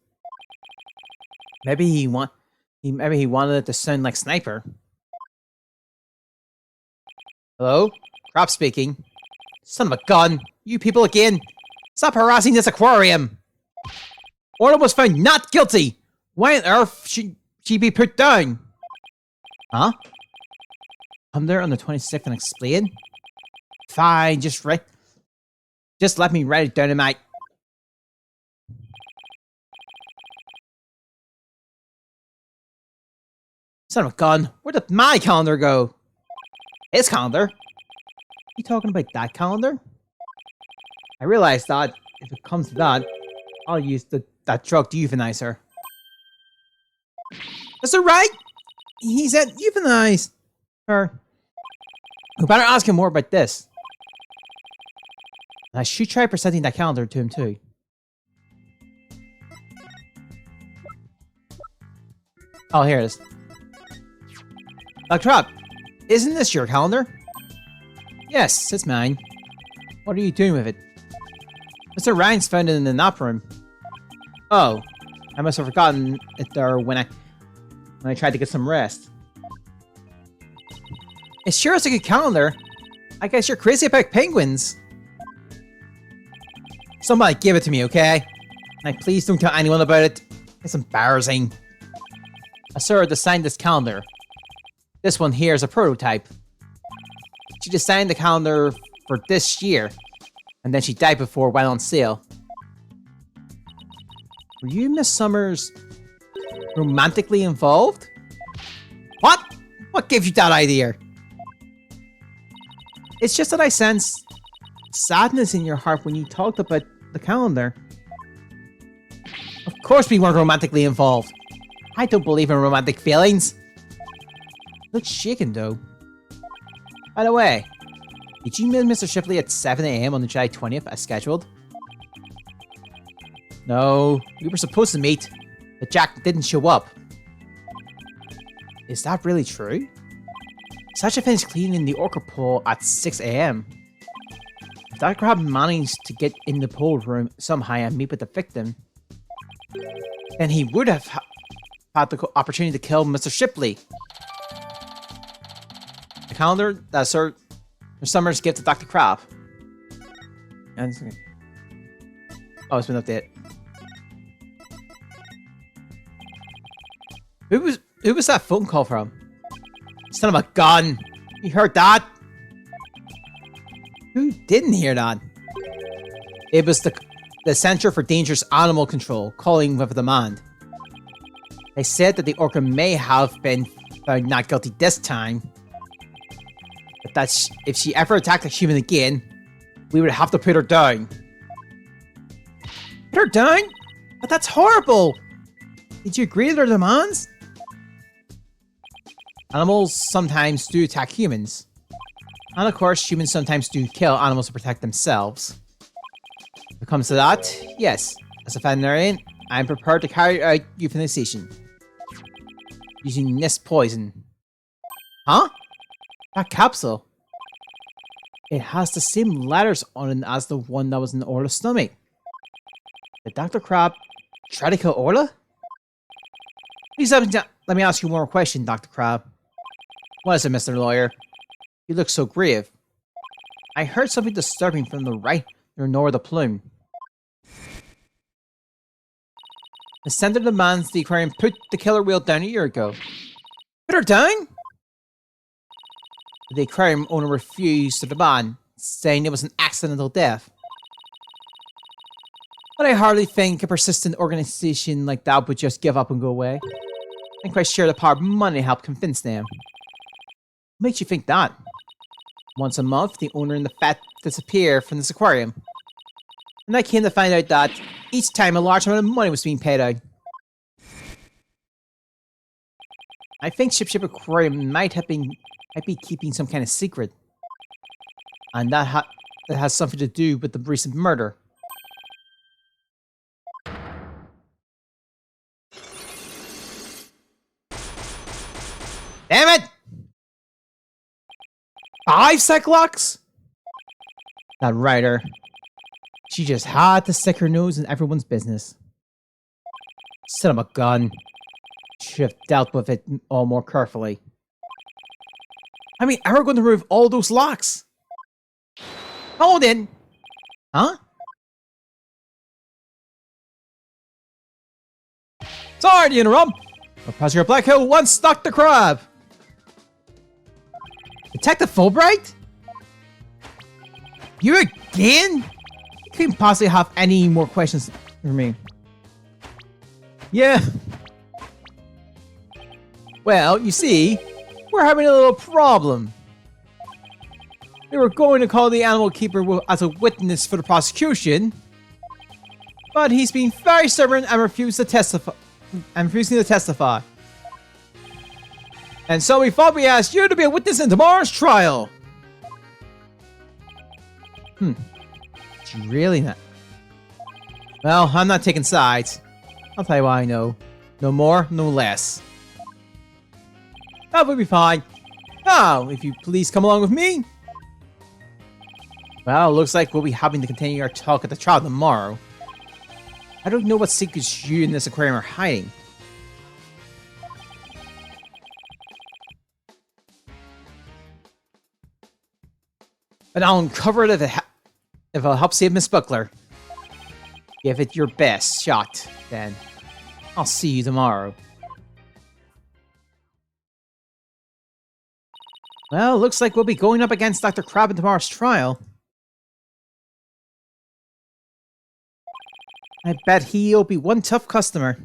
Maybe he wanted it to sound like Sniper. Hello? Crab speaking. Son of a gun! You people again! Stop harassing this aquarium! Orla was found not guilty! Why on earth should she be put down? Huh? Come there on the 26th and explain? Fine, just let me write it down in my... Son of a gun, where did my calendar go? His calendar? You talking about that calendar? I realize that if it comes to that, I'll use that drug to euthanize her. Is that right? He said euthanize her. We better ask him more about this. I should try presenting that calendar to him too. Oh, here it is. Dr. Rob, isn't this your calendar? Yes, it's mine. What are you doing with it? Mr. Ryan's found it in the nap room. Oh, I must have forgotten it there when I tried to get some rest. It sure is a good calendar. I guess you're crazy about penguins. Somebody give it to me, okay? And please don't tell anyone about it. It's embarrassing. I saw her design this calendar. This one here is a prototype. She designed the calendar for this year, and then she died before it went on sale. Were you, Miss Summers, romantically involved? What? What gave you that idea? It's just that I sensed sadness in your heart when you talked about the calendar. Of course we weren't romantically involved. I don't believe in romantic feelings. Looks shaken though. By the way, did you meet Mr. Shipley at 7 AM on the July 20th as scheduled? No, we were supposed to meet, but Jack didn't show up. Is that really true? Sasha finished cleaning the orca pool at 6 AM. If Dr. Crab managed to get in the pool room somehow and meet with the victim, then he would have had the opportunity to kill Mr. Shipley. The calendar that Sir Summers gave to Dr. Crab. And oh, it's been updated. Who was that phone call from? Son of a gun! You heard that? Who didn't hear that? It was the Center for Dangerous Animal Control calling with a demand. They said that the orca may have been found not guilty this time, but that if she ever attacked a human again, we would have to put her down. Put her down? But that's horrible! Did you agree to their demands? Animals sometimes do attack humans. And of course, humans sometimes do kill animals to protect themselves. If it comes to that, yes, as a veterinarian, I am prepared to carry out euthanization. Using this poison. Huh? That capsule. It has the same letters on it as the one that was in Orla's stomach. Did Dr. Crab try to kill Orla? Please let me ask you one more question, Dr. Crab. What is it, Mr. Lawyer? You look so grave. I heard something disturbing from the right near the plume. The center demands the aquarium put the killer whale down a year ago. Put her down? The aquarium owner refused to demand, saying it was an accidental death. But I hardly think a persistent organization like that would just give up and go away. I'm quite sure the power of money helped convince them. What makes you think that? Once a month, the owner and the fat disappear from this aquarium. And I came to find out that each time a large amount of money was being paid out. I think Ship Aquarium might be keeping some kind of secret. And that has something to do with the recent murder. Damn it! 5 Cyclops? That writer. She just had to stick her nose in everyone's business. Son of a gun. Should have dealt with it all more carefully. I mean, are we going to remove all those locks? Hold in. Huh? Sorry to interrupt. Professor Blackhill wants Dr. Crab. Detective Fulbright? You again? You couldn't possibly have any more questions for me. Yeah. Well, you see, we're having a little problem. We were going to call the animal keeper as a witness for the prosecution, but he's been very stubborn and refusing to testify. And so we thought we asked you to be a witness in tomorrow's trial. Really not. Well, I'm not taking sides. I'll tell you what I know. No more, no less. That would be fine. Now, if you please come along with me. Well, looks like we'll be having to continue our talk at the trial tomorrow. I don't know what secrets you and this aquarium are hiding. But I'll uncover it if it'll help save Miss Buckler. Give it your best shot, then. I'll see you tomorrow. Well, looks like we'll be going up against Dr. Crab in tomorrow's trial. I bet he'll be one tough customer.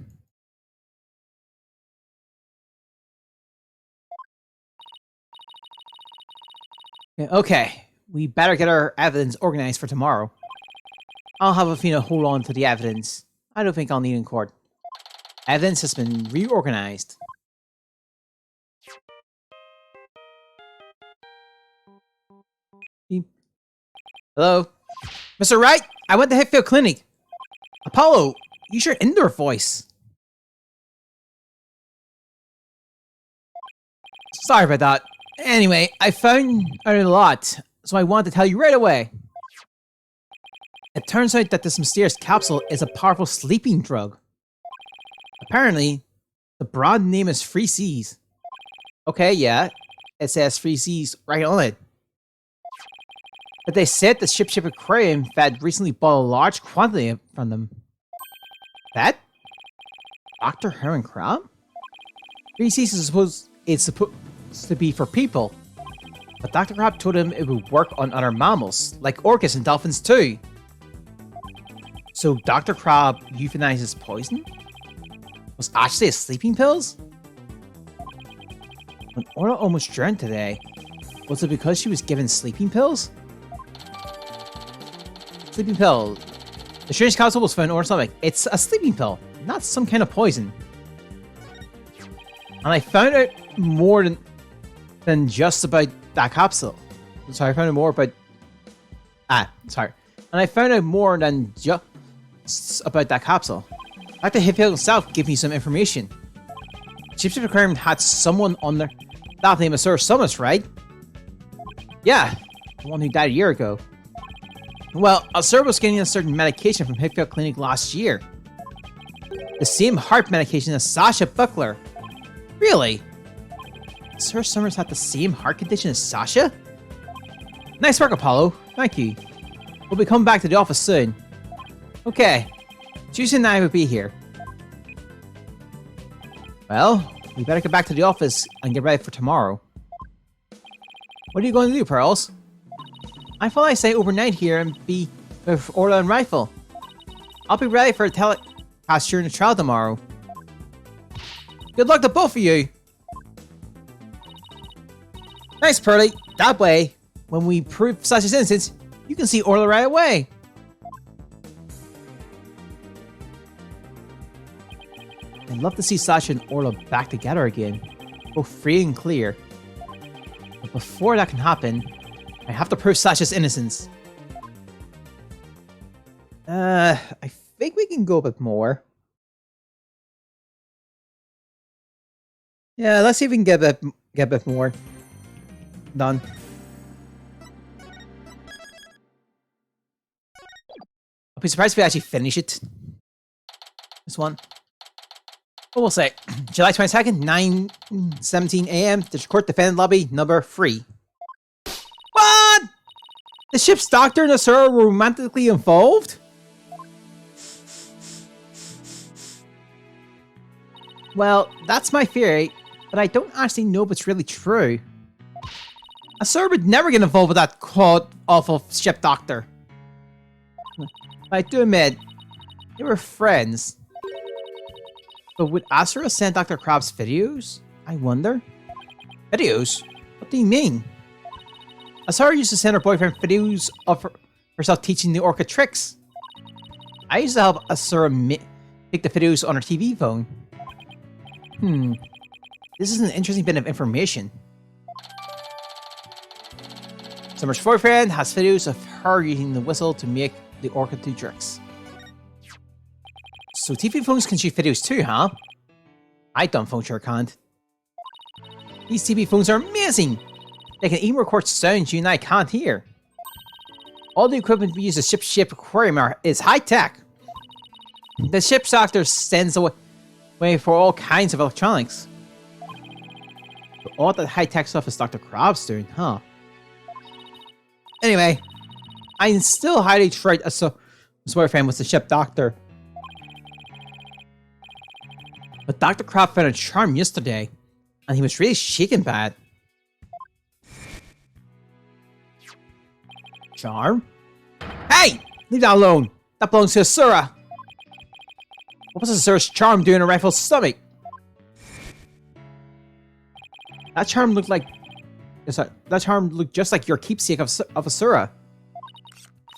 Okay, we better get our evidence organized for tomorrow. I'll have Athena hold on to the evidence. I don't think I'll need in court. Evidence has been reorganized. Hello? Mr. Wright, I went to Hitfield Clinic. Apollo, use your indoor voice. Sorry about that. Anyway, I found out a lot, so I wanted to tell you right away. It turns out that this mysterious capsule is a powerful sleeping drug. Apparently, the brand name is Free Seas. Okay, yeah, it says Free Seas right on it. But they said the Ship Aquarium had recently bought a large quantity from them. That? Dr. Heron Crab? Free Seas is supposed to be for people. But Dr. Crab told him it would work on other mammals, like orcas and dolphins too. So Dr. Crab euthanizes poison? Was actually a sleeping pills? When Orla almost drowned today, was it because she was given sleeping pills? Sleeping pill. The strange capsule was found in Orla's stomach. It's a sleeping pill, not some kind of poison. And I found out more than just about that capsule. Sorry, I found out more about... sorry. And I found out more than just about that capsule. Dr. Hitfield himself gave me some information. Ship Aquarium had someone on there. That name is Sir Summers, right? Yeah, the one who died a year ago. Well, Asura was getting a certain medication from Hickville Clinic last year. The same heart medication as Sasha Buckler. Really? Sir Summers had the same heart condition as Sasha? Nice work, Apollo. Thank you. We'll be coming back to the office soon. Okay. Tuesday and I will be here. Well, we better get back to the office and get ready for tomorrow. What are you going to do, Pearls? I thought I'd stay overnight here and be with Orla and Rifle. I'll be ready for a telecast during the trial tomorrow. Good luck to both of you! Nice, Pearly. That way, when we prove Sasha's innocence, you can see Orla right away. I'd love to see Sasha and Orla back together again, both free and clear. But before that can happen, I have to prove Sasha's innocence. I think we can go a bit more. Yeah, let's see if we can get a bit more done. I'll be surprised if we actually finish it. This one. But we'll say July 22nd, 9:17 a.m. District Court Defendant Lobby number 3. What? The ship's doctor and the Asura were romantically involved? Well, that's my theory, but I don't actually know if it's really true. Asura would never get involved with that awful ship doctor. But I do admit, they were friends. But would Asura send Dr. Crab's videos? I wonder. Videos? What do you mean? Asura used to send her boyfriend videos of herself teaching the orca tricks. I used to help Asura take the videos on her TV phone. This is an interesting bit of information. Summer's boyfriend has videos of her using the whistle to make the orca do tricks. So TV phones can shoot videos too, huh? I dumb phone sure can't. These TV phones are amazing! They can even record sounds you and I can't hear. All the equipment we use at ship aquarium is high-tech. The ship's doctor sends away for all kinds of electronics. But all that high-tech stuff is Dr. Krabs doing, huh? Anyway, I still highly trust Asura's boyfriend was the ship doctor. But Dr. Crab found a charm yesterday, and he was really shaken bad. Charm? Hey! Leave that alone! That belongs to Asura! What was Asura's charm doing in a rifle's stomach? That charm looked like... That charm looked just like your keepsake of Asura.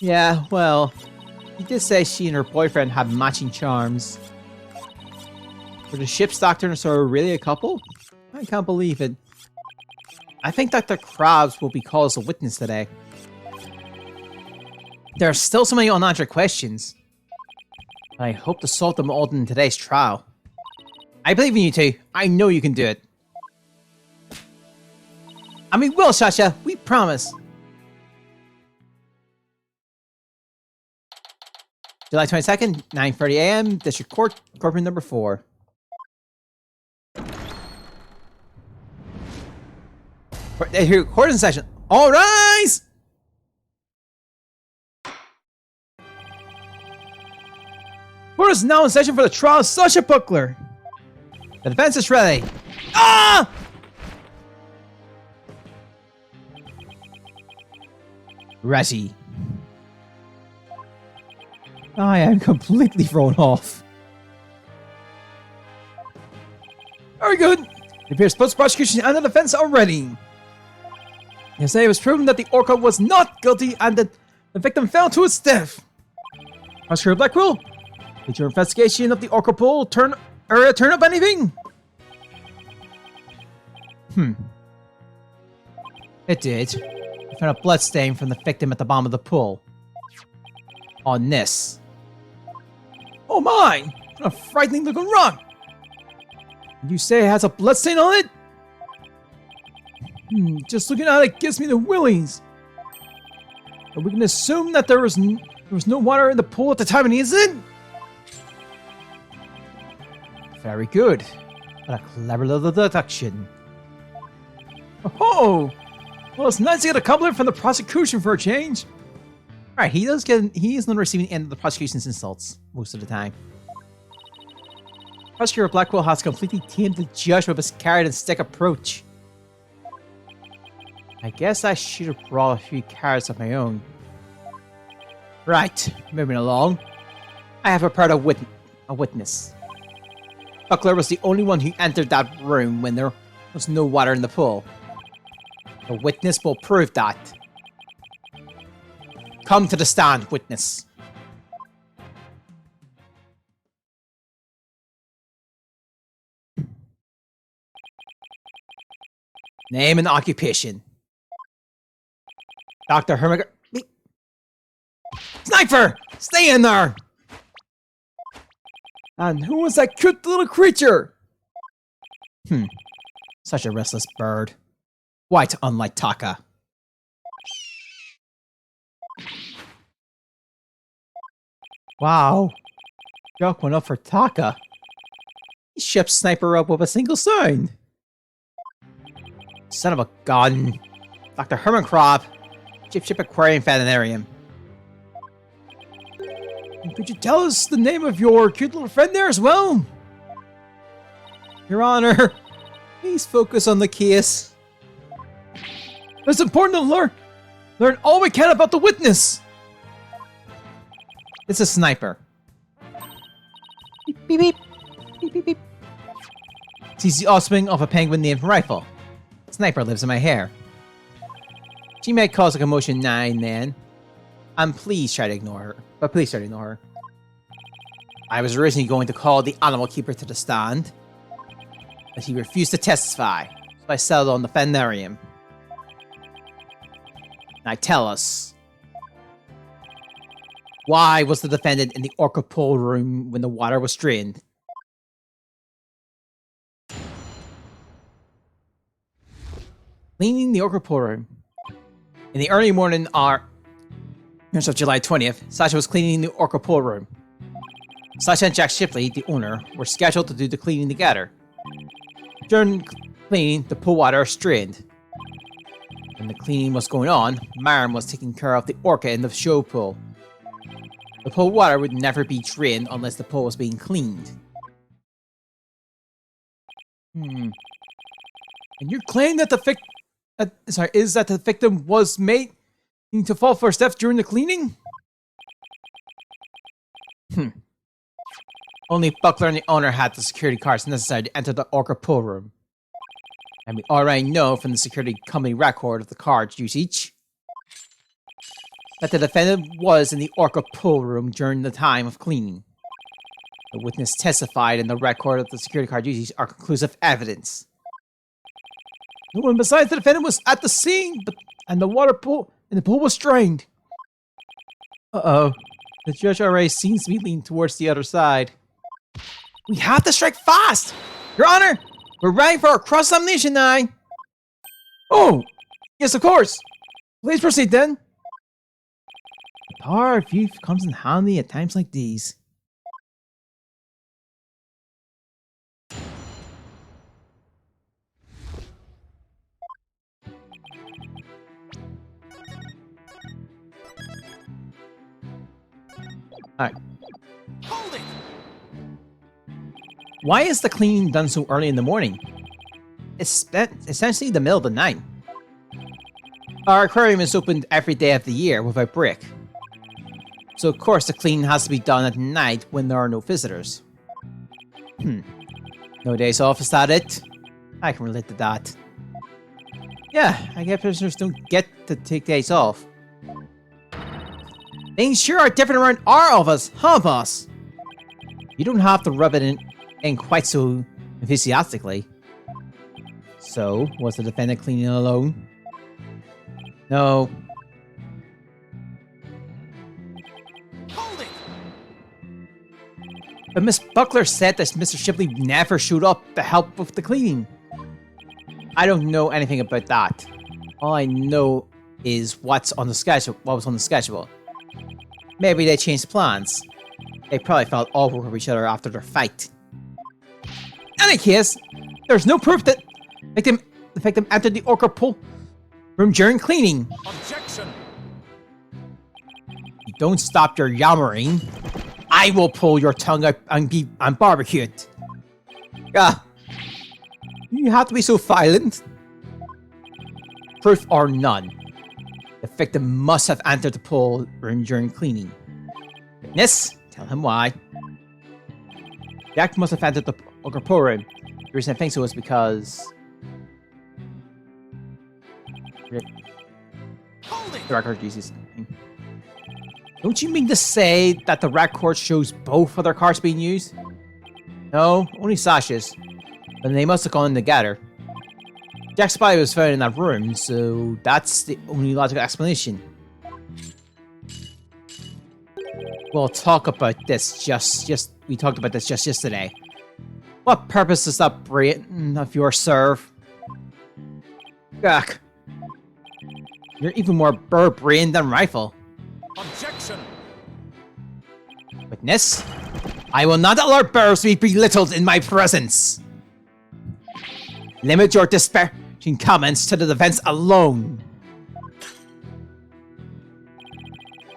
Yeah, well... You did say she and her boyfriend had matching charms. Were the ship's doctor and Asura really a couple? I can't believe it. I think Dr. Krabs will be called as a witness today. There are still so many unanswered questions. I hope to solve them all in today's trial. I believe in you two. I know you can do it. And we will, Sasha. We promise. July 22nd, 9:30 a.m. District Court, Courtroom number 4. Recording session. All rise! Court is now in session for the trial of Sasha Buckler. The defense is ready. Ah! Ready. I am completely thrown off. Very good. It appears both prosecution and the defense are ready. Yesterday it was proven that the orca was not guilty and that the victim fell to its death. Prosecutor Blackwell, did your investigation of the orca pool turn up anything? It did. I found a blood stain from the victim at the bottom of the pool. On this. Oh my! What a frightening looking rock! You say it has a blood stain on it? Just looking at it gives me the willies. But we can assume that there was no water in the pool at the time, and isn't? Very good. What a clever little deduction. Oh, well, it's nice to get a compliment from the prosecution for a change. All right, he is not receiving the end of the prosecution's insults most of the time. Prosecutor Blackwell has completely tamed the judge with his carrot and stick approach. I guess I should have brought a few carrots of my own. Right, moving along. I have prepared a witness. Buckler was the only one who entered that room when there was no water in the pool. The witness will prove that. Come to the stand, witness. Name and occupation. Dr. Hermiger. Sniper! Stay in there! And who was that cute little creature? Such a restless bird. Quite unlike Taka. Wow. Joke went up for Taka. He shipped Sniper up with a single sign. Son of a gun. Dr. Herman Crop. Ship Aquarium Veterinarian. Could you tell us the name of your cute little friend there as well? Your Honor, please focus on the case. It's important to learn all we can about the witness. It's a sniper. Beep, beep, beep. Beep, beep, beep. He's the offspring of a penguin named Rifle. Sniper lives in my hair. She may cause a commotion now and then. Please try to ignore her. But please try to ignore her. I was originally going to call the animal keeper to the stand, but he refused to testify, so I settled on the veterinarian. Now tell us, why was the defendant in the orca pool room when the water was drained? Cleaning the orca pool room. In the early morning of July 20th, Sasha was cleaning the orca pool room. Sasha and Jack Shipley, the owner, were scheduled to do the cleaning together. During cleaning, the pool water strained. When the cleaning was going on, Maren was taking care of the orca in the show pool. The pool water would never be drained unless the pool was being cleaned. And you claim that the victim was made to fall for steps during the cleaning? Only Buckler and the owner had the security cards necessary to enter the orca pool room. And we already know from the security company record of the card's usage that the defendant was in the orca pool room during the time of cleaning. The witness testified and the record of the security card usage are conclusive evidence. No one besides the defendant was at the scene, and the pool was drained. Uh-oh. The judge already seems to be leaning towards the other side. We have to strike fast! Your Honor, we're ready for our cross-examination now! Oh! Yes, of course! Please proceed then. The power of youth comes in handy at times like these. Alright. Hold it! Why is the cleaning done so early in the morning? It's essentially the middle of the night. Our aquarium is opened every day of the year without break. So of course the cleaning has to be done at night when there are no visitors. No days off, is that it? I can relate to that. Yeah, I guess prisoners don't get to take days off. Things sure are different around our office, huh, boss? You don't have to rub it in quite so enthusiastically. So, was the defendant cleaning alone? No. Hold it! But Miss Buckler said that Mr. Shipley never showed up to help with the cleaning. I don't know anything about that. All I know is what's on the schedule. What was on the schedule. Maybe they changed plans. They probably felt awkward with each other after their fight. In any case, there's no proof that the victim entered the orca pool room during cleaning. Objection! If you don't stop your yammering, I will pull your tongue out and barbecue it. Ah, you have to be so violent. Proof or none, the victim must have entered the pool room during cleaning. Witness, tell him why. Jack must have entered the pool room. The reason I think so is because Hold it! the record uses. Don't you mean to say that the record shows both of their cards being used? No, only Sasha's. But they must have gone together. Jack's body was found in that room, so that's the only logical explanation. We'll talk about this we talked about this just yesterday. What purpose does that brain of yours serve? Ugh. You're even more bird-brained than Rifle. Objection! Witness, I will not allow birds to be belittled in my presence. Limit your disparaging comments to the defense alone.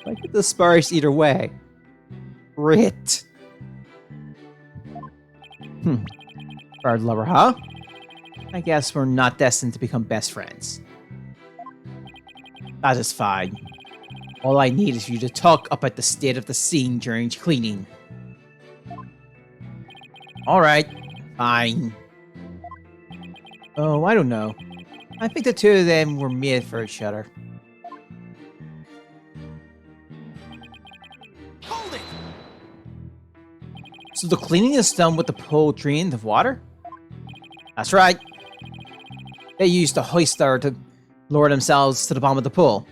I could disparage either way. Great. Bird lover, huh? I guess we're not destined to become best friends. That is fine. All I need is for you to talk about the state of the scene during cleaning. Alright, fine. Oh, I don't know. I think the two of them were made for each other. Hold it! So the cleaning is done with the pool drained of water? That's right. They used a hoister to lower themselves to the bottom of the pool.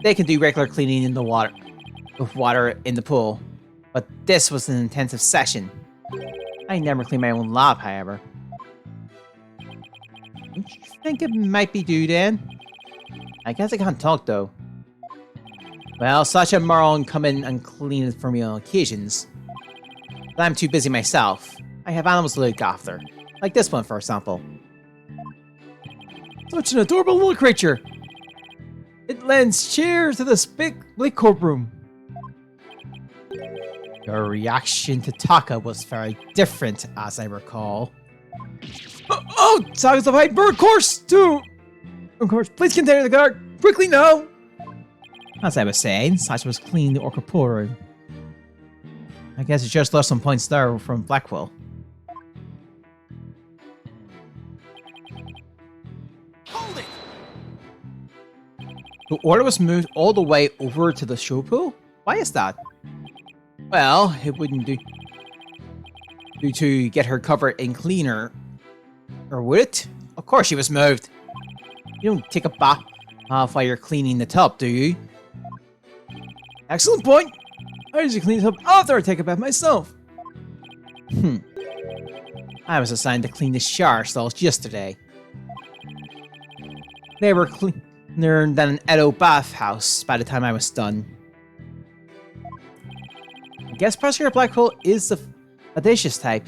They can do regular cleaning in the water, with water in the pool, but this was an intensive session. I never clean my own lab, however. Don't you think it might be due then? I guess I can't talk though. Well, Sasha and Marlon come in and clean it for me on occasions. But I'm too busy myself. I have animals to look after. Like this one, for example. Such an adorable little creature! It lends cheer to this big courtroom. Your reaction to Taka was very different, as I recall. Oh, Taka's the white bird course, too! Of course, please continue the guard. Quickly, now! As I was saying, Sasha was cleaning the orca pool room. I guess it just lost some points there from Blackwell. Hold it! The order was moved all the way over to the show pool? Why is that? Well, it wouldn't do to get her covered in cleaner. Or would it? Of course she was moved. You don't take a bath while you're cleaning the tub, do you? Excellent point! I usually clean the tub after I take a bath myself. I was assigned to clean the shower stalls yesterday. They were cleaner than an Edo bathhouse by the time I was done. I guess Prosecutor Blackwell is the audacious type.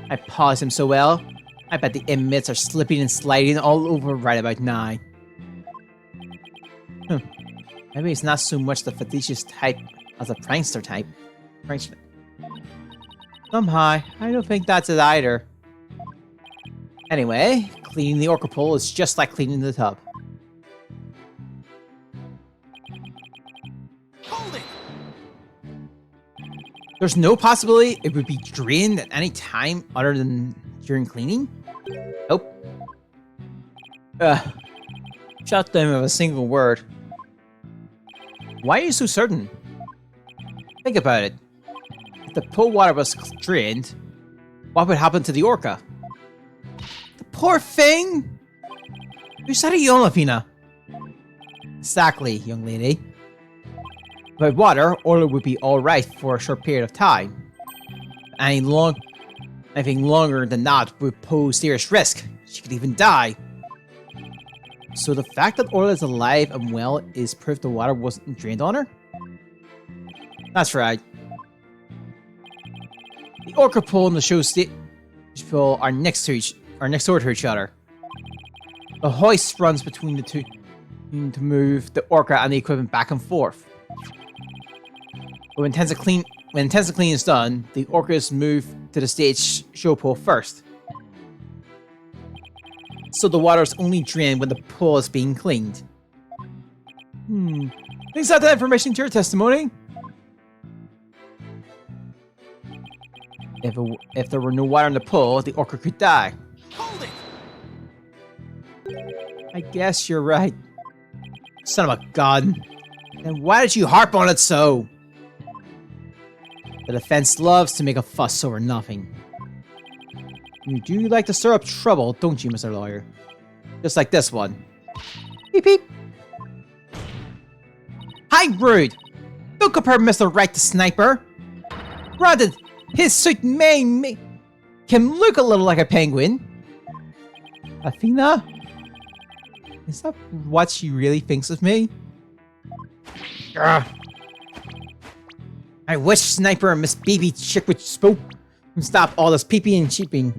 I polished him so well, I bet the inmates are slipping and sliding all over right about now. Maybe it's not so much the facetious type as a prankster type. Somehow, I don't think that's it either. Anyway, cleaning the orca pool is just like cleaning the tub. Hold it! There's no possibility it would be drained at any time other than during cleaning? Nope. Shut them with a single word. Why are you so certain? Think about it. If the pool water was drained, what would happen to the orca? The poor thing! You said it, Yolafina. Exactly, young lady. Without water, order would be alright for a short period of time. Any Anything longer than that would pose serious risk. She could even die. So the fact that Orla is alive and well is proof the water wasn't drained on her? That's right. The Orca pool and the show stage pool are next door to each other. The hoist runs between the two to move the Orca and the equipment back and forth. But when intensive clean is done, the Orca is moved to the stage show pool first. So the water is only drained when the pool is being cleaned. Thanks add that information to your testimony. If there were no water in the pool, the Orca could die. Hold it! I guess you're right. Son of a gun. Then why did you harp on it so? The defense loves to make a fuss over nothing. You do like to stir up trouble, don't you, Mr. Lawyer? Just like this one. Beep beep. Hi, Rude! Don't compare Mr. Right to Sniper. Granted, his suit can look a little like a penguin. Athena? Is that what she really thinks of me? Ugh. I wish Sniper and Miss Baby Chick would spoke and stop all this peeping and cheeping.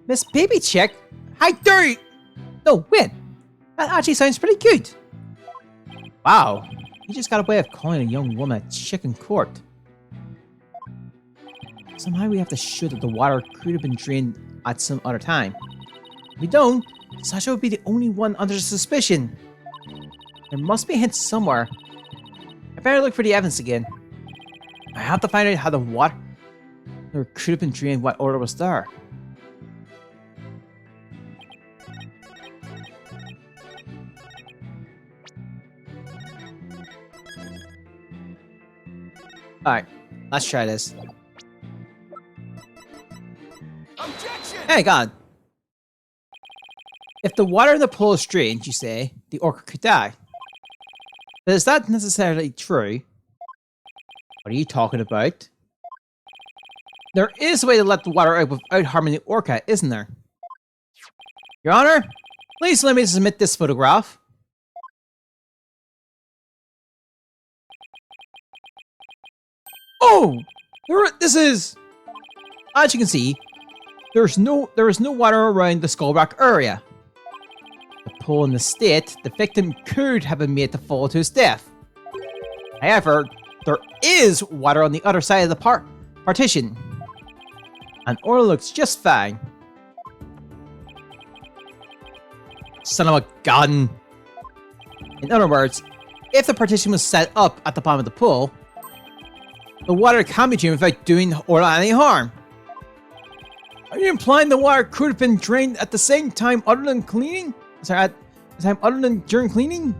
Miss Baby Chick? Hi, dirt! No, wait. That actually sounds pretty good. Wow, you just got a way of calling a young woman a chick in court. Somehow we have to show that the water could have been drained at some other time. If we don't, Sasha would be the only one under suspicion. There must be a hint somewhere. I better look for the evidence again. I have to find out how the water could have been drained, what order was there. Alright, let's try this. Objection! Hey, God! If the water in the pool is drained, you say, the Orca could die. But is that necessarily true? What are you talking about? There is a way to let the water out without harming the Orca, isn't there? Your Honor, please let me submit this photograph. Oh! This is... As you can see, there is no water around the Skullrock area. The pool in the state, the victim could have been made to fall to his death. However, there is water on the other side of the partition. And Orla looks just fine. Son of a gun. In other words, if the partition was set up at the bottom of the pool, the water can be drained without doing Orla any harm. Are you implying the water could have been drained at the same time other than cleaning? Sorry, at the time other than during cleaning?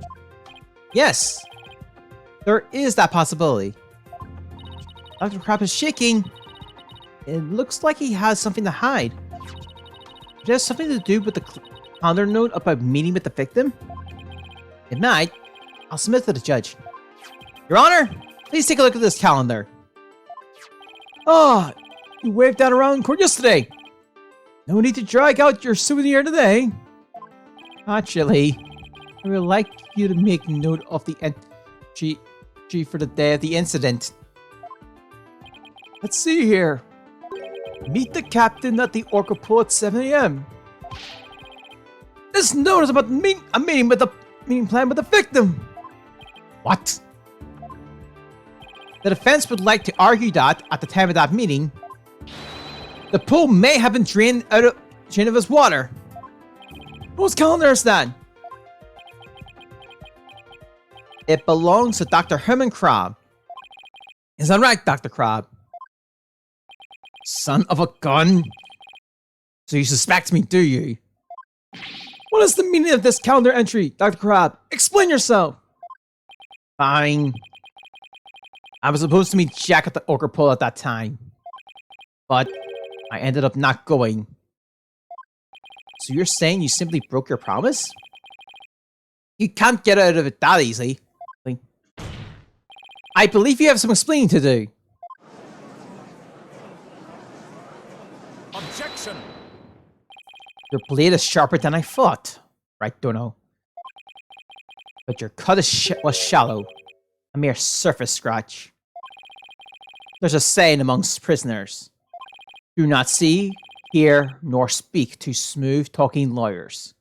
Yes. There is that possibility. Dr. Crab is shaking. It looks like he has something to hide. It has something to do with the calendar note about meeting with the victim? It might. I'll submit to the judge. Your Honor, please take a look at this calendar. Oh, you waved that around in court yesterday. No need to drag out your souvenir today. Actually, I would like you to make note of the entry for the day of the incident. Let's see here. Meet the captain at the Orca Pool at 7 a.m. This note is about a meeting plan with the victim. What? The defense would like to argue that, at the time of that meeting, the pool may have been drained of its water. Whose calendar is that? It belongs to Dr. Herman Crab. Is that right, Dr. Crab? Son of a gun. So you suspect me, do you? What is the meaning of this calendar entry, Dr. Crab? Explain yourself. Fine. I was supposed to meet Jack at the Orca Pool at that time. But I ended up not going. So you're saying you simply broke your promise? You can't get out of it that easily. I believe you have some explaining to do. Objection! Your blade is sharper than I thought. Right, Dono? But your cut was shallow. A mere surface scratch. There's a saying amongst prisoners. Do not see, hear, nor speak to smooth-talking lawyers.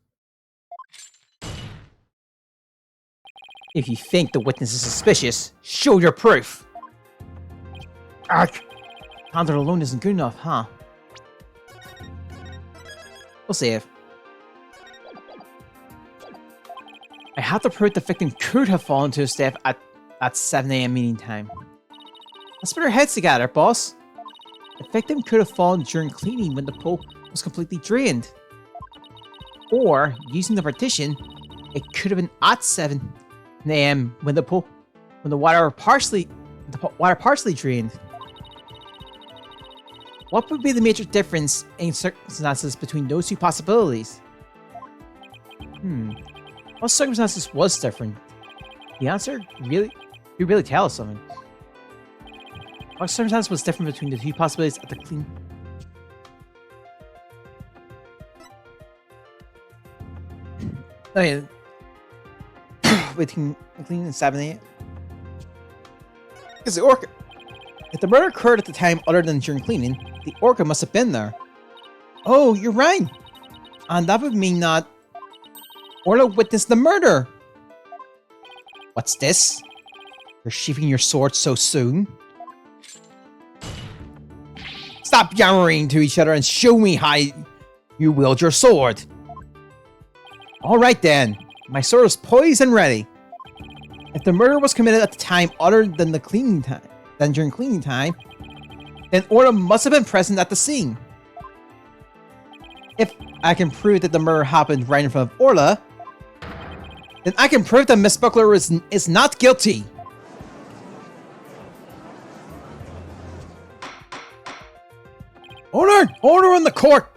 If you think the witness is suspicious, show your proof! Ark! Conduct alone isn't good enough, huh? We'll save. I have to prove the victim could have fallen to his death at 7 AM meeting time. Let's put our heads together, boss. The victim could have fallen during cleaning when the pool was completely drained. Or, using the partition, it could have been at 7 AM when the water partially drained. What would be the major difference in circumstances between those two possibilities? What circumstances was different? The answer could really tell us something. What circumstance was different between the two possibilities at the clean? Oh yeah. Between cleaning and 7 AM. Because the orca. If the murder occurred at the time other than during cleaning, the orca must have been there. Oh, you're right. And that would mean that Orla witnessed the murder. What's this? You're sheathing your sword so soon? Stop yammering to each other and show me how you wield your sword. Alright then. My sword is poised and ready. If the murder was committed at the time other than during cleaning time, then Orla must have been present at the scene. If I can prove that the murder happened right in front of Orla, then I can prove that Miss Buckler is not guilty. Order in the court!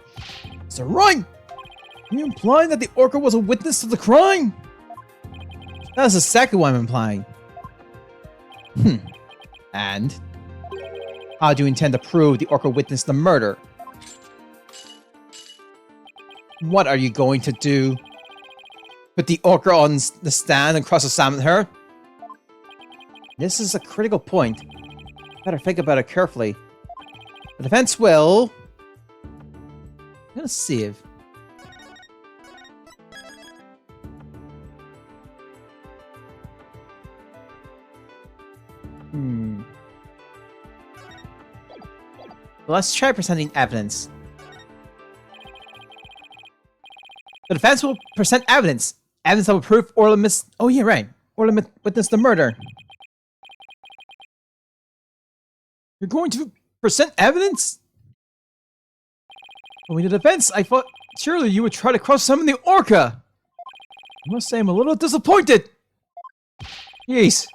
Is that right? Are you implying that the orca was a witness to the crime? That's exactly what I'm implying. And? How do you intend to prove the orca witnessed the murder? What are you going to do? Put the orca on the stand and cross-examine her? This is a critical point. Better think about it carefully. The defense will... I'm gonna save. Let's try presenting evidence. The defense will present evidence. Evidence that will prove Orla Oh yeah, right. Orla witnessed the murder. You're going to present evidence? When we did defense, I thought surely you would try to cross-summon the orca. I must say I'm a little disappointed. Jeez.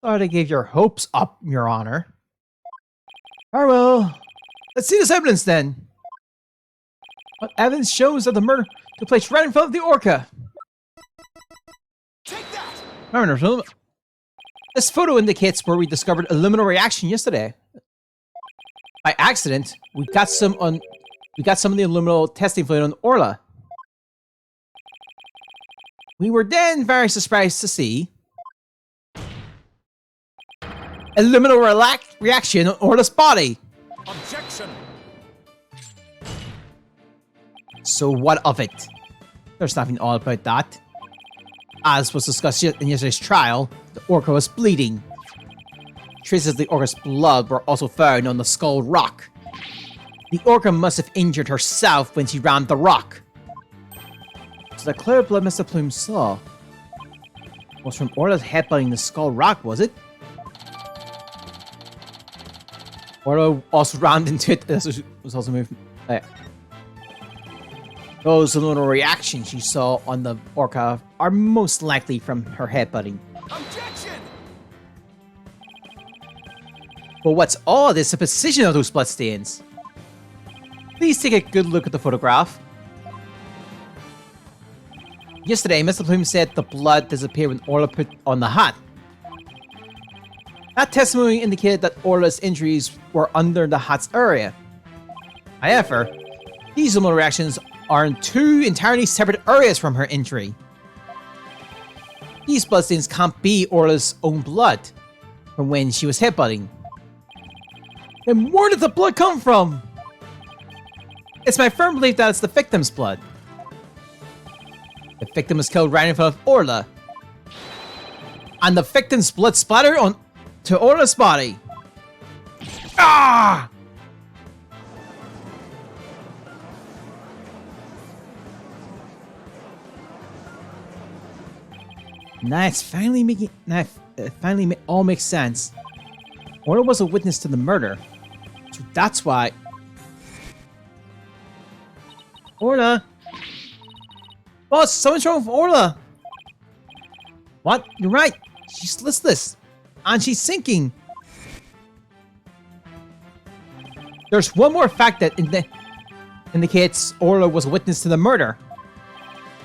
Thought I gave your hopes up, Your Honor. Very well. Let's see this evidence then. What evidence shows that the murder took place right in front of the orca? Take that! Remember, this photo indicates where we discovered a luminal reaction yesterday. By accident, we got some of the luminal testing fluid on Orla. We were then very surprised to see a luminal reaction on Orla's body. Objection! So what of it? There's nothing odd about that. As was discussed in yesterday's trial, the orca was bleeding. Traces of the orca's blood were also found on the skull rock. The orca must have injured herself when she rammed the rock. So the clear blood Mr. Plume saw was from Orla's headbutting the skull rock, was it? Orla also rammed into it. This was also moved. Those luminal reactions you saw on the orca are most likely from her headbutting. Objection! But what's odd is the precision of those bloodstains. Please take a good look at the photograph. Yesterday, Mr. Plume said the blood disappeared when Orla put on the hat. That testimony indicated that Orla's injuries were under the HOTS area. However, these emotional reactions are in two entirely separate areas from her injury. These bloodstains can't be Orla's own blood from when she was headbutting. Then where did the blood come from? It's my firm belief that it's the victim's blood. The victim was killed right in front of Orla. And the victim's blood splattered onto Orla's body. Ah! Now it's finally making. Now it finally all makes sense. Orla was a witness to the murder, so that's why. Orla, boss, someone's wrong with Orla. What? You're right. She's listless, and she's sinking. There's one more fact that indicates Orla was a witness to the murder.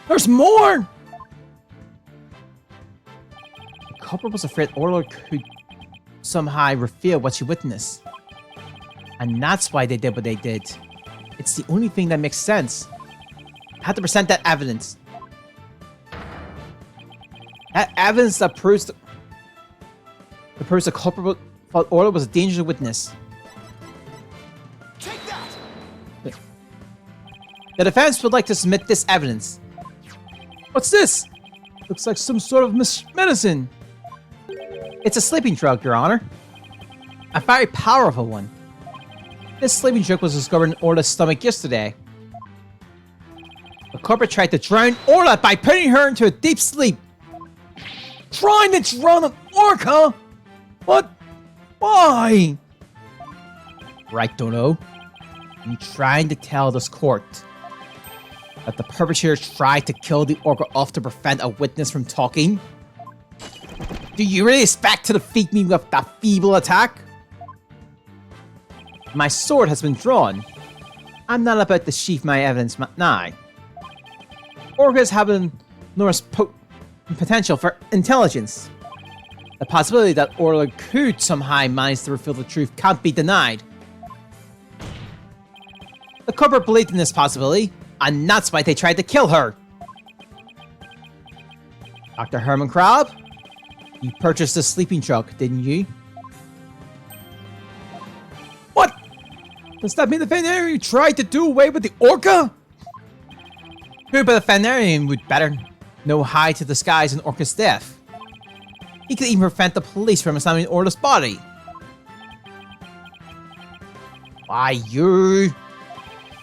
There's more. The culprit was afraid Orla could somehow reveal what she witnessed. And that's why they did what they did. It's the only thing that makes sense. I had to present that evidence. That evidence that proves the culprit thought Orla was a dangerous witness. Take that! The defense would like to submit this evidence. What's this? Looks like some sort of medicine. It's a sleeping drug, Your Honor. A very powerful one. This sleeping drug was discovered in Orla's stomach yesterday. The culprit tried to drown Orla by putting her into a deep sleep. Trying to drown an orca? What? Why? Right, Dono. You trying to tell this court that the perpetrator tried to kill the orca off to prevent a witness from talking? Do you really expect to defeat me with that feeble attack? My sword has been drawn. I'm not about to sheath my evidence now. Orcas have an enormous potential for intelligence. The possibility that Orla could somehow manage to reveal the truth can't be denied. The culprit believed in this possibility, and that's why they tried to kill her. Dr. Herman Crab, you purchased a sleeping drug, didn't you? What? Does that mean the veterinarian tried to do away with the orca? Who but the veterinarian would better know how to disguise an orca's death? He could even prevent the police from examining Orla's body. Why, you?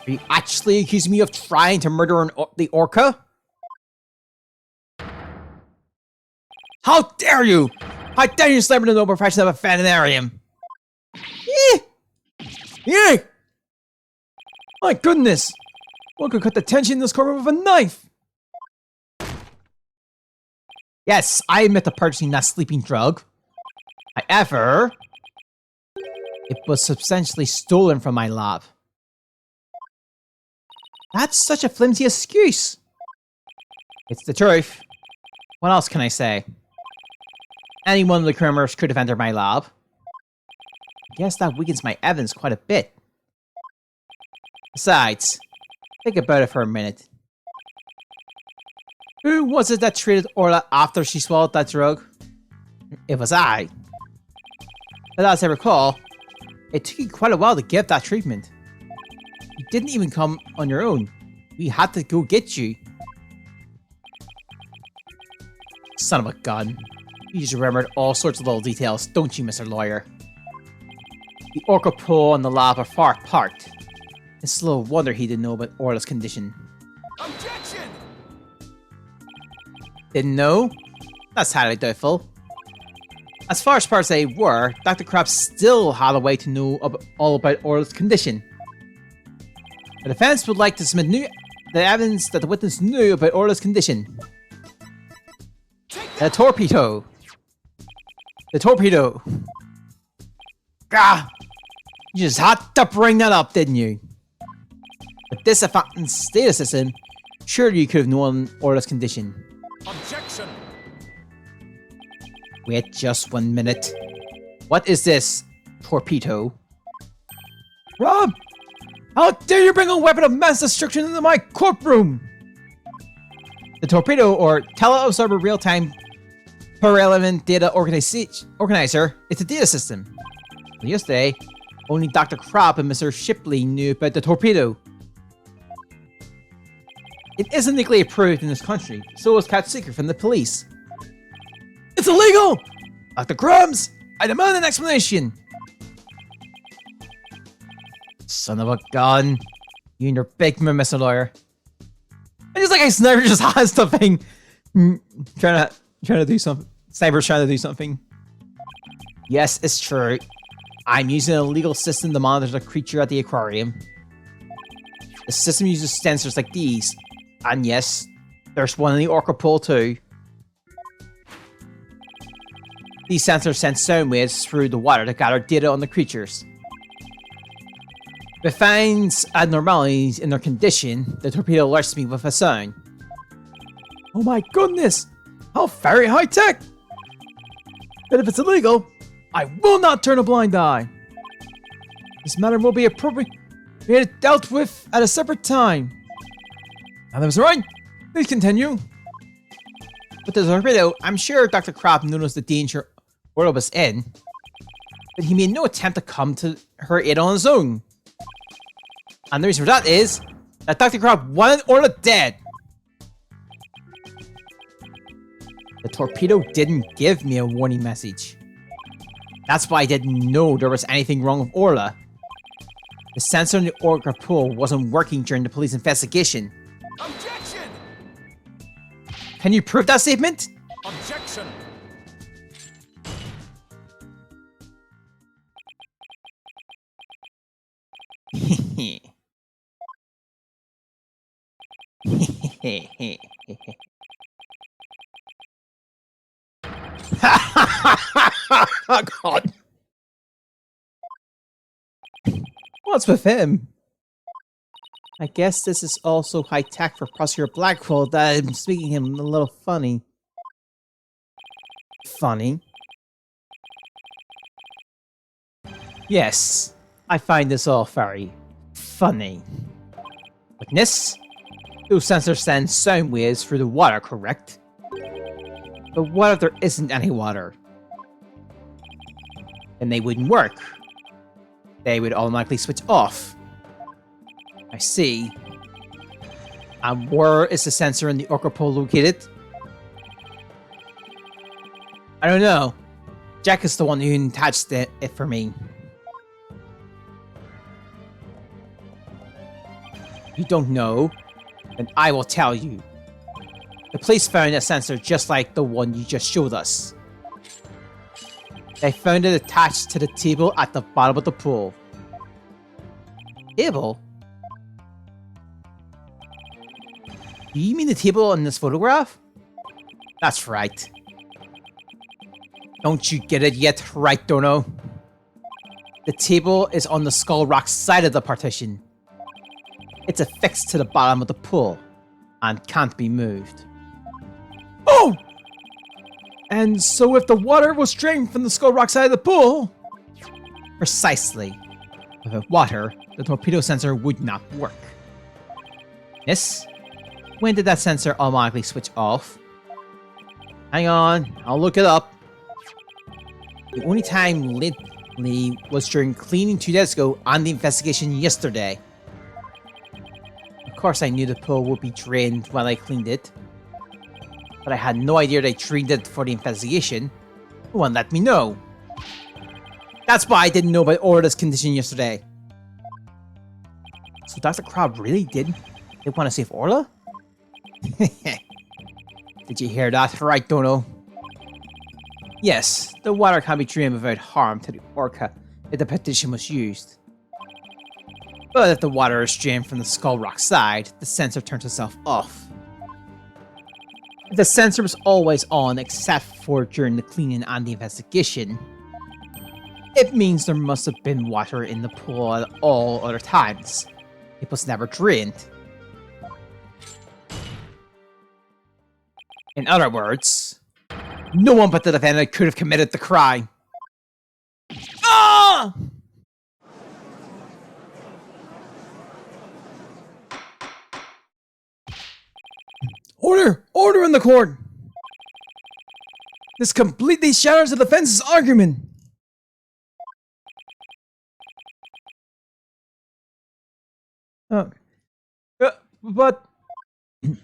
Are you actually accusing me of trying to murder the orca? How dare you! How dare you slam into the profession of a veterinarian? Yeah! My goodness! One could cut the tension in this courtroom with a knife! Yes, I admit to purchasing that sleeping drug. However, it was substantially stolen from my lab. That's such a flimsy excuse. It's the truth. What else can I say? Any one of the criminals could have entered my lab. I guess that weakens my evidence quite a bit. Besides, think about it for a minute. Who was it that treated Orla after she swallowed that drug? It was I. But as I recall, it took you quite a while to get that treatment. You didn't even come on your own. We had to go get you. Son of a gun. You just remembered all sorts of little details, don't you, Mr. Lawyer? The orca pool and the lab are far apart. It's little wonder he didn't know about Orla's condition. Objection! Didn't know? That's highly doubtful. As far as they were, Dr. Krabs still had a way to know all about Orla's condition. The defense would like to submit the evidence that the witness knew about Orla's condition. The torpedo. The torpedo. Gah! You just had to bring that up, didn't you? With this advanced data system, surely you could have known Orla's condition. Objection! Wait just 1 minute. What is this? Torpedo? Rob! How dare you bring a weapon of mass destruction into my courtroom! The torpedo, or Teleobserver Real-Time Per-Element Data Organizer, it's a data system. Yesterday, only Dr. Crop and Mr. Shipley knew about the torpedo. It isn't legally approved in this country, so it was kept secret from the police. It's illegal! Dr. Crumbs, I demand an explanation! Son of a gun. You and your big move, Mr. Lawyer. I just like Sniper just has something. Trying to do something. Sniper's trying to do something. Yes, it's true. I'm using a legal system to monitor the creature at the aquarium. The system uses sensors like these. And yes, there's one in the orca pool too. These sensors send sound waves through the water to gather data on the creatures. If it finds abnormalities in their condition, the torpedo alerts me with a sound. Oh my goodness! How very high tech! But if it's illegal, I will not turn a blind eye. This matter will be appropriately dealt with at a separate time. Now that was right. Please continue. With the torpedo, I'm sure Dr. Crop noticed the danger Orla was in, but he made no attempt to come to her aid on his own. And the reason for that is that Dr. Crop wanted Orla dead. The torpedo didn't give me a warning message. That's why I didn't know there was anything wrong with Orla. The sensor in the orca pool wasn't working during the police investigation. Objection! Can you prove that statement? Objection! Oh God. What's with him? I guess this is also high tech for Prosecutor Blackwell that I'm speaking him a little funny. Funny? Yes, I find this all very funny. Witness? Those sensors send sound waves through the water, correct? But what if there isn't any water? Then they wouldn't work. They would automatically switch off. I see. And where is the sensor in the orca pool located? I don't know. Jack is the one who attached it for me. You don't know? Then I will tell you. The police found a sensor just like the one you just showed us. They found it attached to the table at the bottom of the pool. Table? Do you mean the table in this photograph? That's right. Don't you get it yet, right, Dono? The table is on the Skull Rock side of the partition. It's affixed to the bottom of the pool and can't be moved. Oh! And so if the water was drained from the Skull Rock side of the pool... Precisely. Without water, the torpedo sensor would not work. Yes? When did that sensor automatically switch off? Hang on, I'll look it up. The only time lately was during cleaning 2 days ago and the investigation yesterday. Of course I knew the pool would be drained when I cleaned it. But I had no idea they drained it for the investigation. No one let me know. That's why I didn't know about Orla's condition yesterday. So Dr. Crab really did want to save Orla? Did you hear that right, Dono? Yes, the water can be drained without harm to the orca if the petition was used. But if the water is drained from the Skull Rock side, the sensor turns itself off. If the sensor was always on except for during the cleaning and the investigation, it means there must have been water in the pool at all other times. It was never drained. In other words, no one but the defendant could have committed the crime. Ah! Order! Order in the court! This completely shatters the defense's argument. Okay. But the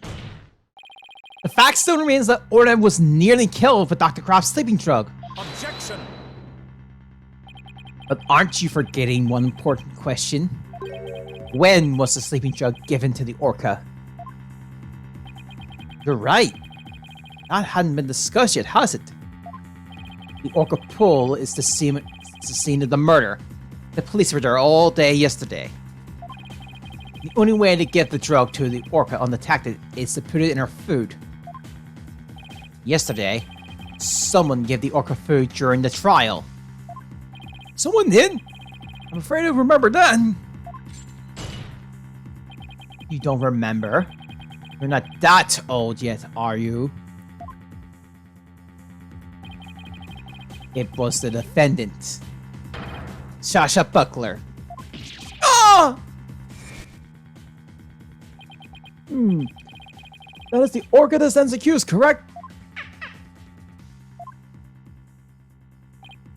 fact still remains that Orda was nearly killed with Dr. Croft's sleeping drug. Objection! But aren't you forgetting one important question? When was the sleeping drug given to the orca? You're right. That hadn't been discussed yet, has it? The orca pool is the scene of the murder. The police were there all day yesterday. The only way to get the drug to the orca undetected is to put it in her food. Yesterday, someone gave the orca food during the trial. Someone did? I'm afraid I remember that. You don't remember? You're not that old yet, are you? It was the defendant, Sasha Buckler. Ah! That is the orca that stands accused, correct?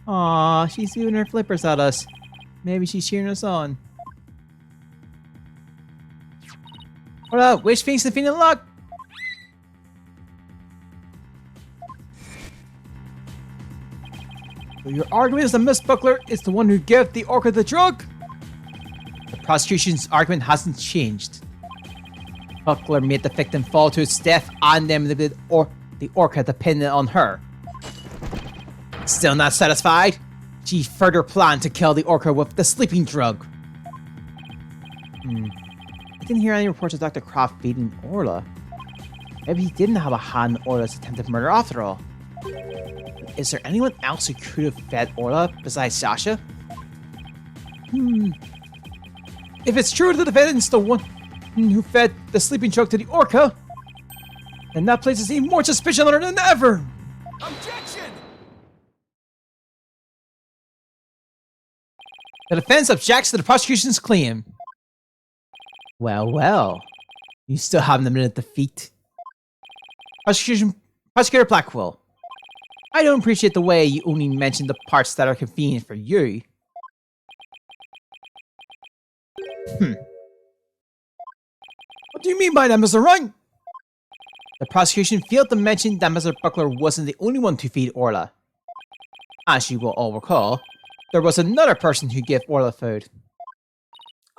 Aw, she's giving her flippers at us. Maybe she's cheering us on. What up? Wish things to feeling luck. So your argument is that Miss Buckler is the one who gave the orca the drug? The prosecution's argument hasn't changed. Buckler made the victim fall to its death and then the orca depended on her. Still not satisfied? She further planned to kill the orca with the sleeping drug. I didn't hear any reports of Dr. Croft beating Orla. Maybe he didn't have a hand in Orla's attempted murder after all. Is there anyone else who could have fed Orla besides Sasha? If it's true the defendant's the one who fed the sleeping drug to the orca, then that places even more suspicion on her than ever! Objection! The defense objects to the prosecution's claim. Well. You still haven't admitted defeat. Prosecutor Blackwell. I don't appreciate the way you only mention the parts that are convenient for you. What do you mean by that, Mr. Wright? The prosecution failed to mention that Mr. Buckler wasn't the only one to feed Orla. As you will all recall, there was another person who gave Orla food.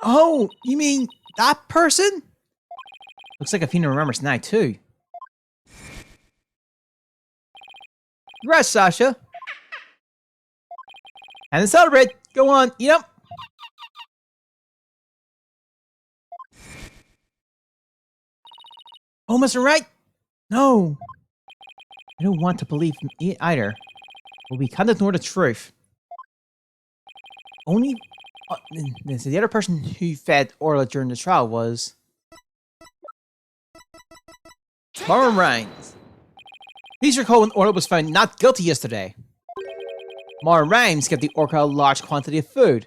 Oh, you mean that person? Looks like Athena remembers now, too. Congrats, Sasha. And to celebrate, go on, eat up. Oh, Mr. Wright? No. I don't want to believe him either. But we can't ignore the truth. Only... the other person who fed Orla during the trial was... Lauren Rhymes. Please recall when Orla was found not guilty yesterday. Mara Rhymes gave the orca a large quantity of food.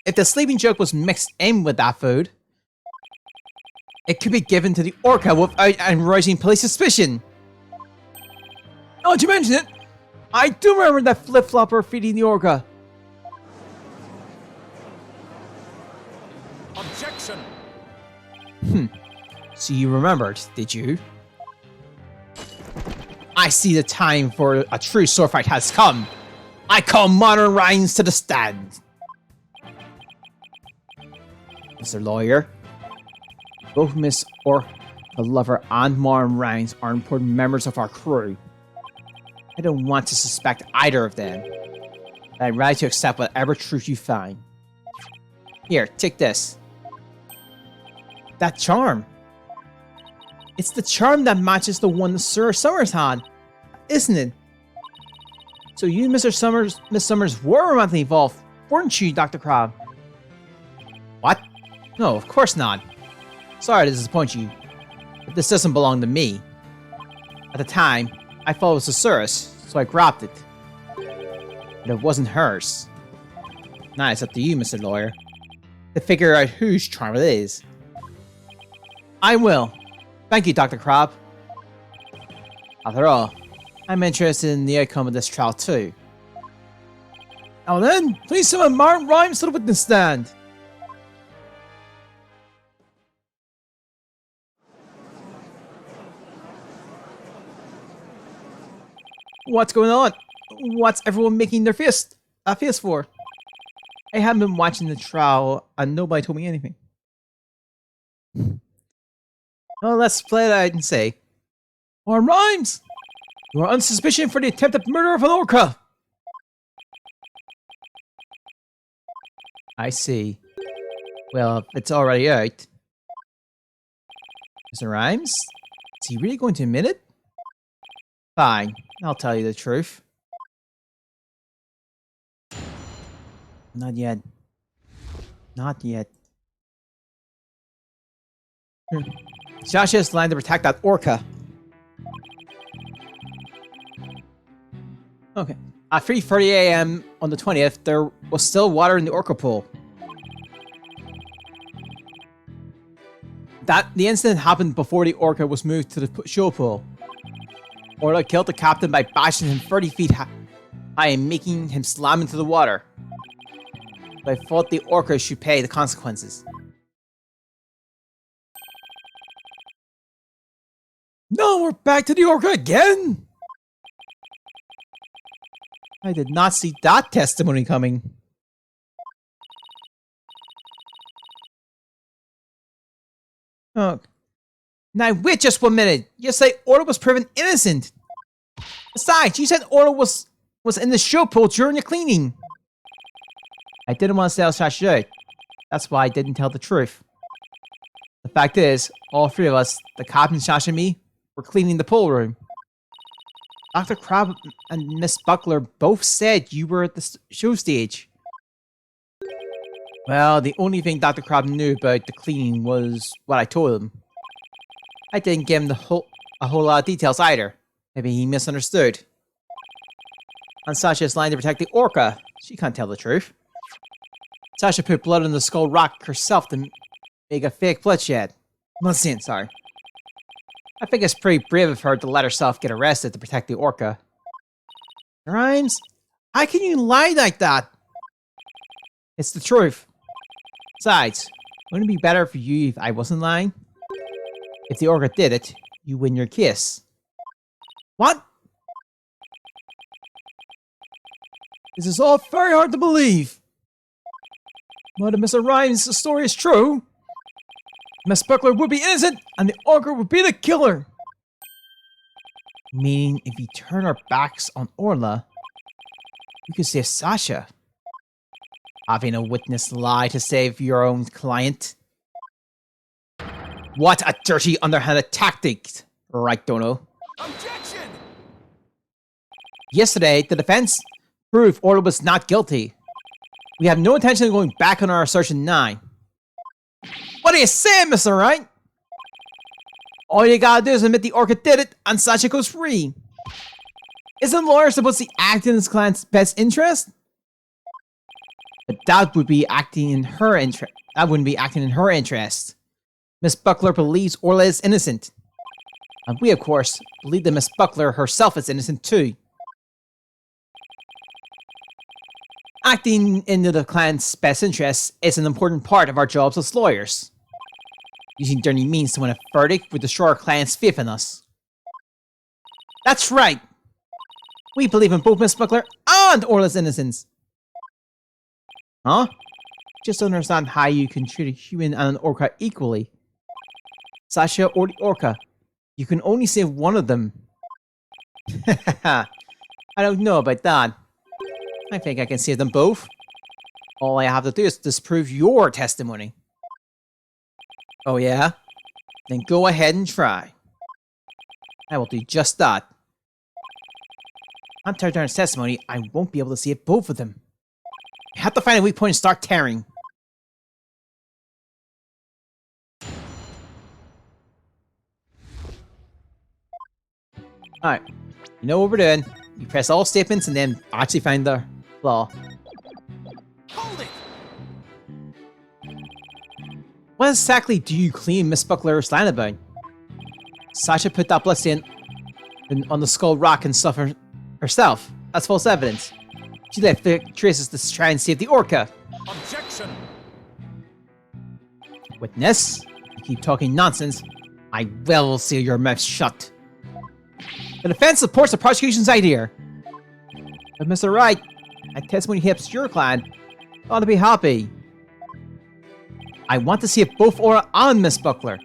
If the sleeping drug was mixed in with that food, it could be given to the orca without arousing police suspicion. Now that you mention it, I do remember that flip-flopper feeding the orca. Objection! So you remembered, did you? I see the time for a true sword fight has come. I call modern Rhymes to the stand. Mr. Lawyer, both Miss Orca the Lover and Modern Rhymes are important members of our crew. I don't want to suspect either of them. I'm ready to accept whatever truth you find. Here, take this. That charm. It's the charm that matches the one Sir Summers had, isn't it? So you, Miss Summers, were romantically involved, weren't you, Dr. Crab? What? No, of course not. Sorry to disappoint you, but this doesn't belong to me. At the time, I thought it was a Cesaurus, so I grabbed it. but it wasn't hers. Now it's up to you, Mr. Lawyer, to figure out whose charm it is. I will. Thank you, Dr. Crab. After all, I'm interested in the outcome of this trial too. Now then, please summon Martin Rhymes to the witness stand. What's going on? What's everyone making their face for? I haven't been watching the trial and nobody told me anything. Well, let's play it out and say, Martin Rhymes! You are on suspicion for the attempted murder of an orca! I see. Well, it's already out. Mr. Rhymes? Is he really going to admit it? Fine, I'll tell you the truth. Not yet. Not yet. Sasha's line to protect that orca. Okay. At 3:30 a.m. on the 20th, there was still water in the orca pool. The incident happened before the orca was moved to the show pool. Orla killed the captain by bashing him 30 feet high and making him slam into the water. But I thought the orca should pay the consequences. No, we're back to the orca again! I did not see that testimony coming. Oh. Now wait just 1 minute. You say Orla was proven innocent. Besides, you said Orla was in the show pool during the cleaning. I didn't want to sell Sasha out. That's why I didn't tell the truth. The fact is, all three of us, the captain, Sasha, and me, were cleaning the pool room. Dr. Crab and Miss Buckler both said you were at the show stage. Well, the only thing Dr. Crab knew about the cleaning was what I told him. I didn't give him a whole lot of details either. Maybe he misunderstood. And Sasha's lying to protect the orca. She can't tell the truth. Sasha put blood on the skull rock herself to make a fake bloodshed. Nonsense, sorry. I think it's pretty brave of her to let herself get arrested to protect the orca. Rhymes, how can you lie like that? It's the truth. Besides, wouldn't it be better for you if I wasn't lying? If the orca did it, you win your kiss. What? This is all very hard to believe. But if Mr. Ryan's story is true, Miss Buckler would be innocent and the orca would be the killer. Meaning, if we turn our backs on Orla, we could save Sasha. Having a witness lie to save your own client. What a dirty, underhanded tactic, right, Dono? Objection! Yesterday, the defense proved Orla was not guilty. We have no intention of going back on our assertion 9. What are you saying, Mr. Wright? All you gotta do is admit the orca did it, and Sasha goes free. Isn't the lawyer supposed to act in his client's best interest? But that would be acting in her interest. That wouldn't be acting in her interest. Miss Buckler believes Orla is innocent. And we, of course, believe that Miss Buckler herself is innocent too. Acting into the client's best interests is an important part of our jobs as lawyers. Using dirty means to win a verdict would destroy our client's faith in us. That's right! We believe in both Miss Buckler and Orla's innocence. Huh? Just don't understand how you can treat a human and an orca equally. Sasha or the orca. You can only save one of them. I don't know about that. I think I can save them both. All I have to do is disprove your testimony. Oh yeah? Then go ahead and try. I will do just that. On Tartar's testimony, I won't be able to save both of them. I have to find a weak point and start tearing. Alright, you know what we're doing. You press all statements and then actually find the Well, Hold it! what exactly do you clean Miss Buckler's land about? Sasha put that bloodstain on the skull rock and stuff herself. That's false evidence. She left the traces to try and save the orca. Objection! Witness, you keep talking nonsense, I will seal your mouth shut. The defense supports the prosecution's idea. But Mr. Wright, that testimony helps your client. Ought to be happy. I want to see if both Aura and Miss Buckler.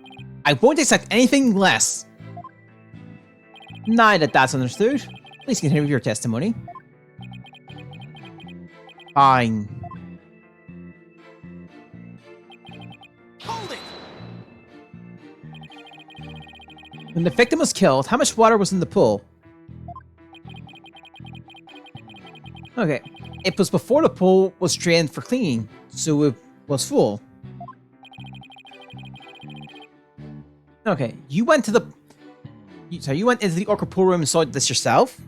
I won't accept anything less. Now that that's understood, please continue with your testimony. Fine. Hold it! When the victim was killed, how much water was in the pool? Okay, it was before the pool was drained for cleaning, so it was full. Okay, you went into the orca pool room and saw this yourself?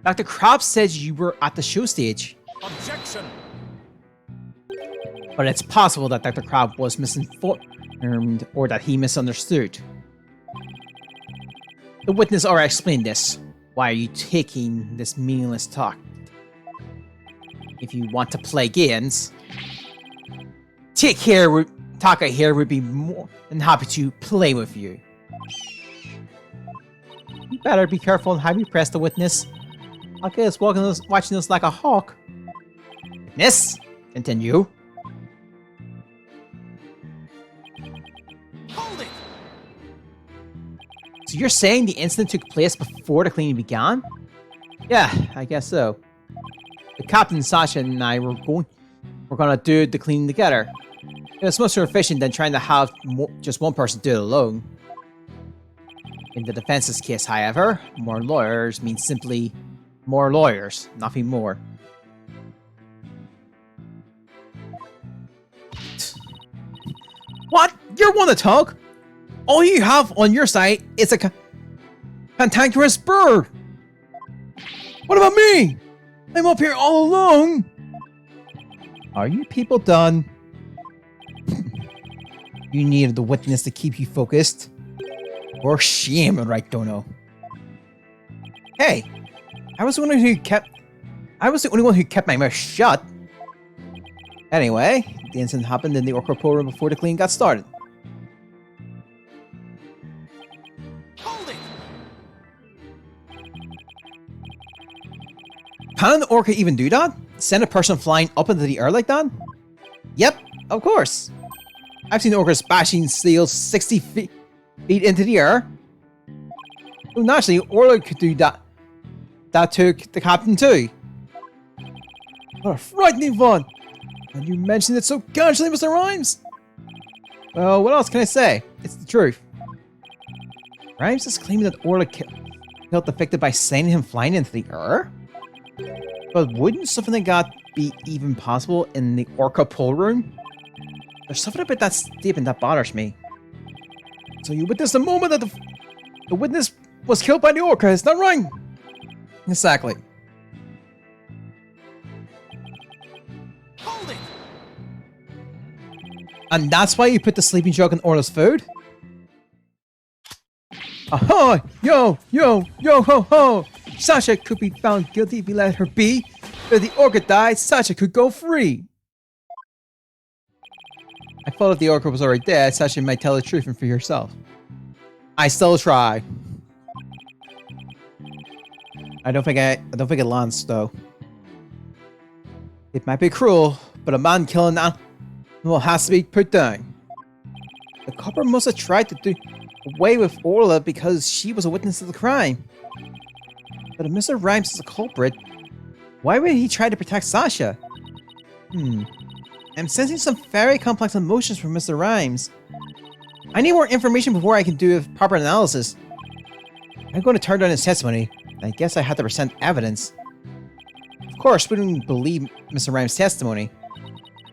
Dr. Krabs says you were at the show stage. Objection! But it's possible that Dr. Krabs was misinformed or that he misunderstood. The witness already explained this. Why are you taking this meaningless talk? If you want to play games, Taka here would be more than happy to play with you. You better be careful on how you press the witness. Taka is watching us like a hawk. Witness, continue. Hold it! So you're saying the incident took place before the cleaning began? Yeah, I guess so. The captain, Sasha, and I were gonna do the cleaning together. It was much more efficient than trying to have just one person do it alone. In the defense's case, however, more lawyers means simply more lawyers, nothing more. What? You're one to talk? All you have on your side is a cantankerous bird. What about me? I'm up here all alone. Are you people done? You needed the witness to keep you focused. Or shame, right, Dono? Hey, I was the only one who kept my mouth shut. Anyway, the incident happened in the orca pool room before the cleaning got started. Hold it! Can an orca even do that? Send a person flying up into the air like that? Yep, of course. I've seen orcas bashing seals 60 feet into the air. So naturally, Orla could do that. That took the captain too. What a frightening one! And you mentioned it so casually, Mr. Rhymes! Well, what else can I say? It's the truth. Rhymes is claiming that Orla killed the victim by sending him flying into the air? But wouldn't something like that be even possible in the orca pool room? There's something about that statement that bothers me. So you witnessed the moment that the witness was killed by the orca, is that right? Exactly. Hold it! And that's why you put the sleeping drug in Orla's food? Ahoy! Yo, ho, ho! Sasha could be found guilty if we let her be. But if the orca died, Sasha could go free. I thought if the orca was already dead, Sasha might tell the truth and free herself. I still try. I don't think it lands though. It might be cruel, but a man killing an animal has to be put down. The copper must have tried to do away with Orla because she was a witness to the crime. But if Mr. Rhymes is a culprit, why would he try to protect Sasha? I'm sensing some very complex emotions from Mr. Rhymes. I need more information before I can do a proper analysis. I'm going to turn down his testimony. I guess I have to present evidence. Of course, we don't believe Mr. Rhymes' testimony.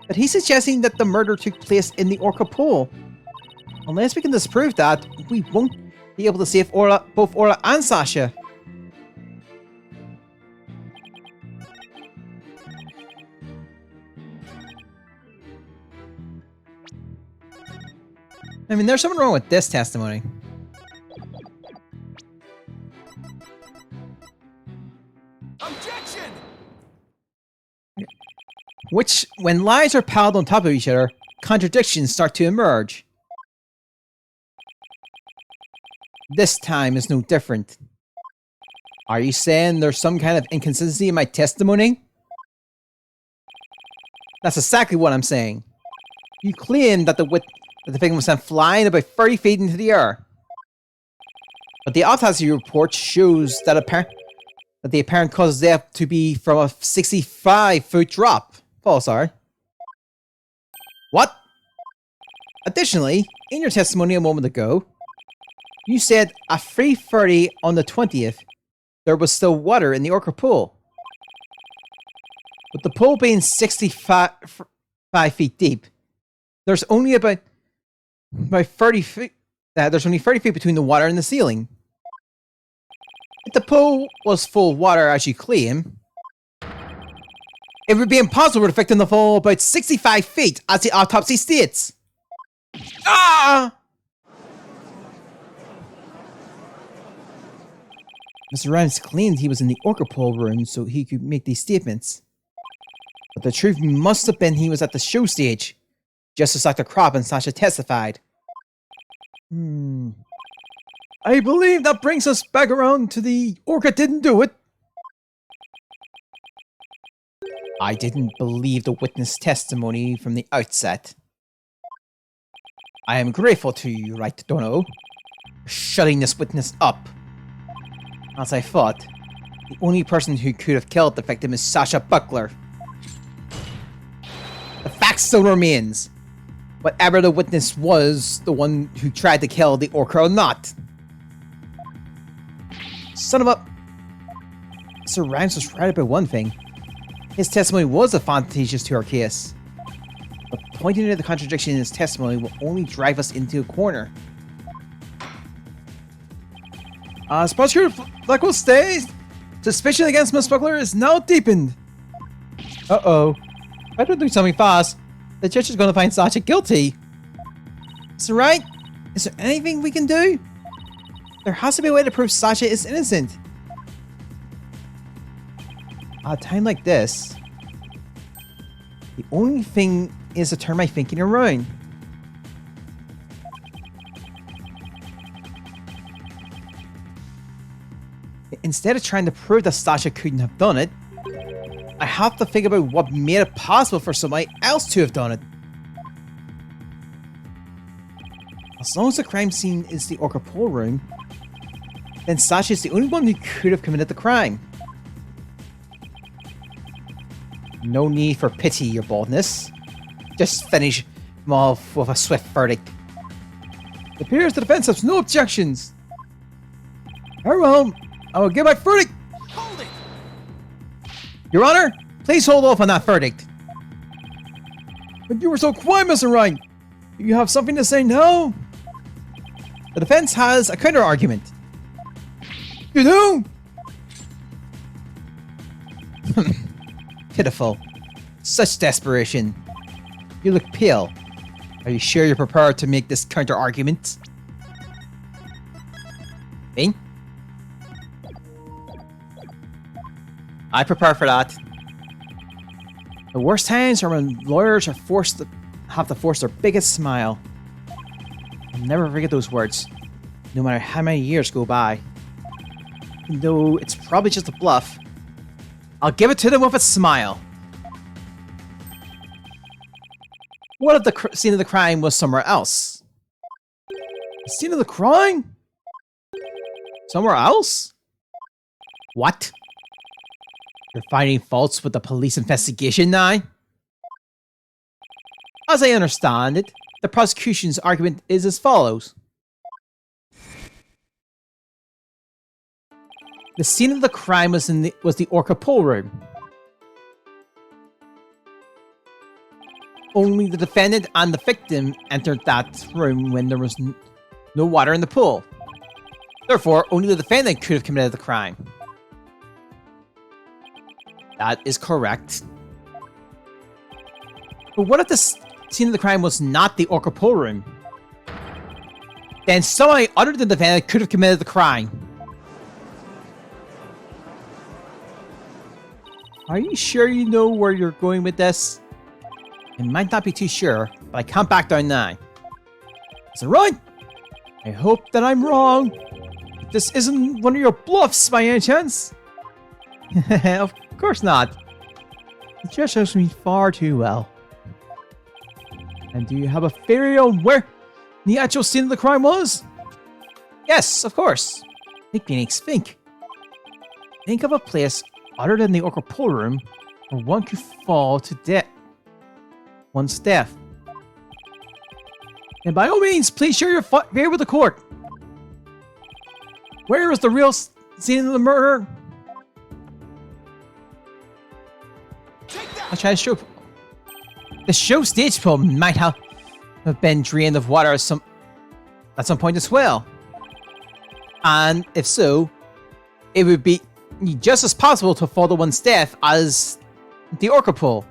But he's suggesting that the murder took place in the orca pool. Unless we can disprove that, we won't be able to save both Orla and Sasha. I mean, there's something wrong with this testimony. Objection! Which, when lies are piled on top of each other, contradictions start to emerge. This time is no different. Are you saying there's some kind of inconsistency in my testimony? That's exactly what I'm saying. You claim that the victim was sent flying about 30 feet into the air. But the autopsy report shows that the apparent cause of death to be from a 65-foot drop. Oh, sorry. What? Additionally, in your testimony a moment ago, you said at 3:30 on the 20th, there was still water in the Orca pool. With the pool being 65 feet deep, there's only about 30 feet. There's only 30 feet between the water and the ceiling. If the pool was full of water, as you claim, it would be impossible for the victim to fall about 65 feet, as the autopsy states. Ah! Mr. Rhymes claimed he was in the Orca pool room so he could make these statements. But the truth must have been he was at the show stage, just as Dr. Kropp and Sasha testified. I believe that brings us back around to the Orca didn't do it. I didn't believe the witness testimony from the outset. I am grateful to you, Right Dono, for shutting this witness up. As I thought, the only person who could have killed the victim is Sasha Buckler. The fact still remains. Whatever the witness was, the one who tried to kill the Orca or not. Son of a... Sir Rhymes was right about one thing. His testimony was advantageous to our case. But pointing to the contradiction in his testimony will only drive us into a corner. As Prosecutor Blackwell stays, suspicion against Miss Buckler is now deepened. Uh-oh. If I don't do something fast, the judge is going to find Sasha guilty. Is that right? Is there anything we can do? There has to be a way to prove Sasha is innocent. At a time like this, the only thing is to turn my thinking around. Instead of trying to prove that Sasha couldn't have done it, I have to think about what made it possible for somebody else to have done it. As long as the crime scene is the Orca pool room, then Sasha is the only one who could have committed the crime. No need for pity, your boldness. Just finish him off with a swift verdict. It appears the defense has no objections. Very well, I will give my verdict. Hold it! Your Honor, please hold off on that verdict. But you were so quiet, Mr. Ryan. Do you have something to say now? The defense has a counter-argument. You do? Pitiful. Such desperation. You look pale. Are you sure you're prepared to make this counter-argument? Me? I prepare for that. The worst times are when lawyers are forced to force their biggest smile. I'll never forget those words, no matter how many years go by. Even though it's probably just a bluff, I'll give it to them with a smile. What if the scene of the crime was somewhere else? The scene of the crime? Somewhere else? What? You're finding faults with the police investigation now? As I understand it, the prosecution's argument is as follows. The scene of the crime was the Orca pool room. Only the defendant and the victim entered that room when there was no water in the pool. Therefore, only the defendant could have committed the crime. That is correct. But what if the scene of the crime was not the Orca pool room? Then somebody other than the defendant could have committed the crime. Are you sure you know where you're going with this? I might not be too sure, but I can't back down now. Is it right? I hope that I'm wrong. If this isn't one of your bluffs by any chance? Of course not. It just shows me far too well. And do you have a theory on where the actual scene of the crime was? Yes, of course. Think, Phoenix, think. Think of a place other than the Orca pool room where one could fall to death. One's death. And by all means, please share your fear with the court. Where is the real scene of the murder? I'll try to show. The show stage pool might have been drained of water at some point as well. And if so, it would be just as possible to fall to one's death as the Orca pool.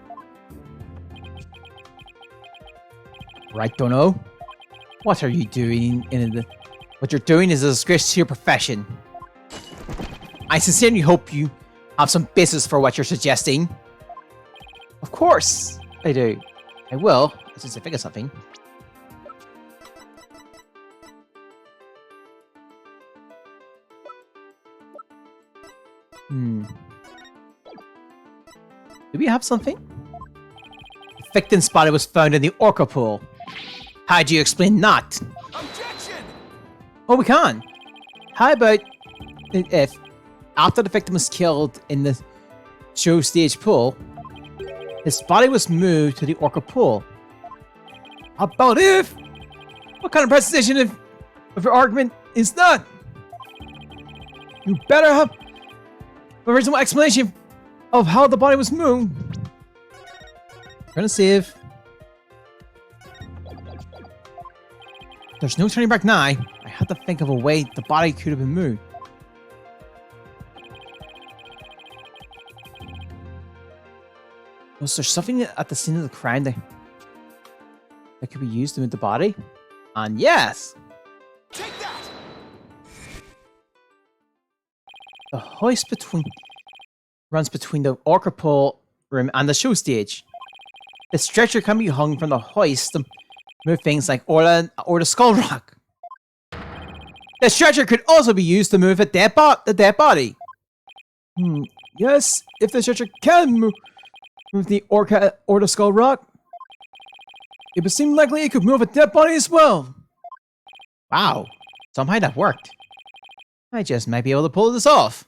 Right, Dono? What are you doing what you're doing is a disgrace to your profession. I sincerely hope you have some basis for what you're suggesting. Of course, I do. I will, since I think of something. Do we have something? The victim's body was found in the Orca pool. How do you explain that? Objection! Oh, we can. How about if, after the victim was killed in the show stage pool, his body was moved to the Orca pool? How about if? What kind of presentation of your argument is that? You better have a reasonable explanation of how the body was moved. We're gonna save. There's no turning back now. I had to think of a way the body could have been moved. Was there something at the scene of the crime that could be used to move the body? And yes! Take that! The hoist runs between the Orca pool room and the show stage. The stretcher can be hung from the hoist to move things like Orla or the skull rock. The stretcher could also be used to move the dead body. Yes, if the stretcher can move the Orca or the skull rock, it would seem likely it could move a dead body as well. Wow, somehow that worked. I just might be able to pull this off.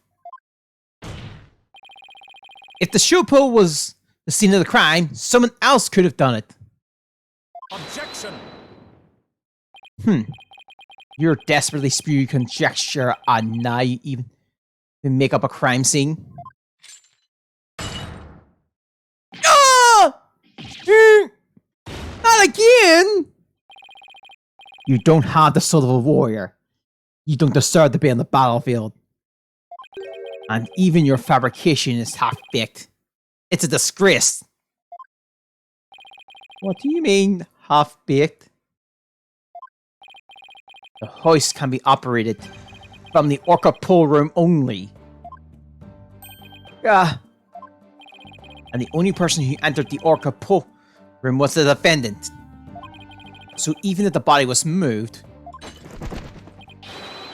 If the show pool was the scene of the crime, someone else could have done it. Objection! You're desperately spewing conjecture and now you even make up a crime scene. Ah! Not again! You don't have the soul of a warrior. You don't deserve to be on the battlefield. And even your fabrication is half-baked. It's a disgrace. What do you mean, half-baked? The hoist can be operated from the Orca pool room only. And the only person who entered the Orca pool room was the defendant. So even if the body was moved,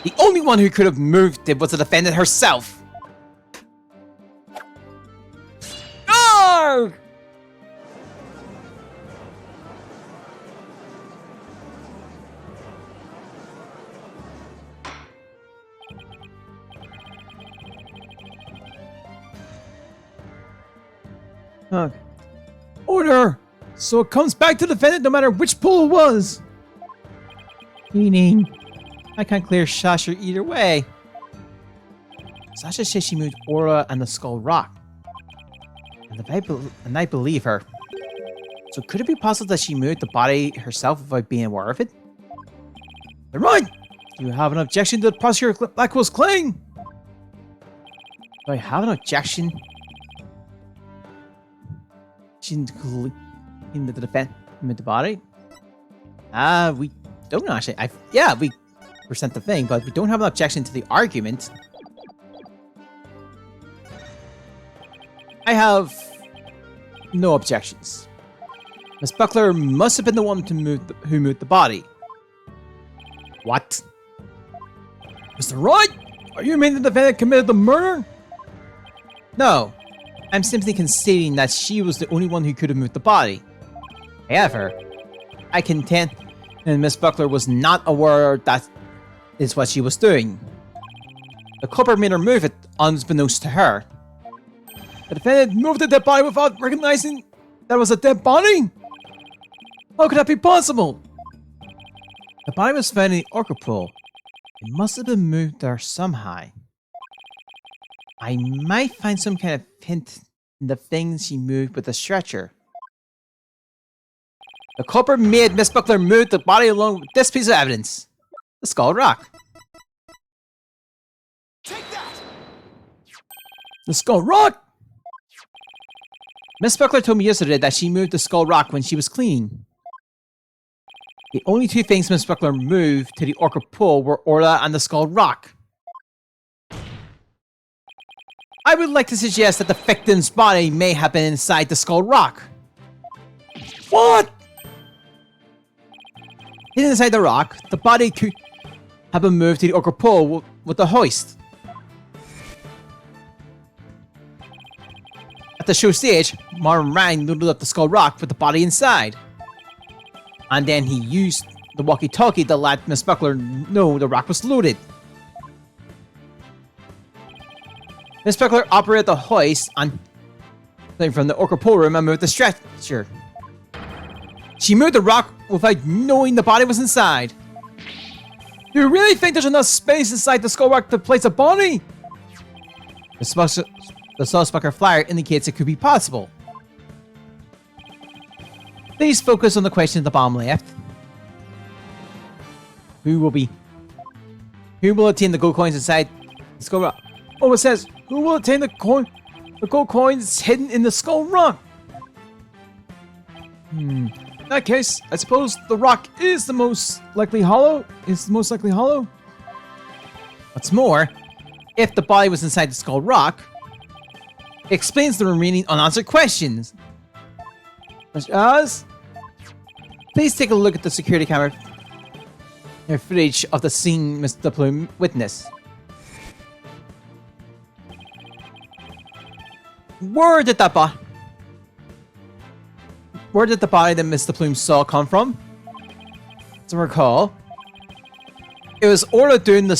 the only one who could have moved it was the defendant herself. No! Order! So it comes back to the defendant no matter which pool it was. Meaning, I can't clear Sasha either way. Sasha says she moved Aura and the Skull Rock. And I believe her. So could it be possible that she moved the body herself without being aware of it? They're right! Do you have an objection to the prosecutor Blackwell's claim? Do I have an objection? In the defense, in the body? We don't actually. Yeah, we present the thing, but we don't have an objection to the argument. I have no objections. Miss Buckler must have been the one who moved the body. What? Mr. Wright? Are you meaning the defendant committed the murder? No. I'm simply conceding that she was the only one who could have moved the body. However, I contend that Miss Buckler was not aware that is what she was doing. The culprit made her move it unbeknownst to her. The defendant moved the dead body without recognizing that it was a dead body? How could that be possible? The body was found in the orca pool. It must have been moved there somehow. I might find some kind of hint in the things she moved with the stretcher. The culprit made Miss Buckler move the body along with this piece of evidence. The skull rock. Take that! The skull rock? Miss Buckler told me yesterday that she moved the skull rock when she was cleaning. The only two things Miss Buckler moved to the orca pool were Orla and the skull rock. I would like to suggest that the victim's body may have been inside the skull rock. What? Hidden inside the rock, the body could have been moved to the orca pool with the hoist. At the show stage, Marvin Ryan loaded up the skull rock with the body inside. And then he used the walkie-talkie to let Miss Buckler know the rock was loaded. Miss Buckler operated the hoist on from the orca pool room and moved the stretcher. She moved the rock without knowing the body was inside. Do you really think there's enough space inside the skull rock to place a body? The suspect flyer indicates it could be possible. Please focus on the question at the bottom left. Who will attain the gold coins inside the skull rock? Oh, it says, who will attain the gold coins hidden in the skull rock? In that case, I suppose the rock is the most likely hollow. What's more, if the body was inside the skull rock, it explains the remaining unanswered questions. Such as, please take a look at the security camera footage of the scene Mr. Plume witnessed. Where did the body that Mr. Plume saw come from? To recall, it was Orla doing to the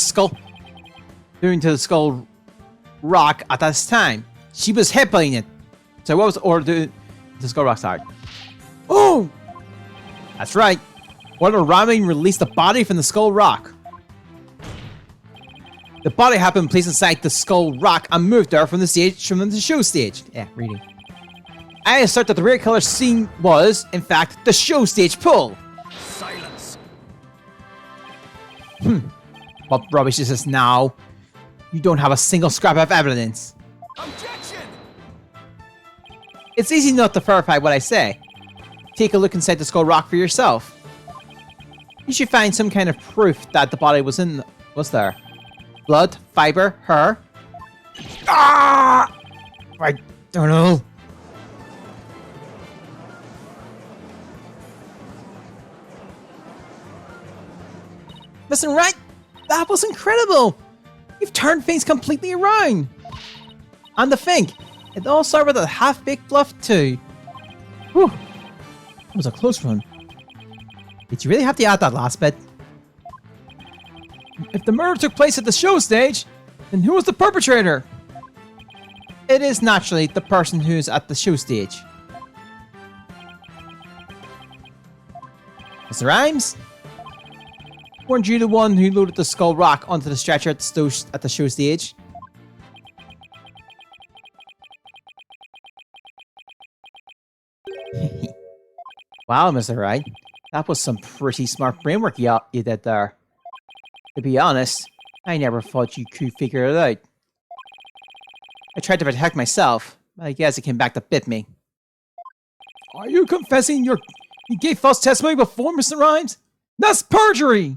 skull rock at that time. She was headbutting it. So what was Orla doing to the skull rock side? Oh! That's right. Orla ramming released the body from the skull rock. The body had been placed inside the skull rock and moved there from the show stage. Yeah, reading. I assert that the real killer scene was, in fact, the show stage pull. Silence. What rubbish is this now? You don't have a single scrap of evidence. Objection! It's easy enough to verify what I say. Take a look inside the skull rock for yourself. You should find some kind of proof that the body was there. Blood, fiber, hair. Ah! I don't know. Listen, right? That was incredible! You've turned things completely around! And to think, it all started with a half-baked bluff too. Whew. That was a close one. Did you really have to add that last bit? If the murder took place at the show stage, then who was the perpetrator? It is naturally the person who is at the show stage. Mr. Rhymes? Weren't you the one who loaded the skull rock onto the stretcher at the show stage? Wow, Mr. Wright. That was some pretty smart brainwork you did there. To be honest, I never thought you could figure it out. I tried to protect myself, but I guess it came back to bit me. Are you confessing you gave false testimony before, Mr. Rhymes? That's perjury!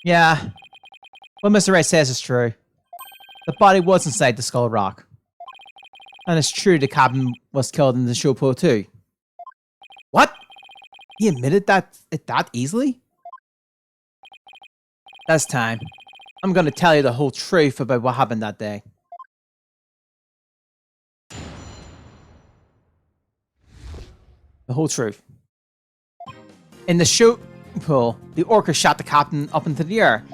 Yeah, what Mr. Wright says is true. The body was inside the Skull Rock. And it's true the captain was killed in the show pool too. What? He admitted that easily? That's time. I'm gonna tell you the whole truth about what happened that day. The whole truth. In the show pool, the orca shot the captain up into the air,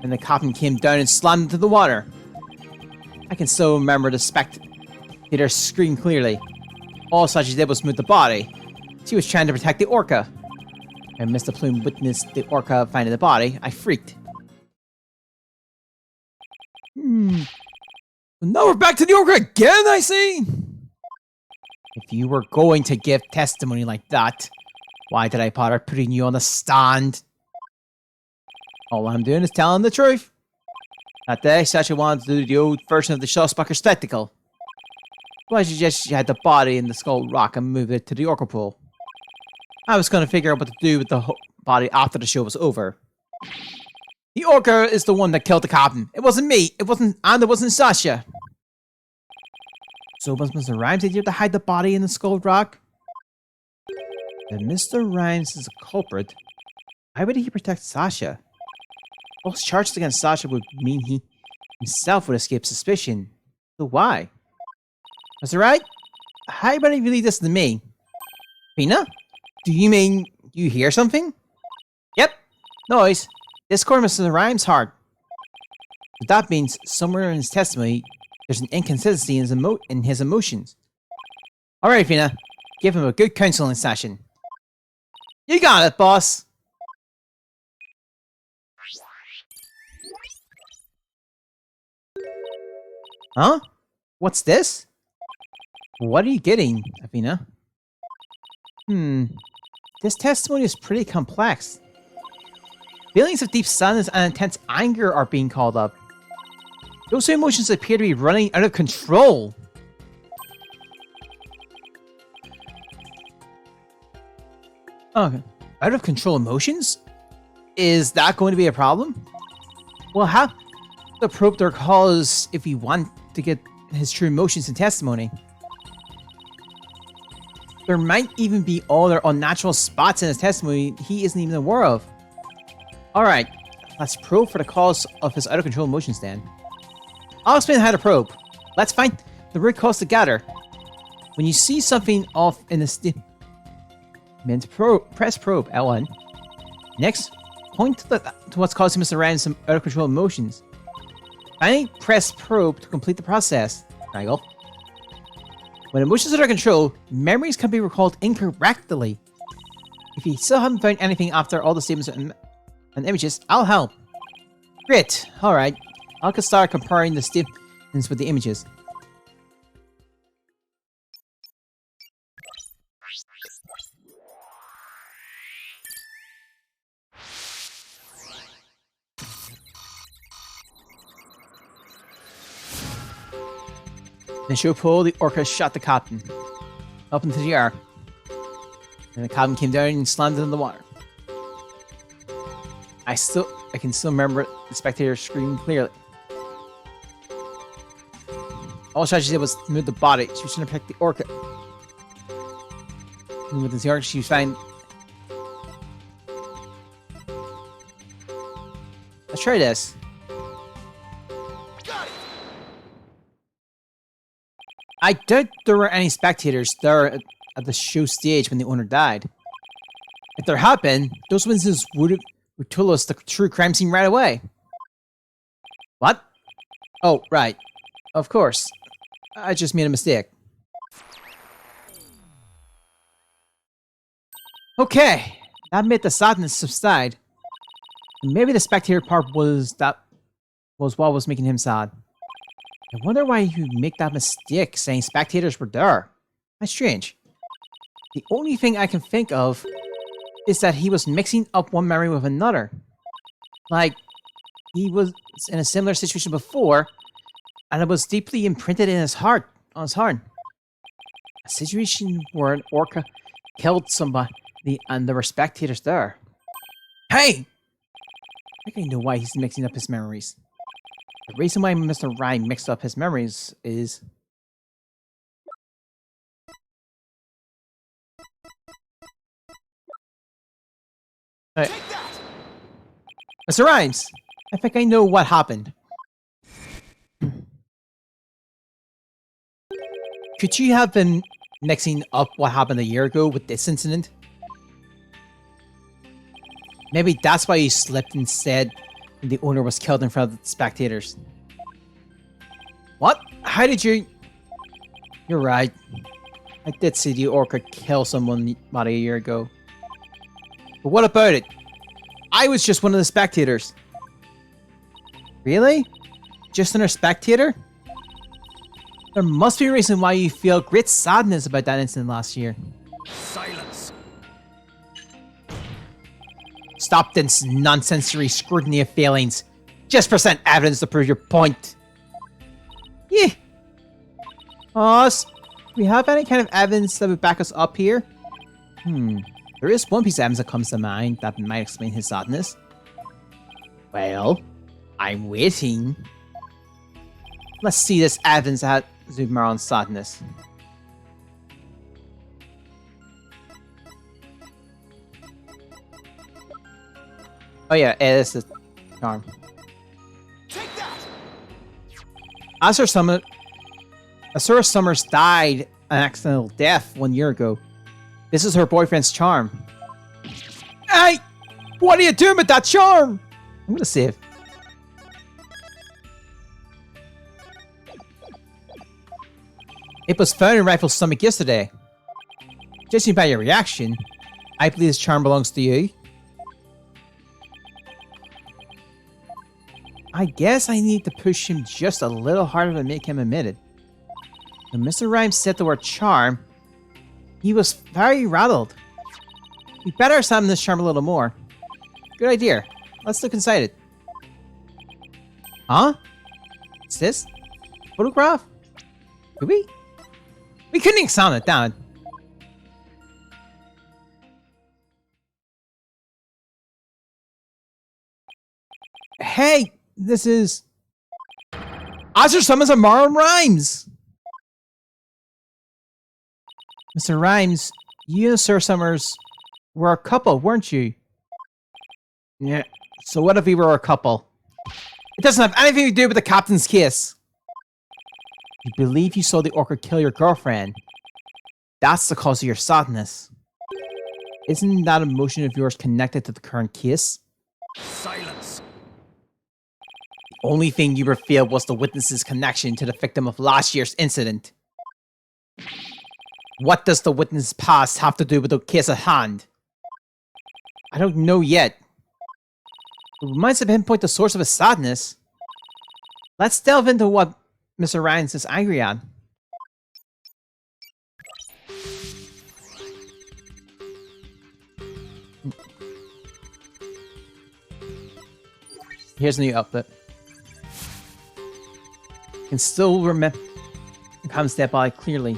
and the captain came down and slammed into the water. I can still remember the spectator scream clearly. All Sachi did was move the body. She was trying to protect the orca. When Mr. Plume witnessed the orca finding the body, I freaked. Now we're back to the orca again, I see! If you were going to give testimony like that, why did I bother putting you on the stand? All I'm doing is telling the truth. That day, Sachi wanted to do the old version of the Shellsparker spectacle. Why did you just had the body in the Skull Rock and move it to the orca pool? I was going to figure out what to do with the body after the show was over. The orca is the one that killed the captain. It wasn't me. It wasn't Sasha. So was Mr. Rhymes idea to hide the body in the Skull Rock? If Mr. Rhymes is a culprit, why would he protect Sasha? False charges against Sasha would mean he himself would escape suspicion. So why? Mr. Wright? How about you leave this to me? Fina? Do you mean you hear something? Yep. Noise. This corner Mr. Rhymes' heart. But that means somewhere in his testimony, there's an inconsistency in his emotions. Alright, Fina. Give him a good counseling session. You got it, boss. Huh? What's this? What are you getting, Afina? This testimony is pretty complex. Feelings of deep sadness and intense anger are being called up. Those two emotions appear to be running out of control. Okay. Out of control emotions? Is that going to be a problem? We'll have to probe their cause if we want to get his true emotions and testimony. There might even be other unnatural spots in his testimony he isn't even aware of. Alright, let's probe for the cause of his out of control emotions then. I'll explain how to probe. Let's find the root cause together. When you see something off in the press probe L1. Next, point to what's causing Mr. Ryan's some out of control emotions. Finally, press probe to complete the process. Triangle. When emotions are out of control, memories can be recalled incorrectly. If you still haven't found anything after all the statements and images, I'll help. Great. Alright. I can start comparing the statements with the images. In the show pool, the orca shot the captain up into the air. And the captain came down and slammed into the water. I can still remember the spectator screaming clearly. All she did was move the body. She was trying to protect the orca. And with the orca, she was fine. Let's try this. I doubt there were any spectators there at the show stage when the owner died. If there had been, those witnesses would tell us the true crime scene right away. What? Oh, right. Of course. I just made a mistake. Okay. That made the sadness subside. Maybe the spectator part was what was making him sad. I wonder why you make that mistake saying spectators were there. That's strange. The only thing I can think of is that he was mixing up one memory with another. Like, he was in a similar situation before, and it was deeply imprinted in his heart, on his heart. A situation where an orca killed somebody and there were spectators there. Hey! I think I know why he's mixing up his memories. The reason why Mr. Ryan mixed up his memories is... Take that! Mr. Rhymes, I think I know what happened. Could you have been mixing up what happened a year ago with this incident? Maybe that's why you slipped and said the owner was killed in front of the spectators. What? How did you... You're right. I did see the orca kill someone about a year ago. But what about it? I was just one of the spectators. Really? Just another spectator? There must be a reason why you feel great sadness about that incident last year. Silence. Stop this nonsensory scrutiny of feelings. Just present evidence to prove your point. Yeah. Boss, do we have any kind of evidence that would back us up here? There is one piece of evidence that comes to mind that might explain his sadness. Well, I'm waiting. Let's see this evidence that Zumaron's sadness. Oh yeah, it is the charm. Take that! Azura Summers died an accidental death 1 year ago. This is her boyfriend's charm. Hey! What are you doing with that charm? I'm gonna save. It was found in Rifle's stomach yesterday. Judging by your reaction, I believe this charm belongs to you. I guess I need to push him just a little harder to make him admit it. When Mr. Rhymes said the word charm, he was very rattled. We better examine this charm a little more. Good idea. Let's look inside it. Huh? What's this? Photograph? Could we? We couldn't examine it down. Hey! This is... Azure summons Amara Rhymes! Mr. Rhymes, you and Sir Summers were a couple, weren't you? Yeah, so what if we were a couple? It doesn't have anything to do with the captain's case. You believe you saw the orca kill your girlfriend. That's the cause of your sadness. Isn't that emotion of yours connected to the current case? Silence. The only thing you revealed was the witness's connection to the victim of last year's incident. What does the witness's past have to do with the case at hand? I don't know yet. But we might pinpoint the source of his sadness. Let's delve into what Mr. Ryan is angry at. Here's a new outfit. Can still remember comes that by clearly.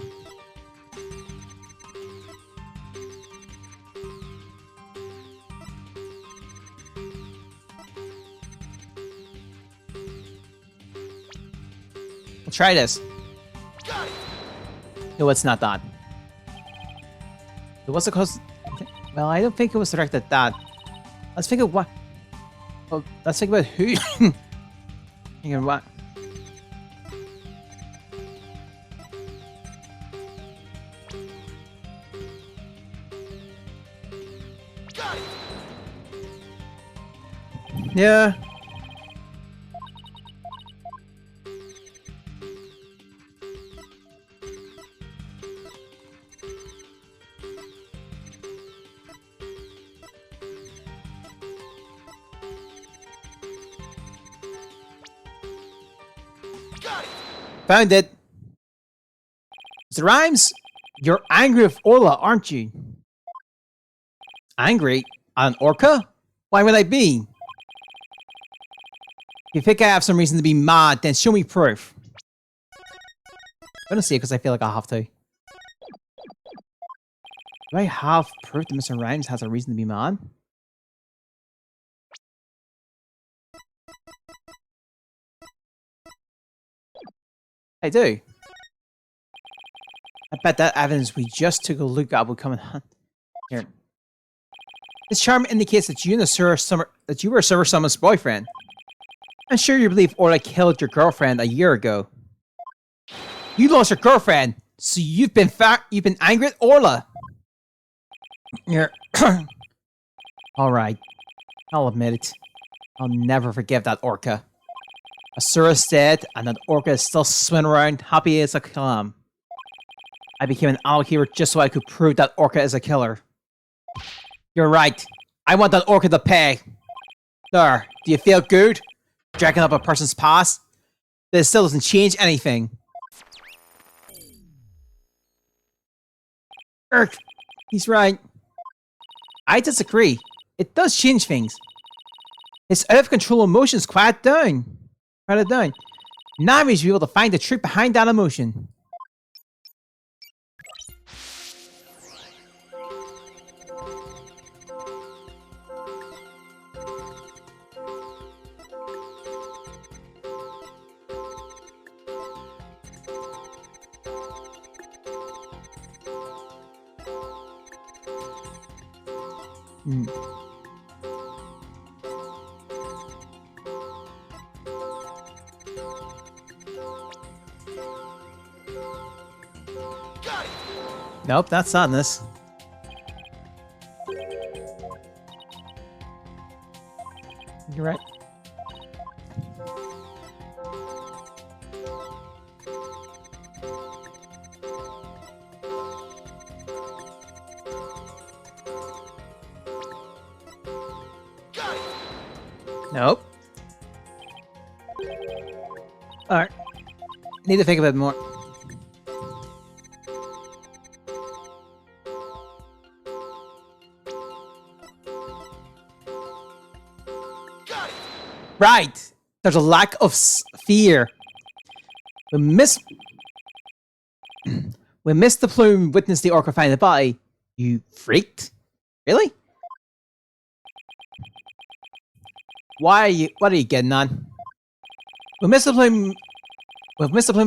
We'll try this. Got it. No, it's not that. It was a cause. Well, I don't think it was directed at that. Let's think of what. Well, let's think about who. Think of what. Got it. Yeah. Got it. Found it. Mr. Rhymes, you're angry with Orla, aren't you? Angry? At an orca? Why would I be? If you think I have some reason to be mad, then show me proof. I'm gonna see it because I feel like I'll have to. Do I have proof that Mr. Rhymes has a reason to be mad? I do. I bet that evidence we just took a look at will come in hand. Here. This charm indicates that you were Sir Summon's boyfriend. I'm sure you believe Orla killed your girlfriend a year ago. You lost your girlfriend, so you've been angry at Orla. You're all right. I'll admit it. I'll never forgive that orca. Asura's dead, and that orca is still swimming around, happy as a clam. I became an allocator just so I could prove that orca is a killer. You're right. I want that orca to pay. There. Do you feel good? Dragging up a person's past? This still doesn't change anything. Urk. He's right. I disagree. It does change things. His out-of-control emotions quiet down. Quiet down. Now we should be able to find the truth behind that emotion. Got it. Nope, that's sadness. You're right. Got it. Nope. Alright. Need to think a bit more. Got it. Right! There's a lack of fear. When Mr. Plume witnessed the orca find the body, you freaked? Really? What are you getting on? With Mr. Plume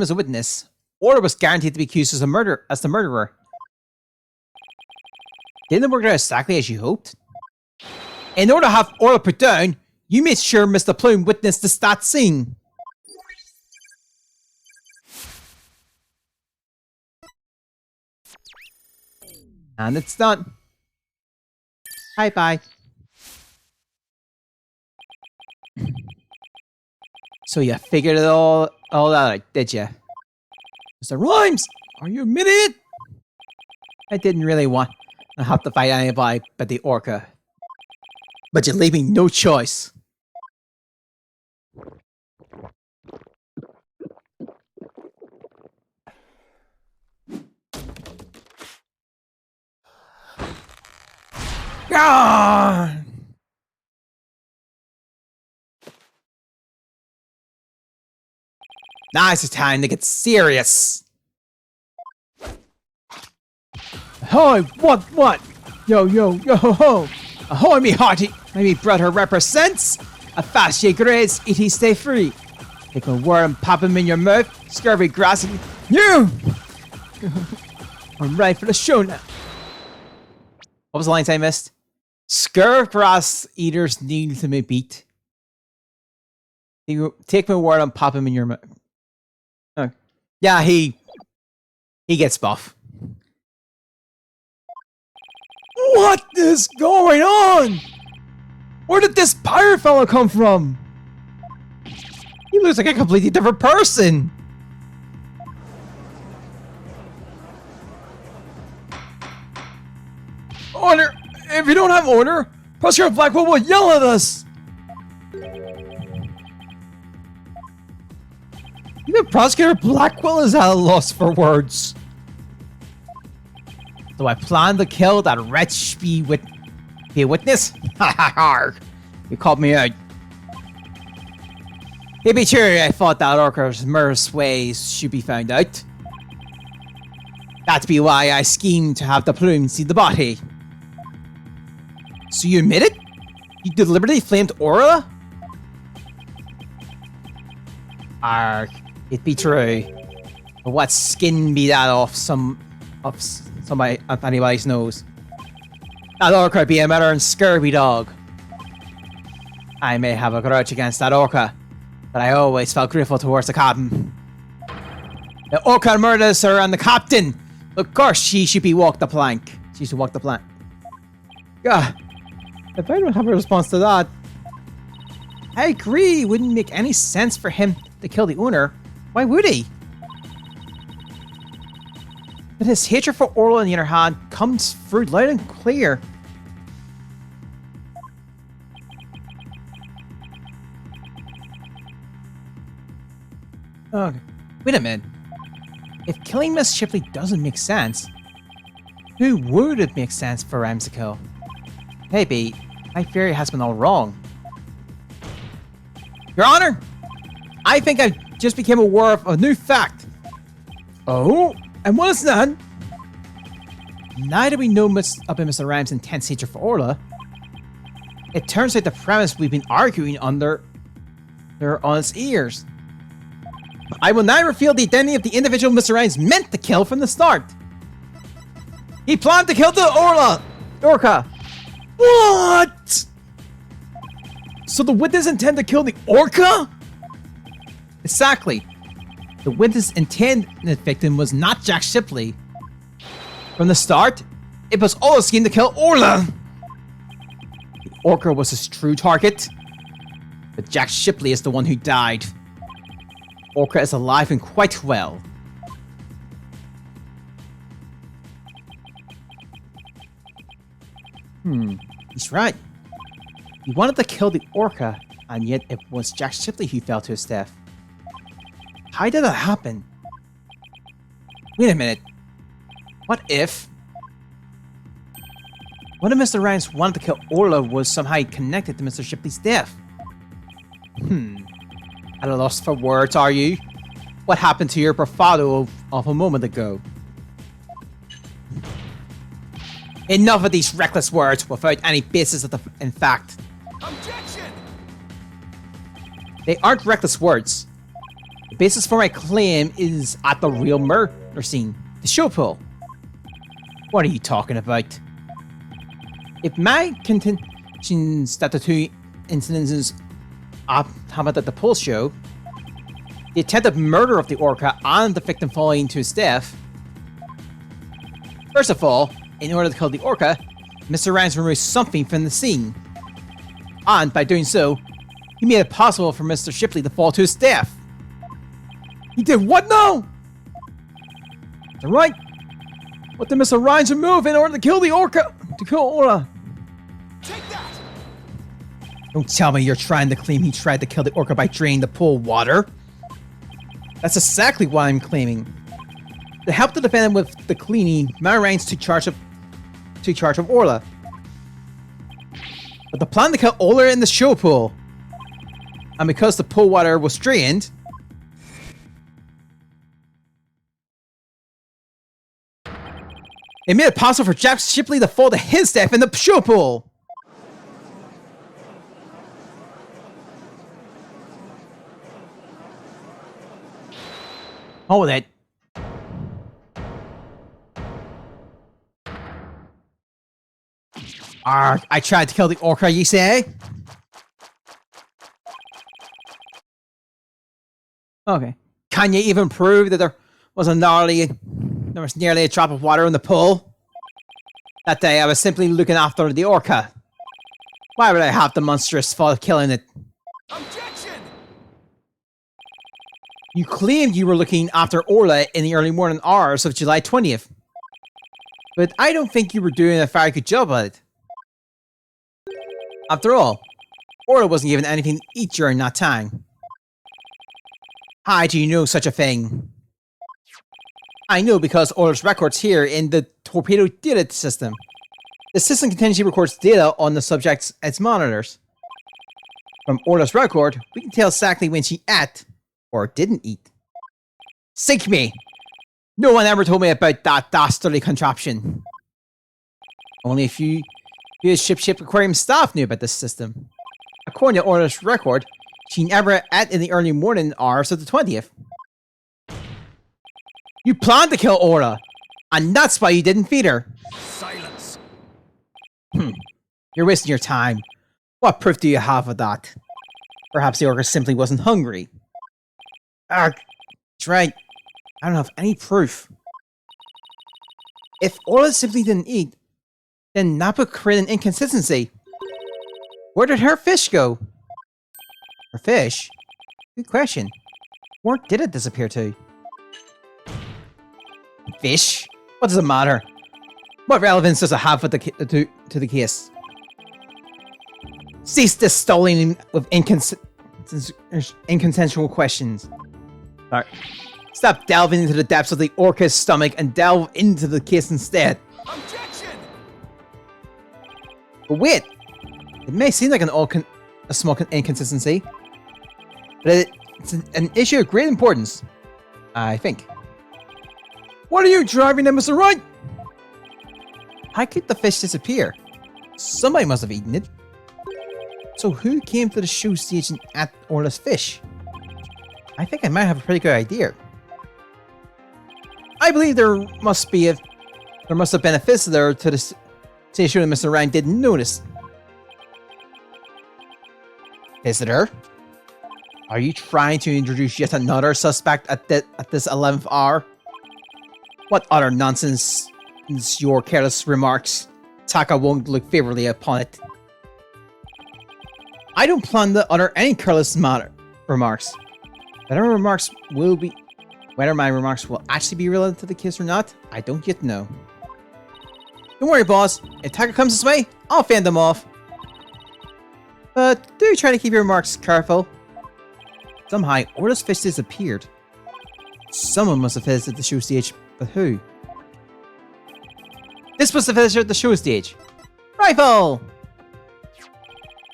as a witness, Orla was guaranteed to be accused as the murderer. Didn't it work out exactly as you hoped? In order to have Orla put down, you made sure Mr. Plume witnessed the stat scene. And it's done. Bye. So you figured it all out, did you? Mr. Rhymes, are you admitting it? I didn't really want to have to fight anybody but the orca. But you leave me no choice. Ah! Now it's time to get serious. Ahoy, what? Yo, ho. Ahoy, me hearty. My me brother represents a fast ye grades, eat stay free. Take a word and pop him in your mouth, scurvy grass and you. I'm ready for the show now. What was the lines I missed? Scurv grass eaters need to be beat. Take my word and pop him in your mouth. Oh. Yeah, he gets buff. What is going on? Where did this pirate fellow come from? He looks like a completely different person. Order! If you don't have order, Prosecutor Blackwell will yell at us! Even Prosecutor Blackwell is at a loss for words. Do I plan to kill that wretch be a witness? Ha ha ha! You called me out. It'd be true I thought that Orca's murderous ways should be found out. That'd be why I schemed to have the plume see the body. So you admit it? You deliberately flamed Orla? Arg, it be true. But what skin be that off somebody of anybody's nose? That orca be a murdering scurvy dog. I may have a grudge against that orca, but I always felt grateful towards the captain. The orca murders her and the captain. Of course she should be walk the plank. She should walk the plank. Yeah. If I don't have a response to that, I agree. It wouldn't make any sense for him to kill the owner. Why would he? But his hatred for Orla, on the other hand, comes through loud and clear. Okay. Wait a minute. If killing Miss Shipley doesn't make sense, who would it make sense for Rams to kill? Maybe my theory has been all wrong. Your Honor, I think I just became aware of a new fact. Oh? And what is that? Now that we know about Mr. Ram's intense hatred for Orla, it turns out the premise we've been arguing under are on its ears. I will now reveal the identity of the individual Mr. Rams meant to kill from the start. He planned to kill the Orca. What? So the witness intended to kill the Orca? Exactly. The witness intended victim was not Jack Shipley. From the start, it was all a scheme to kill Orla. The Orca was his true target, but Jack Shipley is the one who died. Orca is alive and quite well. He's right. He wanted to kill the Orca, and yet it was Jack Shipley who fell to his death. How did that happen? Wait a minute. What if Mr. Rams wanted to kill Orla was somehow connected to Mr. Shipley's death? At a loss for words, are you? What happened to your bravado of a moment ago? Enough of these reckless words without any basis in fact. Objection! They aren't reckless words. The basis for my claim is at the real murder scene, the show pool. What are you talking about? If my contentions that the two incidences happened at the pool show, the attempted murder of the Orca and the victim falling to his death. First of all, in order to kill the Orca, Mr. Rams removed something from the scene. And by doing so, he made it possible for Mr. Shipley to fall to his death. He did what now? That's right. What did Mr. Rams remove in order to kill the Orca? To kill Orla? Take that! Don't tell me you're trying to claim he tried to kill the Orca by draining the pool water. That's exactly what I'm claiming. To help the defendant with the cleaning, Mr. Rams took charge of Orla. But the plan to kill Orla in the show pool, and because the pool water was drained, it made it possible for Jack Shipley to fall to his death in the show pool. Hold it. Arg, I tried to kill the Orca, you say? Okay. Can you even prove that there was nearly a drop of water in the pool? That day I was simply looking after the Orca. Why would I have the monstrous fault of killing it? Objection! You claimed you were looking after Orla in the early morning hours of July 20th. But I don't think you were doing a very good job at it. After all, Orla wasn't given anything to eat during that time. How do you know such a thing? I know because Orla's records here in the torpedo data system. The system continuously records data on the subject's its monitors. From Orla's record, we can tell exactly when she ate or didn't eat. Sink me! No one ever told me about that dastardly contraption. Only a few ship aquarium staff knew about this system. According to Orla's record, she never ate in the early morning hours of the 20th. You planned to kill Orla, and that's why you didn't feed her. Silence. You're wasting your time. What proof do you have of that? Perhaps the orca simply wasn't hungry. Arg, that's right. I don't have any proof. If Orla simply didn't eat, then that would create an inconsistency. Where did her fish go? Her fish? Good question. Where did it disappear to? Fish? What does it matter? What relevance does it have with to the case? Cease this stalling with inconsensual questions. Alright. Stop delving into the depths of the orca's stomach and delve into the case instead. Objection! But wait! It may seem like a small inconsistency, but it's an issue of great importance, I think. What are you driving at, Mr. Wright? How could the fish disappear? Somebody must have eaten it. So who came to the show station at Orla's fish? I think I might have a pretty good idea. I believe there must have been a visitor to the station that Mr. Ryan didn't notice. Visitor? Are you trying to introduce yet another suspect at this 11th hour? What other nonsense is your careless remarks? Taka won't look favorably upon it. I don't plan to utter any careless remarks. Whether my remarks will actually be relevant to the case or not, I don't yet know. Don't worry, boss. If Taka comes this way, I'll fend them off. But do try to keep your remarks careful. Somehow, Orla's fish disappeared. Someone must have visited the show stage, but who? This was the visitor at the show stage. Rifle!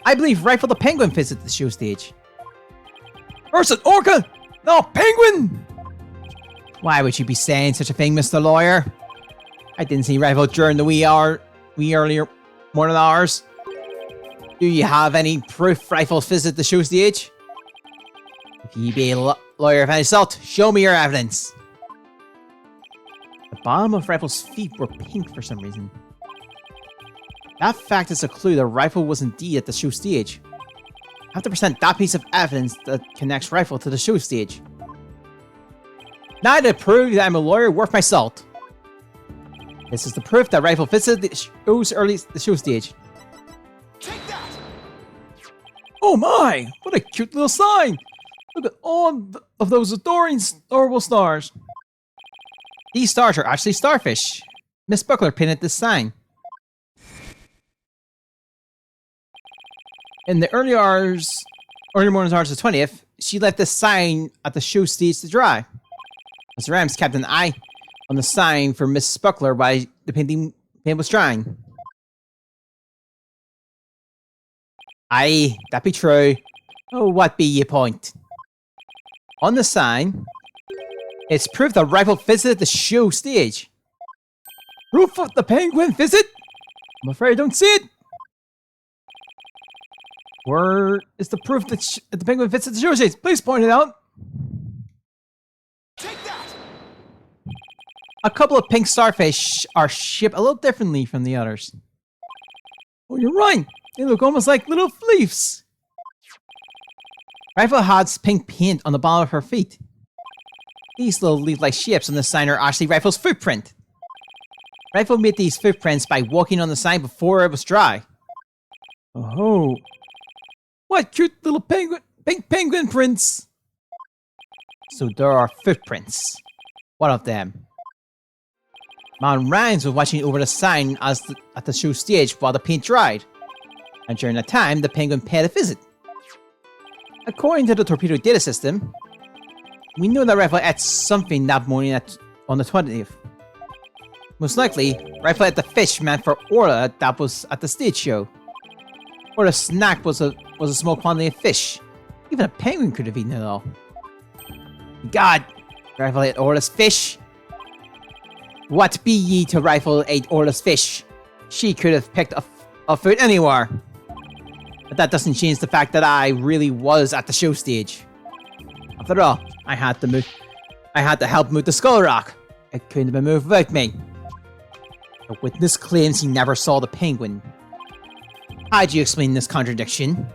I believe Rifle the Penguin visited the show stage. First an orca, now a penguin! Why would you be saying such a thing, Mr. Lawyer? I didn't see Rifle during the wee earlier morning hours. Do you have any proof Rifle visited the show stage? If you be a lawyer of any sort, show me your evidence. The bottom of Rifle's feet were pink for some reason. That fact is a clue that Rifle was indeed at the show stage. I have to present that piece of evidence that connects Rifle to the show stage. Now to prove that I'm a lawyer worth my salt. This is the proof that Rifle visited the show stage. Take that! Oh my! What a cute little sign! Look at all of those adorable stars. These stars are actually starfish. Miss Buckler painted this sign. In the early morning hours of the 20th, she left this sign at the show stage to dry. Mr. Rams kept an eye on the sign for Miss Buckler while the paint was drying. Aye, that be true. Oh, what be your point? On the sign, it's proof that Rifle visited the show stage. Proof of the penguin visit? I'm afraid I don't see it. Where is the proof that the penguin visited the show stage? Please point it out. Take that! A couple of pink starfish are shaped a little differently from the others. Oh, you're right. They look almost like little leaves. Rifle has pink paint on the bottom of her feet. These little leaf-like shapes on the sign are actually Rifle's footprint. Rifle made these footprints by walking on the sign before it was dry. Oh, what cute little pink penguin prints! So there are footprints. What of them? Man Rhymes was watching over the sign at the show stage while the paint dried, and during that time, the penguin paid a visit. According to the torpedo data system, we know that Rifle ate something that morning on the 20th. Most likely, Rifle ate the fish meant for Orla that was at the stage show. Or the snack was a small quantity of fish. Even a penguin could have eaten it all. God, Rifle ate Orla's fish. What be ye to Rifle ate Orla's fish? She could have picked a food anywhere. But that doesn't change the fact that I really was at the show stage. After all, I had to help move the skull rock. It couldn't have been moved without me. The witness claims he never saw the penguin. How do you explain this contradiction?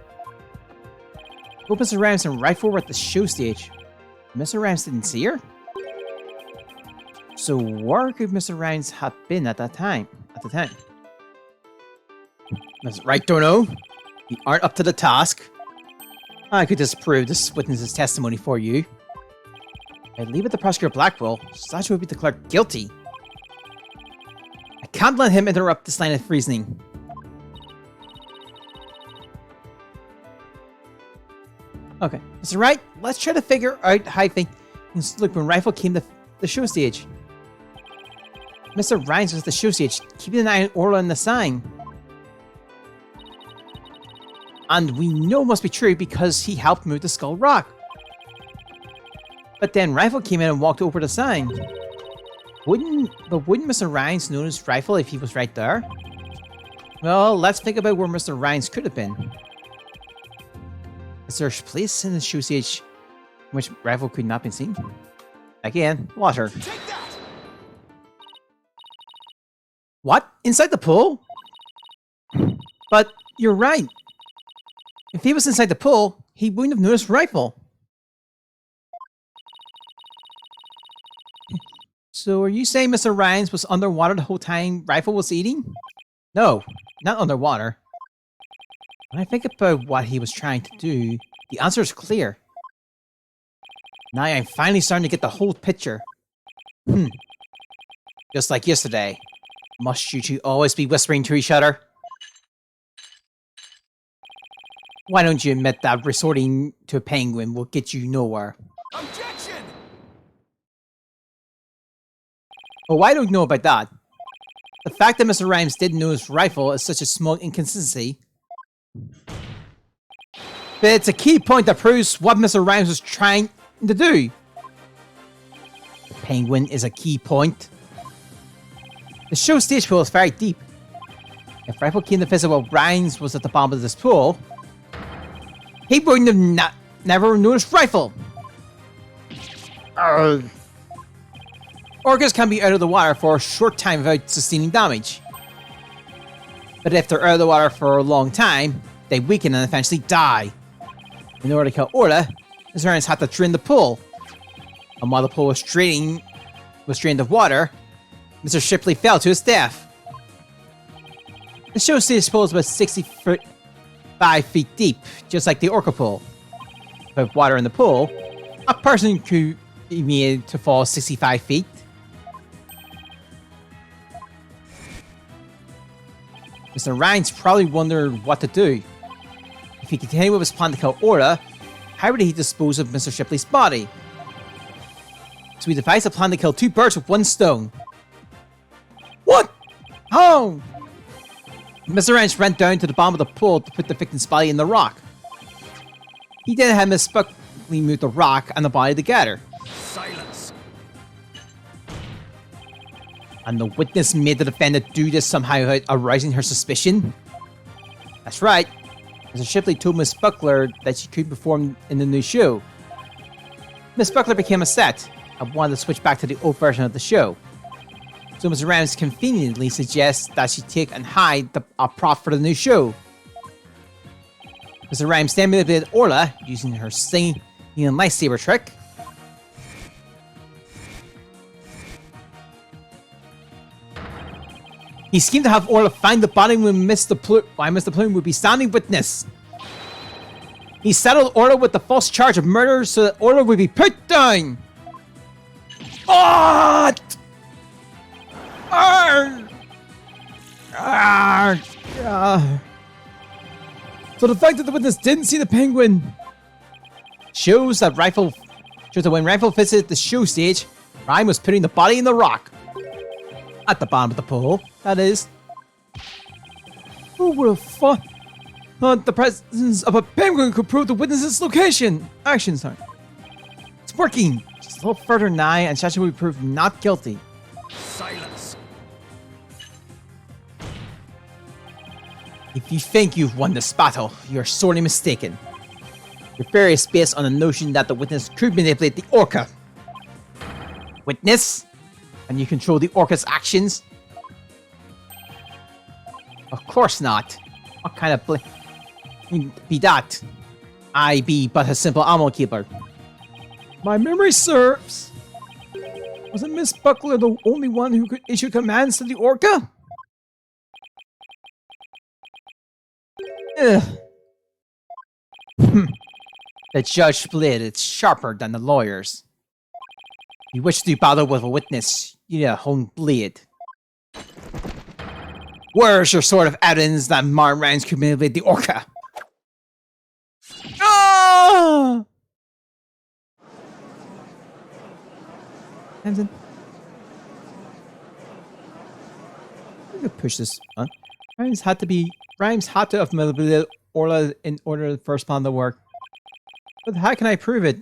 Both Mr. Rhymes and Rifle were at the show stage. Mr. Rhymes didn't see her? So where could Mr. Rhymes have been at that time? Mr. Right, don't know. You aren't up to the task. I could disprove this witness's testimony for you. I leave it to Prosecutor Blackwell. Sasha would be declared guilty. I can't let him interrupt this line of reasoning. Okay, Mr. Wright, let's try to figure out how things look when Rifle came to the show stage. Mr. Rhymes was at the show stage, keeping an eye on Orla and the sign. And we know it must be true because he helped move the skull rock. But then Rifle came in and walked over the sign. Wouldn't Mr. Rhymes notice Rifle if he was right there? Well, let's think about where Mr. Rhymes could have been. Is there a place in the show stage in which Rifle could not be seen? Again, water. Take that! What? Inside the pool? But you're right. If he was inside the pool, he wouldn't have noticed Rifle. So are you saying Mr. Rhymes was underwater the whole time Rifle was eating? No, not underwater. When I think about what he was trying to do, the answer is clear. Now I'm finally starting to get the whole picture. Just like yesterday. Must you two always be whispering to each other? Why don't you admit that resorting to a penguin will get you nowhere? Objection! Oh, I don't know about that. The fact that Mr. Rhymes didn't know his Rifle is such a small inconsistency. But it's a key point that proves what Mr. Rhymes was trying to do. The penguin is a key point. The show stage pool is very deep. If Rifle came to visit while Rhymes was at the bottom of this pool, he wouldn't have never noticed Rifle. Orcas can be out of the water for a short time without sustaining damage. But if they're out of the water for a long time, they weaken and eventually die. In order to kill Orla, Mr. Rhymes had to drain the pool. And while the pool was drained of water, Mr. Shipley fell to his death. The show stage pool is about 65 feet deep, just like the Orca pool. With water in the pool, a person could be made to fall 65 feet. Mr. Rhymes probably wondered what to do. If he continued with his plan to kill Orla, how would he dispose of Mr. Shipley's body? So he devised a plan to kill two birds with one stone. What? How? Mr. Rhymes ran down to the bottom of the pool to put the victim's body in the rock. He then had Miss Buckley move the rock and the body together. Silence! And the witness made the defendant do this somehow without arousing her suspicion? That's right. Mr. Shipley told Miss Buckler that she could perform in the new show. Miss Buckler became upset and wanted to switch back to the old version of the show. So Mr. Rhymes conveniently suggests that she take and hide a prop for the new show. Mr. Rhymes then manipulated Orla using her singing and lightsaber trick. He schemed to have Orla find the body when Mr. Plume would be standing witness. He saddled Orla with the false charge of murder so that Orla would be put down. What? So the fact that the witness didn't see the penguin shows that when Rifle visited the show stage, Rhyme was putting the body in the rock. At the bottom of the pool, that is. Who would have thought The presence of a penguin could prove the witness's location. Action time. It's working. Just a little further nigh, and Sasha will be proved not guilty. Silence. If you think you've won this battle, you're sorely mistaken. Your fear is based on the notion that the witness could manipulate the orca. Witness? Can you control the orca's actions? Of course not. What kind of be that? I be but a simple animal keeper. My memory serves. Wasn't Miss Buckler the only one who could issue commands to the orca? Ugh. The judge blade is sharper than the lawyers. You wish to battle with a witness, you need a hone blade. Where's your sort of evidence that Martin Rhymes could manipulate the orca? Ah! Hanson. I could push this. Huh? Rhymes had to have manipulated Orla in order for the first plan to work. But how can I prove it?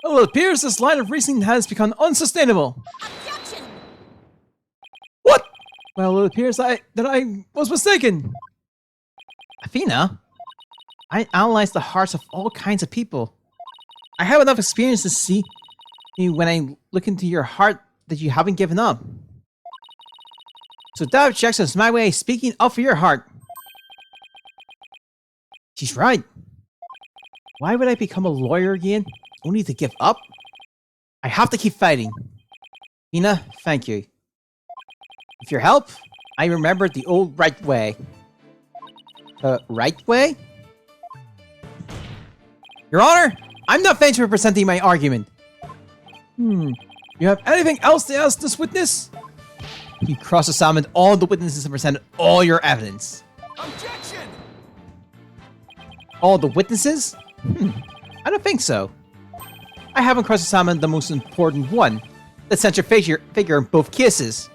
Well, it appears this line of reasoning has become unsustainable. Objection! What? Well, it appears that I was mistaken. Athena, I analyze the hearts of all kinds of people. I have enough experience to see when I look into your heart that you haven't given up. So that objection is my way of speaking up for your heart. She's right. Why would I become a lawyer again, only to give up? I have to keep fighting. Ina, thank you. With your help, I remembered the old right way. The right way? Your Honor, I'm not finished with presenting my argument. You have anything else to ask this witness? You cross-examined all the witnesses and presented all your evidence. Objection! All the witnesses? I don't think so. I haven't cross-examined the most important one, the central figure in both cases.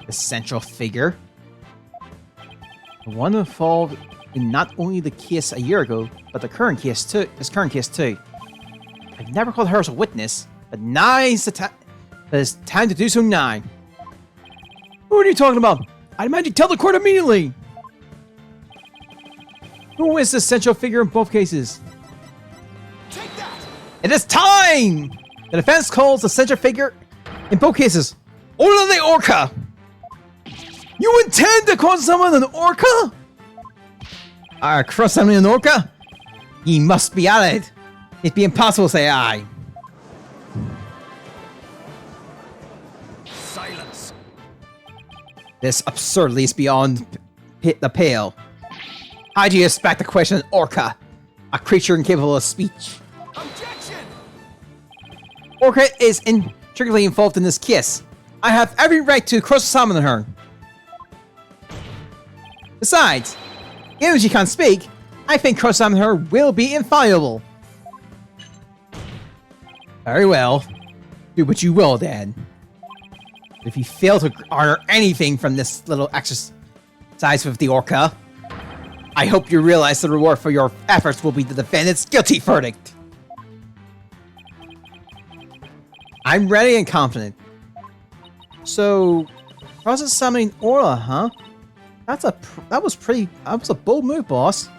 The central figure? The one involved in not only the case a year ago, but the current case too. I've never called her as a witness, but now is it's time to do so now. What are you talking about? I demand you tell the court immediately! Who is the central figure in both cases? Take that! It is time! The defense calls the central figure in both cases Orla the Orca! You intend to call someone an orca? Cross someone an orca? Ye must be at it. It'd be impossible to say aye. Silence. This absurdly is beyond the pale. How do you expect to question an orca? A creature incapable of speech. Objection! Orca is intricately involved in this case. I have every right to cross-examine her. Besides, even if she can't speak, I think cross-examining her will be infallible. Very well. Do what you will, then. If you fail to garner anything from this little exercise with the orca, I hope you realize the reward for your efforts will be the defendant's guilty verdict. I'm ready and confident. So, cross-examining Orla, huh? That was a bold move, boss.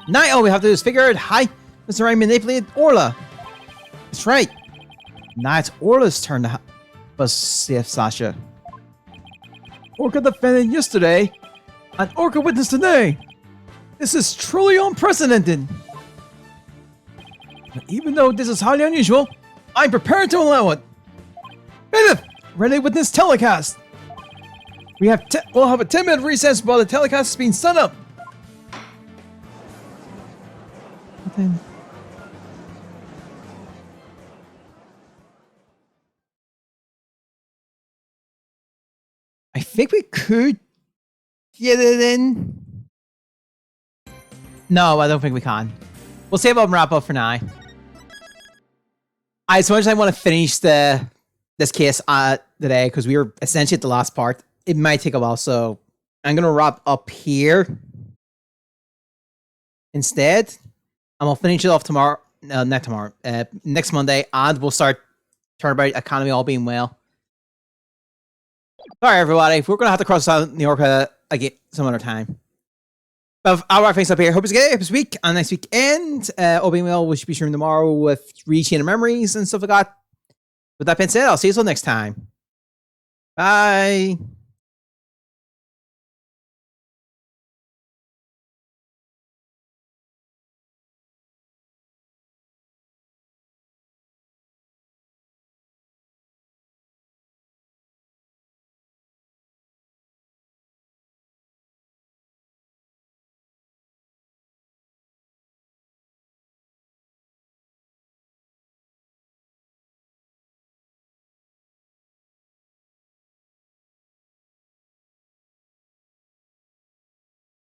Now all we have to do is figure out how Mr. Ryan manipulated Orla. That's right. Now it's Orla's turn to save Sasha. Orca defendant yesterday, and Orca witness today. This is truly unprecedented. But even though this is highly unusual, I'm prepared to allow it. Bailiff, ready with this telecast. We'll have a 10-minute recess while the telecast is being set up. Then I think we could get it in. No, I don't think we can. We'll save up and wrap up for now. As much as I want to finish this case today, because we were essentially at the last part, it might take a while, so I'm gonna wrap up here instead. I'm gonna finish it off tomorrow. Not tomorrow. Next Monday, and we'll start Turnabout Academy, all being well. Sorry, everybody. We're gonna have to cross out New York again some other time. But I'll wrap things up here. Hope it's good this week and next weekend. All being well, we should be streaming tomorrow with Reaching Memories and stuff like that. With that being said, I'll see you all next time. Bye.